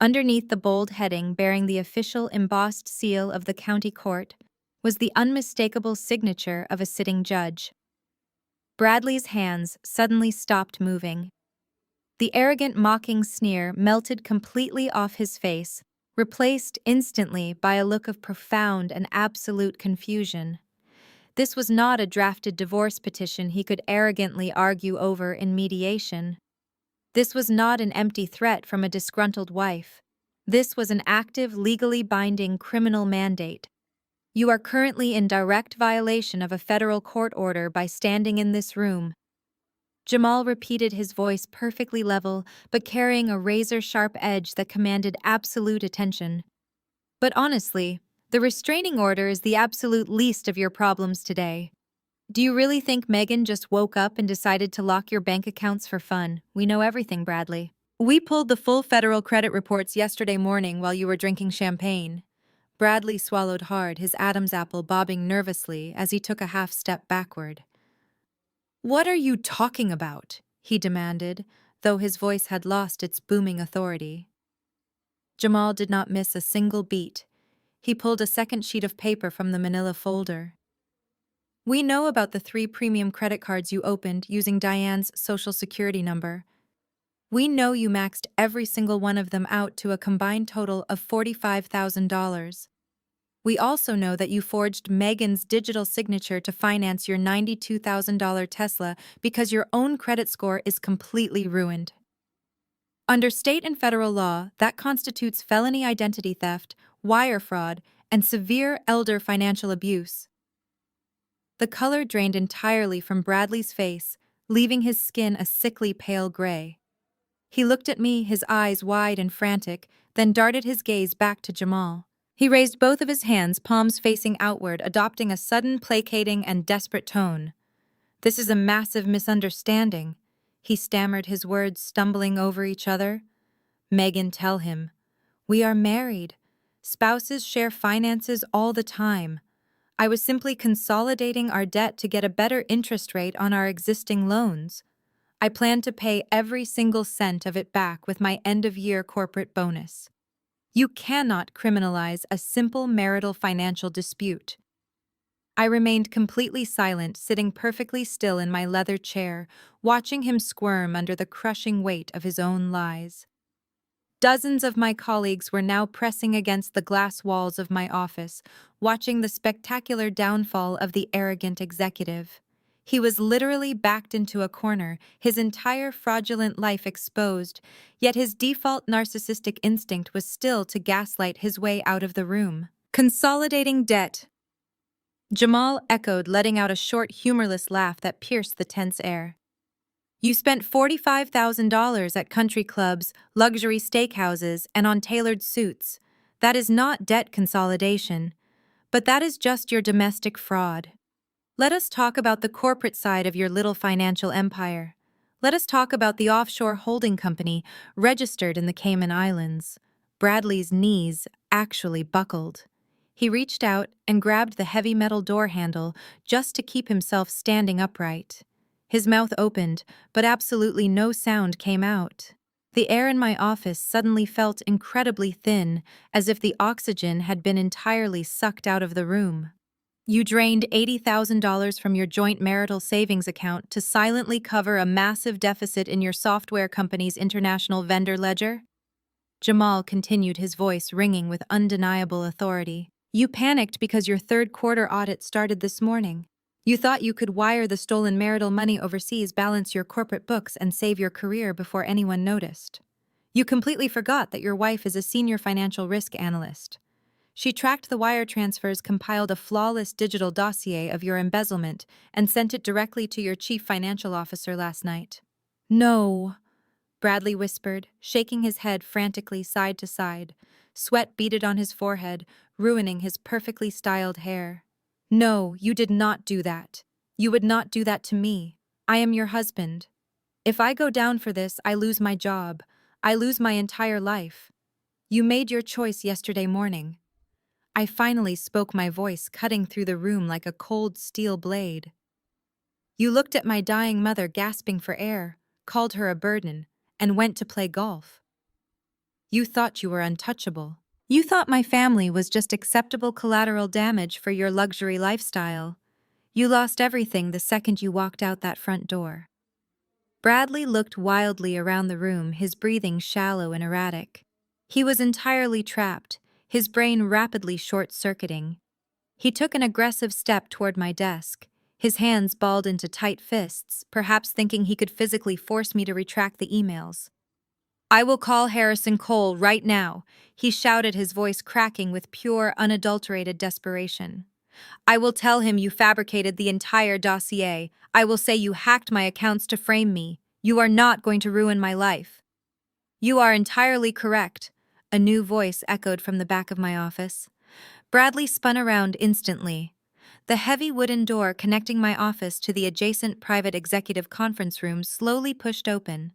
Underneath the bold heading bearing the official embossed seal of the county court was the unmistakable signature of a sitting judge. Bradley's hands suddenly stopped moving. The arrogant, mocking sneer melted completely off his face, replaced instantly by a look of profound and absolute confusion. This was not a drafted divorce petition he could arrogantly argue over in mediation. This was not an empty threat from a disgruntled wife. This was an active, legally binding criminal mandate. You are currently in direct violation of a federal court order by standing in this room. Jamal repeated, his voice perfectly level, but carrying a razor-sharp edge that commanded absolute attention. But honestly, the restraining order is the absolute least of your problems today. Do you really think Megan just woke up and decided to lock your bank accounts for fun? We know everything, Bradley. We pulled the full federal credit reports yesterday morning while you were drinking champagne. Bradley swallowed hard, his Adam's apple bobbing nervously as he took a half step backward. What are you talking about? He demanded, though his voice had lost its booming authority. Jamal did not miss a single beat. He pulled a second sheet of paper from the manila folder. We know about the 3 premium credit cards you opened using Diane's social security number. We know you maxed every single one of them out to a combined total of $45,000. We also know that you forged Megan's digital signature to finance your $92,000 Tesla because your own credit score is completely ruined. Under state and federal law, that constitutes felony identity theft, wire fraud, and severe elder financial abuse. The color drained entirely from Bradley's face, leaving his skin a sickly pale gray. He looked at me, his eyes wide and frantic, then darted his gaze back to Jamal. He raised both of his hands, palms facing outward, adopting a sudden, placating and desperate tone. This is a massive misunderstanding. He stammered, his words stumbling over each other. Megan, tell him. We are married. Spouses share finances all the time. I was simply consolidating our debt to get a better interest rate on our existing loans. I plan to pay every single cent of it back with my end-of-year corporate bonus. You cannot criminalize a simple marital financial dispute. I remained completely silent, sitting perfectly still in my leather chair, watching him squirm under the crushing weight of his own lies. Dozens of my colleagues were now pressing against the glass walls of my office, watching the spectacular downfall of the arrogant executive. He was literally backed into a corner, his entire fraudulent life exposed, yet his default narcissistic instinct was still to gaslight his way out of the room. Consolidating debt. Jamal echoed, letting out a short, humorless laugh that pierced the tense air. You spent $45,000 at country clubs, luxury steakhouses, and on tailored suits. That is not debt consolidation, but that is just your domestic fraud. Let us talk about the corporate side of your little financial empire. Let us talk about the offshore holding company registered in the Cayman Islands. Bradley's knees actually buckled. He reached out and grabbed the heavy metal door handle just to keep himself standing upright. His mouth opened, but absolutely no sound came out. The air in my office suddenly felt incredibly thin, as if the oxygen had been entirely sucked out of the room. You drained $80,000 from your joint marital savings account to silently cover a massive deficit in your software company's international vendor ledger? Jamal continued, his voice ringing with undeniable authority. You panicked because your third-quarter audit started this morning. You thought you could wire the stolen marital money overseas, balance your corporate books, and save your career before anyone noticed. You completely forgot that your wife is a senior financial risk analyst. She tracked the wire transfers, compiled a flawless digital dossier of your embezzlement, and sent it directly to your chief financial officer last night. No, Bradley whispered, shaking his head frantically side to side. Sweat beaded on his forehead, ruining his perfectly styled hair. No, you did not do that. You would not do that to me. I am your husband. If I go down for this, I lose my job. I lose my entire life. You made your choice yesterday morning. I finally spoke, my voice cutting through the room like a cold steel blade. You looked at my dying mother gasping for air, called her a burden, and went to play golf. You thought you were untouchable. You thought my family was just acceptable collateral damage for your luxury lifestyle. You lost everything the second you walked out that front door. Bradley looked wildly around the room, his breathing shallow and erratic. He was entirely trapped, his brain rapidly short-circuiting. He took an aggressive step toward my desk, his hands balled into tight fists, perhaps thinking he could physically force me to retract the emails. "I will call Harrison Cole right now," he shouted, his voice cracking with pure, unadulterated desperation. "I will tell him you fabricated the entire dossier. I will say you hacked my accounts to frame me. You are not going to ruin my life." "You are entirely correct," a new voice echoed from the back of my office. Bradley spun around instantly. The heavy wooden door connecting my office to the adjacent private executive conference room slowly pushed open.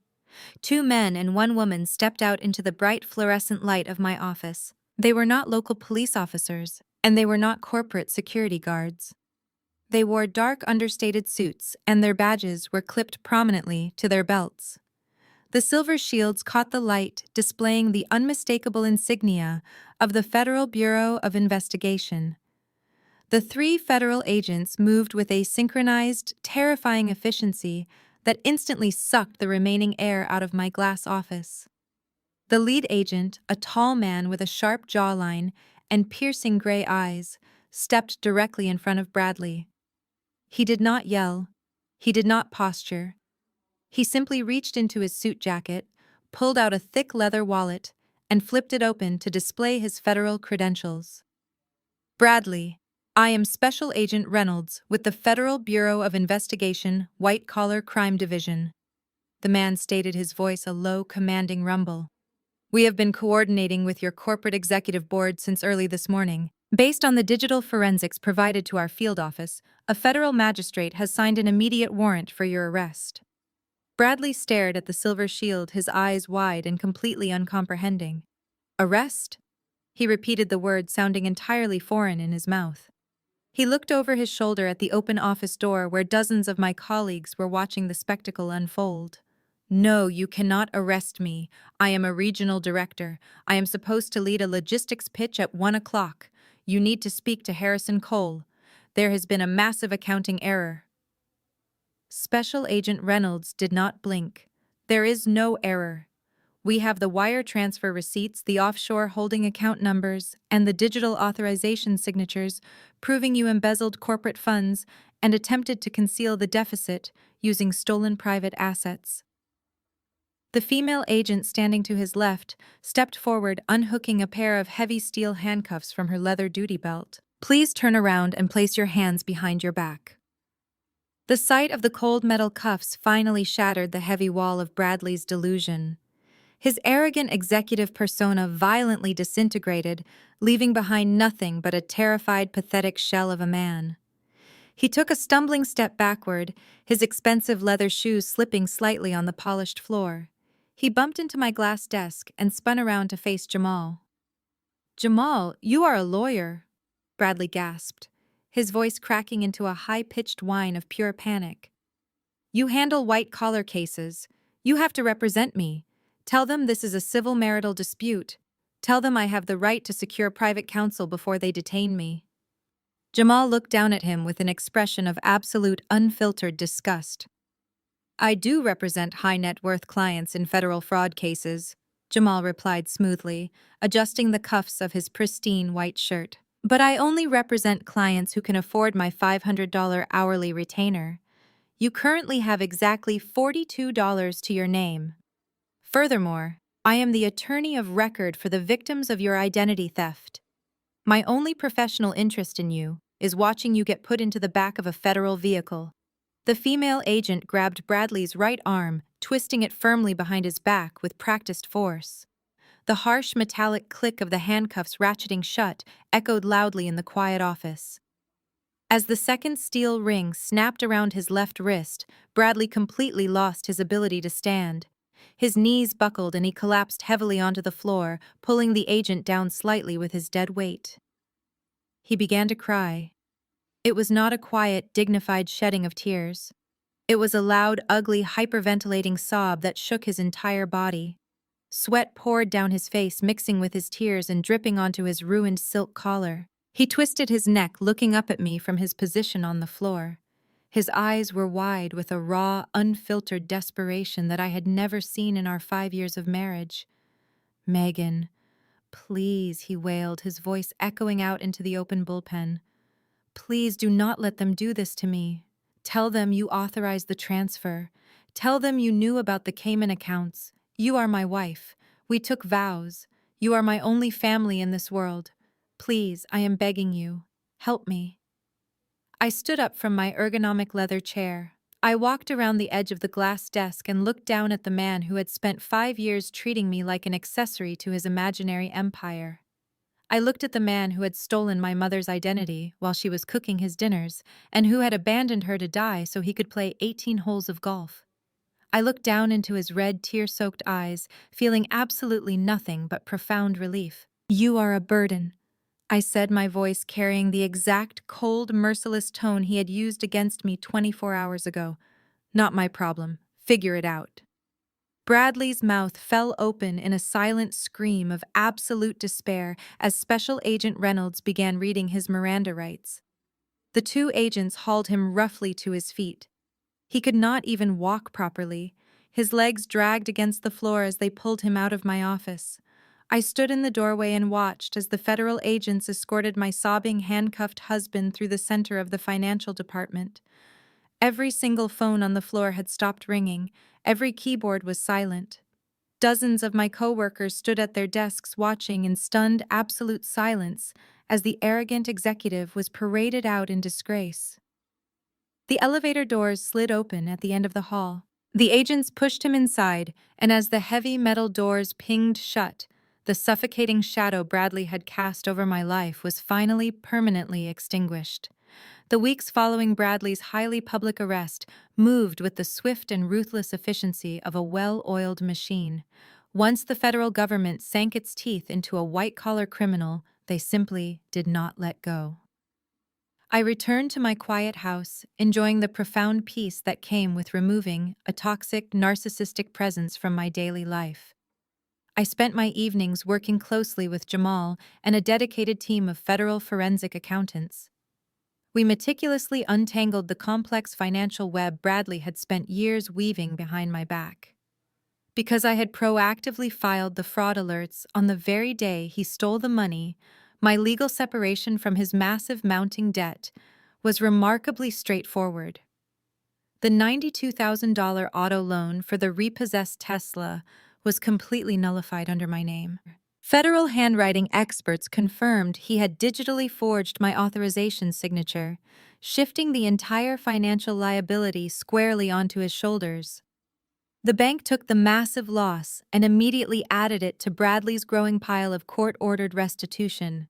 Two men and one woman stepped out into the bright fluorescent light of my office. They were not local police officers, and they were not corporate security guards. They wore dark, understated suits, and their badges were clipped prominently to their belts. The silver shields caught the light, displaying the unmistakable insignia of the Federal Bureau of Investigation. The three federal agents moved with a synchronized, terrifying efficiency that instantly sucked the remaining air out of my glass office. The lead agent, a tall man with a sharp jawline and piercing gray eyes, stepped directly in front of Bradley. He did not yell. He did not posture. He simply reached into his suit jacket, pulled out a thick leather wallet, and flipped it open to display his federal credentials. "Bradley, I am Special Agent Reynolds with the Federal Bureau of Investigation, White Collar Crime Division." The man stated, his voice a low, commanding rumble. "We have been coordinating with your corporate executive board since early this morning. Based on the digital forensics provided to our field office, a federal magistrate has signed an immediate warrant for your arrest." Bradley stared at the silver shield, his eyes wide and completely uncomprehending. "Arrest?" He repeated the word, sounding entirely foreign in his mouth. He looked over his shoulder at the open office door where dozens of my colleagues were watching the spectacle unfold. "No, you cannot arrest me. I am a regional director. I am supposed to lead a logistics pitch at 1 o'clock. You need to speak to Harrison Cole. There has been a massive accounting error." Special Agent Reynolds did not blink. "There is no error. We have the wire transfer receipts, the offshore holding account numbers, and the digital authorization signatures proving you embezzled corporate funds and attempted to conceal the deficit using stolen private assets." The female agent standing to his left stepped forward, unhooking a pair of heavy steel handcuffs from her leather duty belt. "Please turn around and place your hands behind your back." The sight of the cold metal cuffs finally shattered the heavy wall of Bradley's delusion. His arrogant executive persona violently disintegrated, leaving behind nothing but a terrified, pathetic shell of a man. He took a stumbling step backward, his expensive leather shoes slipping slightly on the polished floor. He bumped into my glass desk and spun around to face Jamal. "Jamal, you are a lawyer," Bradley gasped, his voice cracking into a high-pitched whine of pure panic. "You handle white-collar cases. You have to represent me. Tell them this is a civil marital dispute. Tell them I have the right to secure private counsel before they detain me." Jamal looked down at him with an expression of absolute, unfiltered disgust. "I do represent high-net-worth clients in federal fraud cases," Jamal replied smoothly, adjusting the cuffs of his pristine white shirt. "But I only represent clients who can afford my $500 hourly retainer. You currently have exactly $42 to your name. Furthermore, I am the attorney of record for the victims of your identity theft. My only professional interest in you is watching you get put into the back of a federal vehicle." The female agent grabbed Bradley's right arm, twisting it firmly behind his back with practiced force. The harsh metallic click of the handcuffs ratcheting shut echoed loudly in the quiet office. As the second steel ring snapped around his left wrist, Bradley completely lost his ability to stand. His knees buckled and he collapsed heavily onto the floor, pulling the agent down slightly with his dead weight. He began to cry. It was not a quiet, dignified shedding of tears. It was a loud, ugly, hyperventilating sob that shook his entire body. Sweat poured down his face, mixing with his tears and dripping onto his ruined silk collar. He twisted his neck, looking up at me from his position on the floor. His eyes were wide with a raw, unfiltered desperation that I had never seen in our 5 years of marriage. "Megan, please," he wailed, his voice echoing out into the open bullpen. "Please do not let them do this to me. Tell them you authorized the transfer. Tell them you knew about the Cayman accounts. You are my wife. We took vows. You are my only family in this world. Please, I am begging you. Help me." I stood up from my ergonomic leather chair. I walked around the edge of the glass desk and looked down at the man who had spent 5 years treating me like an accessory to his imaginary empire. I looked at the man who had stolen my mother's identity while she was cooking his dinners and who had abandoned her to die so he could play 18 holes of golf. I looked down into his red, tear-soaked eyes, feeling absolutely nothing but profound relief. "You are a burden," I said, my voice carrying the exact cold, merciless tone he had used against me 24 hours ago. "Not my problem. Figure it out." Bradley's mouth fell open in a silent scream of absolute despair as Special Agent Reynolds began reading his Miranda rights. The two agents hauled him roughly to his feet. He could not even walk properly. His legs dragged against the floor as they pulled him out of my office. I stood in the doorway and watched as the federal agents escorted my sobbing, handcuffed husband through the center of the financial department. Every single phone on the floor had stopped ringing. Every keyboard was silent. Dozens of my coworkers stood at their desks watching in stunned, absolute silence as the arrogant executive was paraded out in disgrace. The elevator doors slid open at the end of the hall. The agents pushed him inside, and as the heavy metal doors pinged shut, the suffocating shadow Bradley had cast over my life was finally permanently extinguished. The weeks following Bradley's highly public arrest moved with the swift and ruthless efficiency of a well-oiled machine. Once the federal government sank its teeth into a white-collar criminal, they simply did not let go. I returned to my quiet house, enjoying the profound peace that came with removing a toxic, narcissistic presence from my daily life. I spent my evenings working closely with Jamal and a dedicated team of federal forensic accountants. We meticulously untangled the complex financial web Bradley had spent years weaving behind my back. Because I had proactively filed the fraud alerts on the very day he stole the money, my legal separation from his massive mounting debt was remarkably straightforward. The $92,000 auto loan for the repossessed Tesla was completely nullified under my name. Federal handwriting experts confirmed he had digitally forged my authorization signature, shifting the entire financial liability squarely onto his shoulders. The bank took the massive loss and immediately added it to Bradley's growing pile of court-ordered restitution.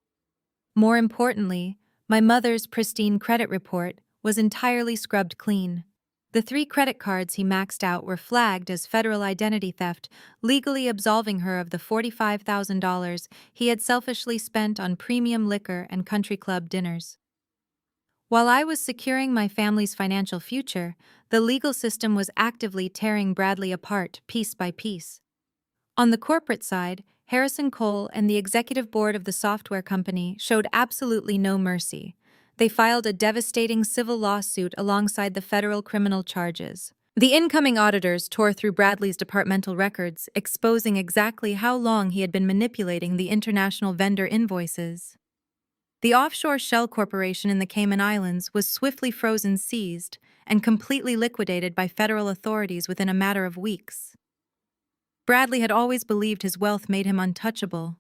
More importantly, my mother's pristine credit report was entirely scrubbed clean. The 3 credit cards he maxed out were flagged as federal identity theft, legally absolving her of the $45,000 he had selfishly spent on premium liquor and country club dinners. While I was securing my family's financial future, the legal system was actively tearing Bradley apart piece by piece. On the corporate side, Harrison Cole and the executive board of the software company showed absolutely no mercy. They filed a devastating civil lawsuit alongside the federal criminal charges. The incoming auditors tore through Bradley's departmental records, exposing exactly how long he had been manipulating the international vendor invoices. The offshore shell corporation in the Cayman Islands was swiftly frozen, seized, and completely liquidated by federal authorities within a matter of weeks. Bradley had always believed his wealth made him untouchable.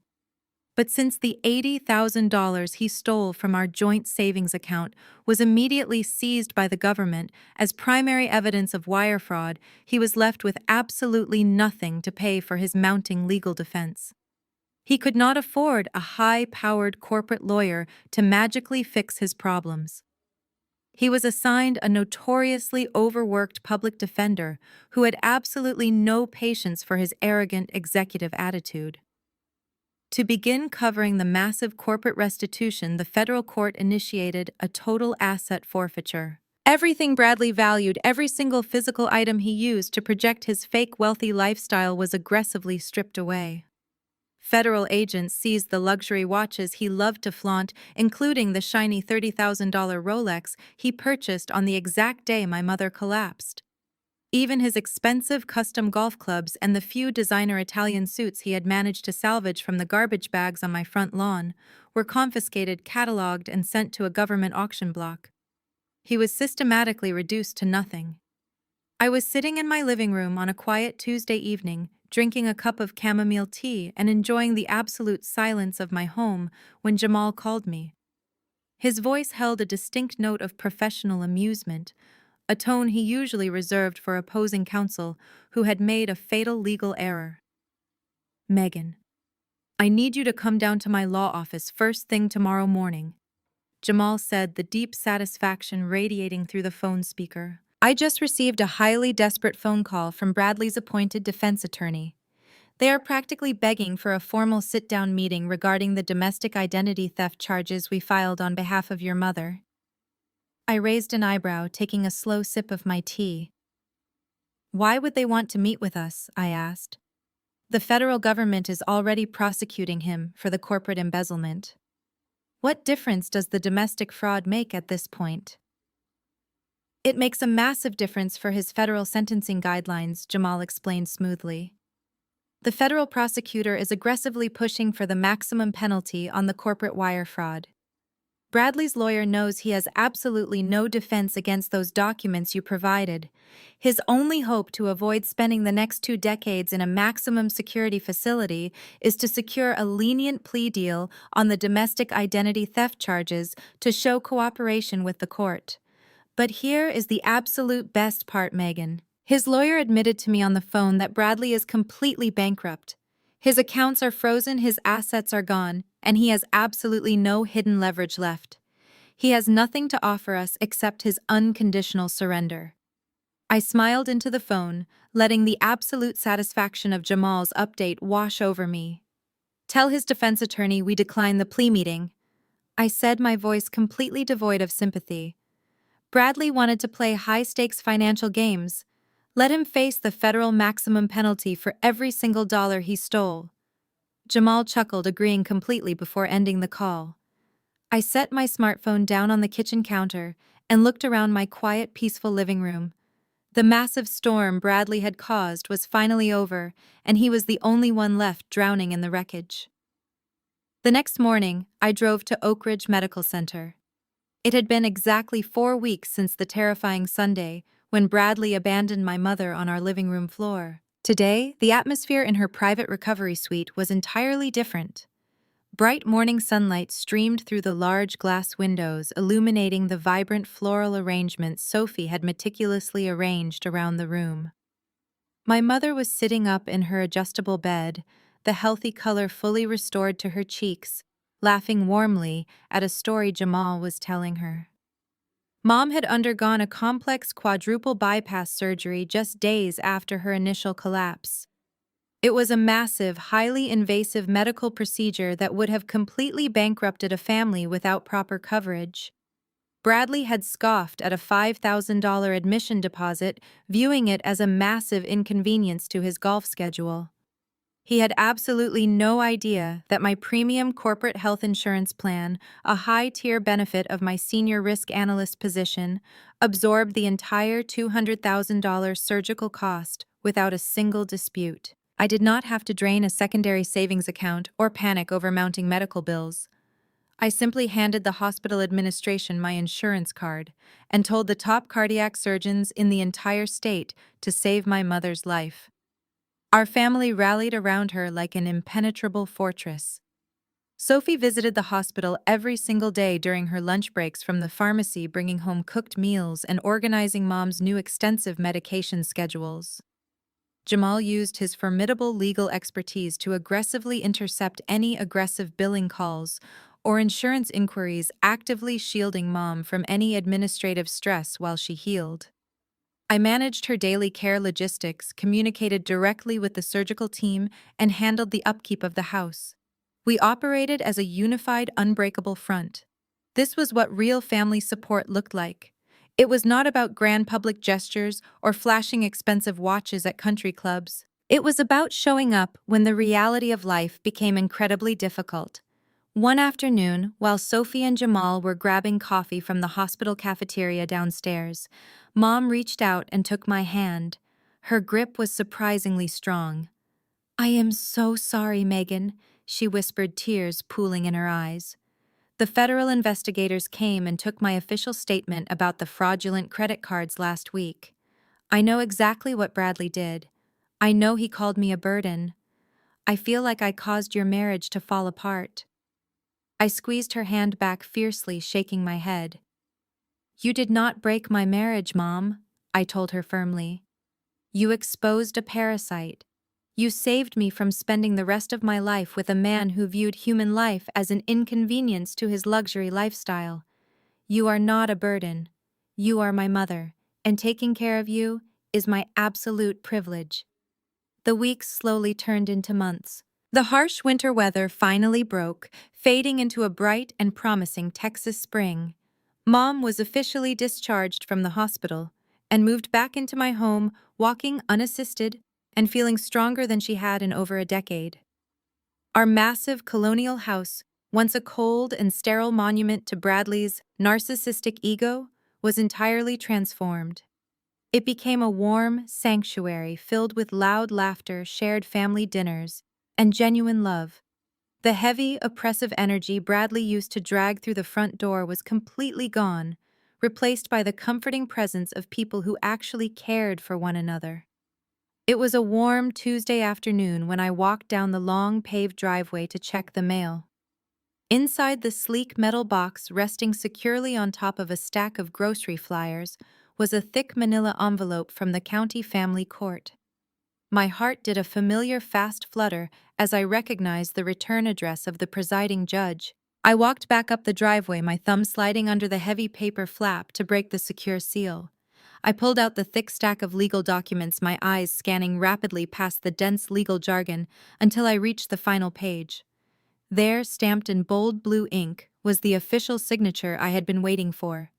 But since the $80,000 he stole from our joint savings account was immediately seized by the government as primary evidence of wire fraud, he was left with absolutely nothing to pay for his mounting legal defense. He could not afford a high-powered corporate lawyer to magically fix his problems. He was assigned a notoriously overworked public defender who had absolutely no patience for his arrogant executive attitude. To begin covering the massive corporate restitution, the federal court initiated a total asset forfeiture. Everything Bradley valued, every single physical item he used to project his fake wealthy lifestyle was aggressively stripped away. Federal agents seized the luxury watches he loved to flaunt, including the shiny $30,000 Rolex he purchased on the exact day my mother collapsed. Even his expensive custom golf clubs and the few designer Italian suits he had managed to salvage from the garbage bags on my front lawn were confiscated, catalogued, and sent to a government auction block. He was systematically reduced to nothing. I was sitting in my living room on a quiet Tuesday evening, drinking a cup of chamomile tea and enjoying the absolute silence of my home when Jamal called me. His voice held a distinct note of professional amusement, a tone he usually reserved for opposing counsel who had made a fatal legal error. "Megan, I need you to come down to my law office first thing tomorrow morning," Jamal said, the deep satisfaction radiating through the phone speaker. "I just received a highly desperate phone call from Bradley's appointed defense attorney. They are practically begging for a formal sit-down meeting regarding the domestic identity theft charges we filed on behalf of your mother." I raised an eyebrow, taking a slow sip of my tea. "Why would they want to meet with us?" I asked. "The federal government is already prosecuting him for the corporate embezzlement. What difference does the domestic fraud make at this point?" "It makes a massive difference for his federal sentencing guidelines," Jamal explained smoothly. "The federal prosecutor is aggressively pushing for the maximum penalty on the corporate wire fraud. Bradley's lawyer knows he has absolutely no defense against those documents you provided. His only hope to avoid spending the next 2 decades in a maximum security facility is to secure a lenient plea deal on the domestic identity theft charges to show cooperation with the court. But here is the absolute best part, Megan. His lawyer admitted to me on the phone that Bradley is completely bankrupt. His accounts are frozen, his assets are gone, and he has absolutely no hidden leverage left. He has nothing to offer us except his unconditional surrender." I smiled into the phone, letting the absolute satisfaction of Jamal's update wash over me. "Tell his defense attorney we decline the plea meeting," I said, my voice completely devoid of sympathy. "Bradley wanted to play high-stakes financial games. Let him face the federal maximum penalty for every single dollar he stole." Jamal chuckled, agreeing completely before ending the call. I set my smartphone down on the kitchen counter and looked around my quiet, peaceful living room. The massive storm Bradley had caused was finally over, and he was the only one left drowning in the wreckage. The next morning, I drove to Oak Ridge Medical Center. It had been exactly 4 weeks since the terrifying Sunday when Bradley abandoned my mother on our living room floor. Today, the atmosphere in her private recovery suite was entirely different. Bright morning sunlight streamed through the large glass windows, illuminating the vibrant floral arrangements Sophie had meticulously arranged around the room. My mother was sitting up in her adjustable bed, the healthy color fully restored to her cheeks, laughing warmly at a story Jamal was telling her. Mom had undergone a complex quadruple bypass surgery just days after her initial collapse. It was a massive, highly invasive medical procedure that would have completely bankrupted a family without proper coverage. Bradley had scoffed at a $5,000 admission deposit, viewing it as a massive inconvenience to his golf schedule. He had absolutely no idea that my premium corporate health insurance plan, a high-tier benefit of my senior risk analyst position, absorbed the entire $200,000 surgical cost without a single dispute. I did not have to drain a secondary savings account or panic over mounting medical bills. I simply handed the hospital administration my insurance card and told the top cardiac surgeons in the entire state to save my mother's life. Our family rallied around her like an impenetrable fortress. Sophie visited the hospital every single day during her lunch breaks from the pharmacy, bringing home cooked meals and organizing Mom's new extensive medication schedules. Jamal used his formidable legal expertise to aggressively intercept any aggressive billing calls or insurance inquiries, actively shielding Mom from any administrative stress while she healed. I managed her daily care logistics, communicated directly with the surgical team, and handled the upkeep of the house. We operated as a unified, unbreakable front. This was what real family support looked like. It was not about grand public gestures or flashing expensive watches at country clubs. It was about showing up when the reality of life became incredibly difficult. One afternoon, while Sophie and Jamal were grabbing coffee from the hospital cafeteria downstairs, Mom reached out and took my hand. Her grip was surprisingly strong. "I am so sorry, Megan," she whispered, tears pooling in her eyes. "The federal investigators came and took my official statement about the fraudulent credit cards last week. I know exactly what Bradley did. I know he called me a burden. I feel like I caused your marriage to fall apart." I squeezed her hand back fiercely, shaking my head. "You did not break my marriage, Mom," I told her firmly. "You exposed a parasite. You saved me from spending the rest of my life with a man who viewed human life as an inconvenience to his luxury lifestyle. You are not a burden. You are my mother, and taking care of you is my absolute privilege." The weeks slowly turned into months. The harsh winter weather finally broke, fading into a bright and promising Texas spring. Mom was officially discharged from the hospital and moved back into my home, walking unassisted and feeling stronger than she had in over a decade. Our massive colonial house, once a cold and sterile monument to Bradley's narcissistic ego, was entirely transformed. It became a warm sanctuary filled with loud laughter, shared family dinners, and genuine love. The heavy, oppressive energy Bradley used to drag through the front door was completely gone, replaced by the comforting presence of people who actually cared for one another. It was a warm Tuesday afternoon when I walked down the long paved driveway to check the mail. Inside the sleek metal box resting securely on top of a stack of grocery flyers was a thick manila envelope from the county family court. My heart did a familiar fast flutter as I recognized the return address of the presiding judge. I walked back up the driveway, my thumb sliding under the heavy paper flap to break the secure seal. I pulled out the thick stack of legal documents, my eyes scanning rapidly past the dense legal jargon until I reached the final page. There, stamped in bold blue ink, was the official signature I had been waiting for.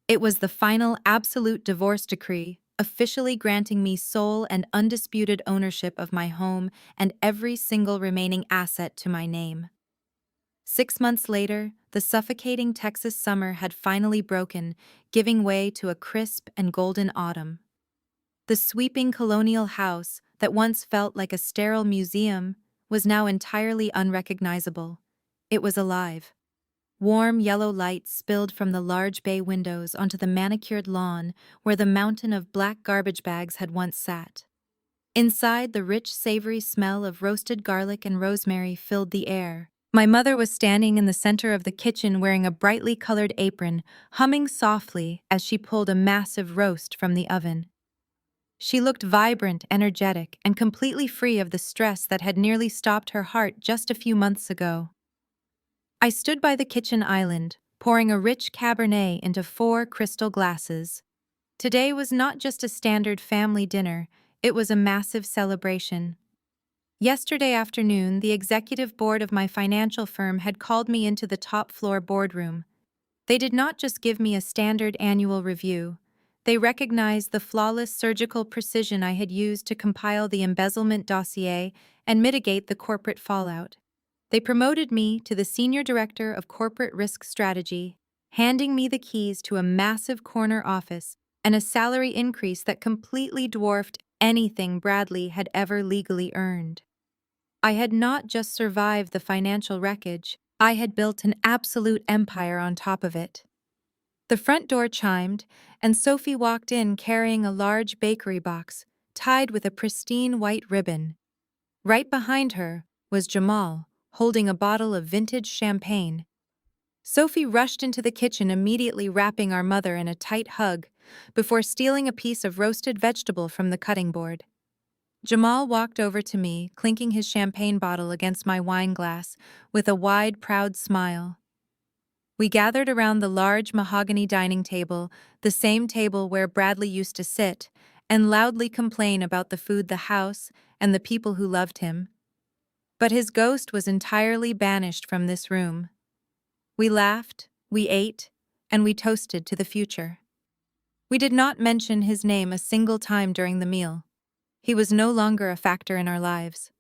It was the final absolute divorce decree, officially granting me sole and undisputed ownership of my home and every single remaining asset to my name. 6 months later, the suffocating Texas summer had finally broken, giving way to a crisp and golden autumn. The sweeping colonial house that once felt like a sterile museum was now entirely unrecognizable. It was alive. Warm yellow light spilled from the large bay windows onto the manicured lawn where the mountain of black garbage bags had once sat. Inside, the rich, savory smell of roasted garlic and rosemary filled the air. My mother was standing in the center of the kitchen wearing a brightly colored apron, humming softly as she pulled a massive roast from the oven. She looked vibrant, energetic, and completely free of the stress that had nearly stopped her heart just a few months ago. I stood by the kitchen island, pouring a rich Cabernet into 4 crystal glasses. Today was not just a standard family dinner, it was a massive celebration. Yesterday afternoon, the executive board of my financial firm had called me into the top floor boardroom. They did not just give me a standard annual review. They recognized the flawless surgical precision I had used to compile the embezzlement dossier and mitigate the corporate fallout. They promoted me to the Senior Director of Corporate Risk Strategy, handing me the keys to a massive corner office and a salary increase that completely dwarfed anything Bradley had ever legally earned. I had not just survived the financial wreckage, I had built an absolute empire on top of it. The front door chimed, and Sophie walked in carrying a large bakery box, tied with a pristine white ribbon. Right behind her was Jamal, holding a bottle of vintage champagne. Sophie rushed into the kitchen, immediately wrapping our mother in a tight hug, before stealing a piece of roasted vegetable from the cutting board. Jamal walked over to me, clinking his champagne bottle against my wine glass, with a wide, proud smile. We gathered around the large mahogany dining table, the same table where Bradley used to sit, and loudly complain about the food, the house, and the people who loved him. But his ghost was entirely banished from this room. We laughed, we ate, and we toasted to the future. We did not mention his name a single time during the meal. He was no longer a factor in our lives.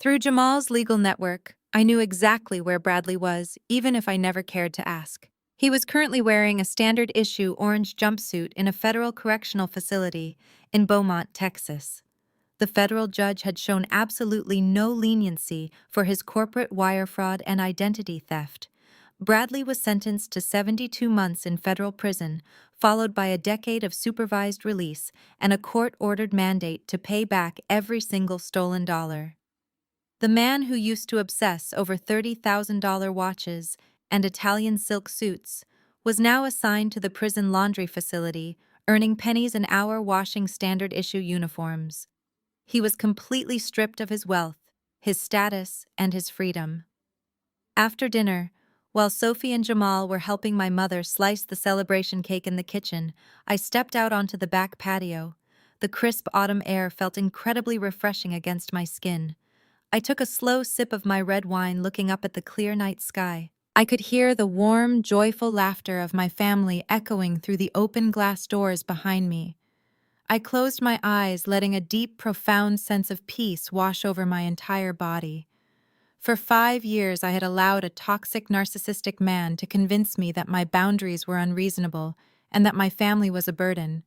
Through Jamal's legal network, I knew exactly where Bradley was, even if I never cared to ask. He was currently wearing a standard-issue orange jumpsuit in a federal correctional facility in Beaumont, Texas. The federal judge had shown absolutely no leniency for his corporate wire fraud and identity theft. Bradley was sentenced to 72 months in federal prison, followed by a decade of supervised release and a court-ordered mandate to pay back every single stolen dollar. The man who used to obsess over $30,000 watches and Italian silk suits was now assigned to the prison laundry facility, earning pennies an hour washing standard-issue uniforms. He was completely stripped of his wealth, his status, and his freedom. After dinner, while Sophie and Jamal were helping my mother slice the celebration cake in the kitchen, I stepped out onto the back patio. The crisp autumn air felt incredibly refreshing against my skin. I took a slow sip of my red wine, looking up at the clear night sky. I could hear the warm, joyful laughter of my family echoing through the open glass doors behind me. I closed my eyes, letting a deep, profound sense of peace wash over my entire body. For 5 years, I had allowed a toxic, narcissistic man to convince me that my boundaries were unreasonable and that my family was a burden.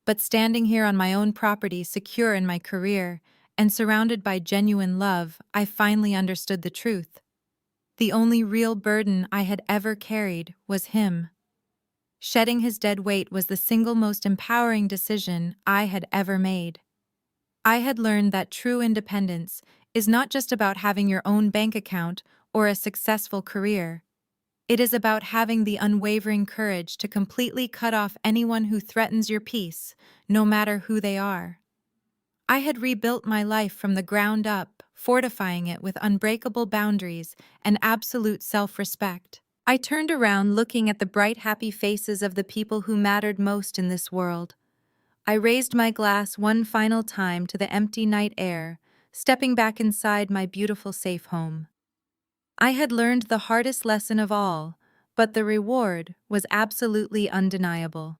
But standing here on my own property, secure in my career, and surrounded by genuine love, I finally understood the truth. The only real burden I had ever carried was him. Shedding his dead weight was the single most empowering decision I had ever made. I had learned that true independence is not just about having your own bank account or a successful career. It is about having the unwavering courage to completely cut off anyone who threatens your peace, no matter who they are. I had rebuilt my life from the ground up, fortifying it with unbreakable boundaries and absolute self-respect. I turned around, looking at the bright, happy faces of the people who mattered most in this world. I raised my glass one final time to the empty night air, stepping back inside my beautiful safe home. I had learned the hardest lesson of all, but the reward was absolutely undeniable.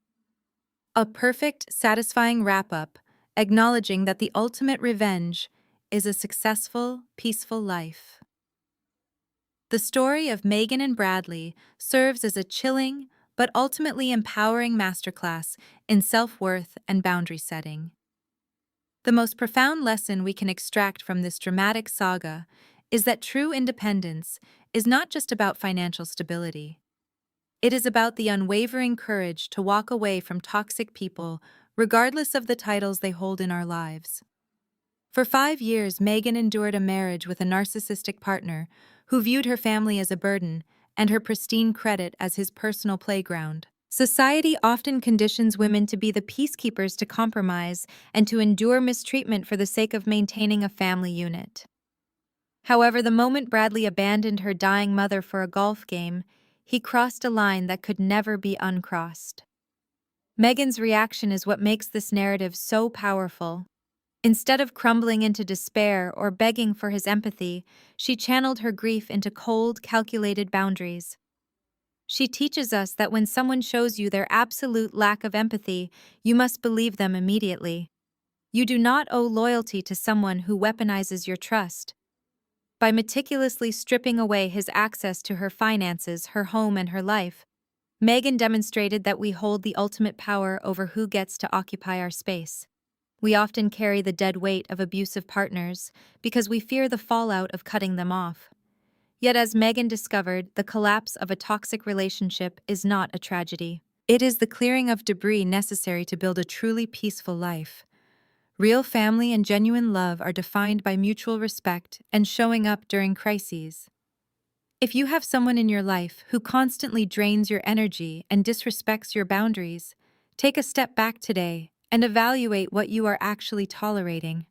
A perfect, satisfying wrap-up, acknowledging that the ultimate revenge is a successful, peaceful life. The story of Megan and Bradley serves as a chilling but ultimately empowering masterclass in self-worth and boundary setting. The most profound lesson we can extract from this dramatic saga is that true independence is not just about financial stability. It is about the unwavering courage to walk away from toxic people, regardless of the titles they hold in our lives. For 5 years, Megan endured a marriage with a narcissistic partner who viewed her family as a burden and her pristine credit as his personal playground. Society often conditions women to be the peacekeepers, to compromise, and to endure mistreatment for the sake of maintaining a family unit. However, the moment Bradley abandoned her dying mother for a golf game, he crossed a line that could never be uncrossed. Megan's reaction is what makes this narrative so powerful. Instead of crumbling into despair or begging for his empathy, she channeled her grief into cold, calculated boundaries. She teaches us that when someone shows you their absolute lack of empathy, you must believe them immediately. You do not owe loyalty to someone who weaponizes your trust. By meticulously stripping away his access to her finances, her home, and her life, Megan demonstrated that we hold the ultimate power over who gets to occupy our space. We often carry the dead weight of abusive partners because we fear the fallout of cutting them off. Yet, as Megan discovered, the collapse of a toxic relationship is not a tragedy. It is the clearing of debris necessary to build a truly peaceful life. Real family and genuine love are defined by mutual respect and showing up during crises. If you have someone in your life who constantly drains your energy and disrespects your boundaries, take a step back today and evaluate what you are actually tolerating.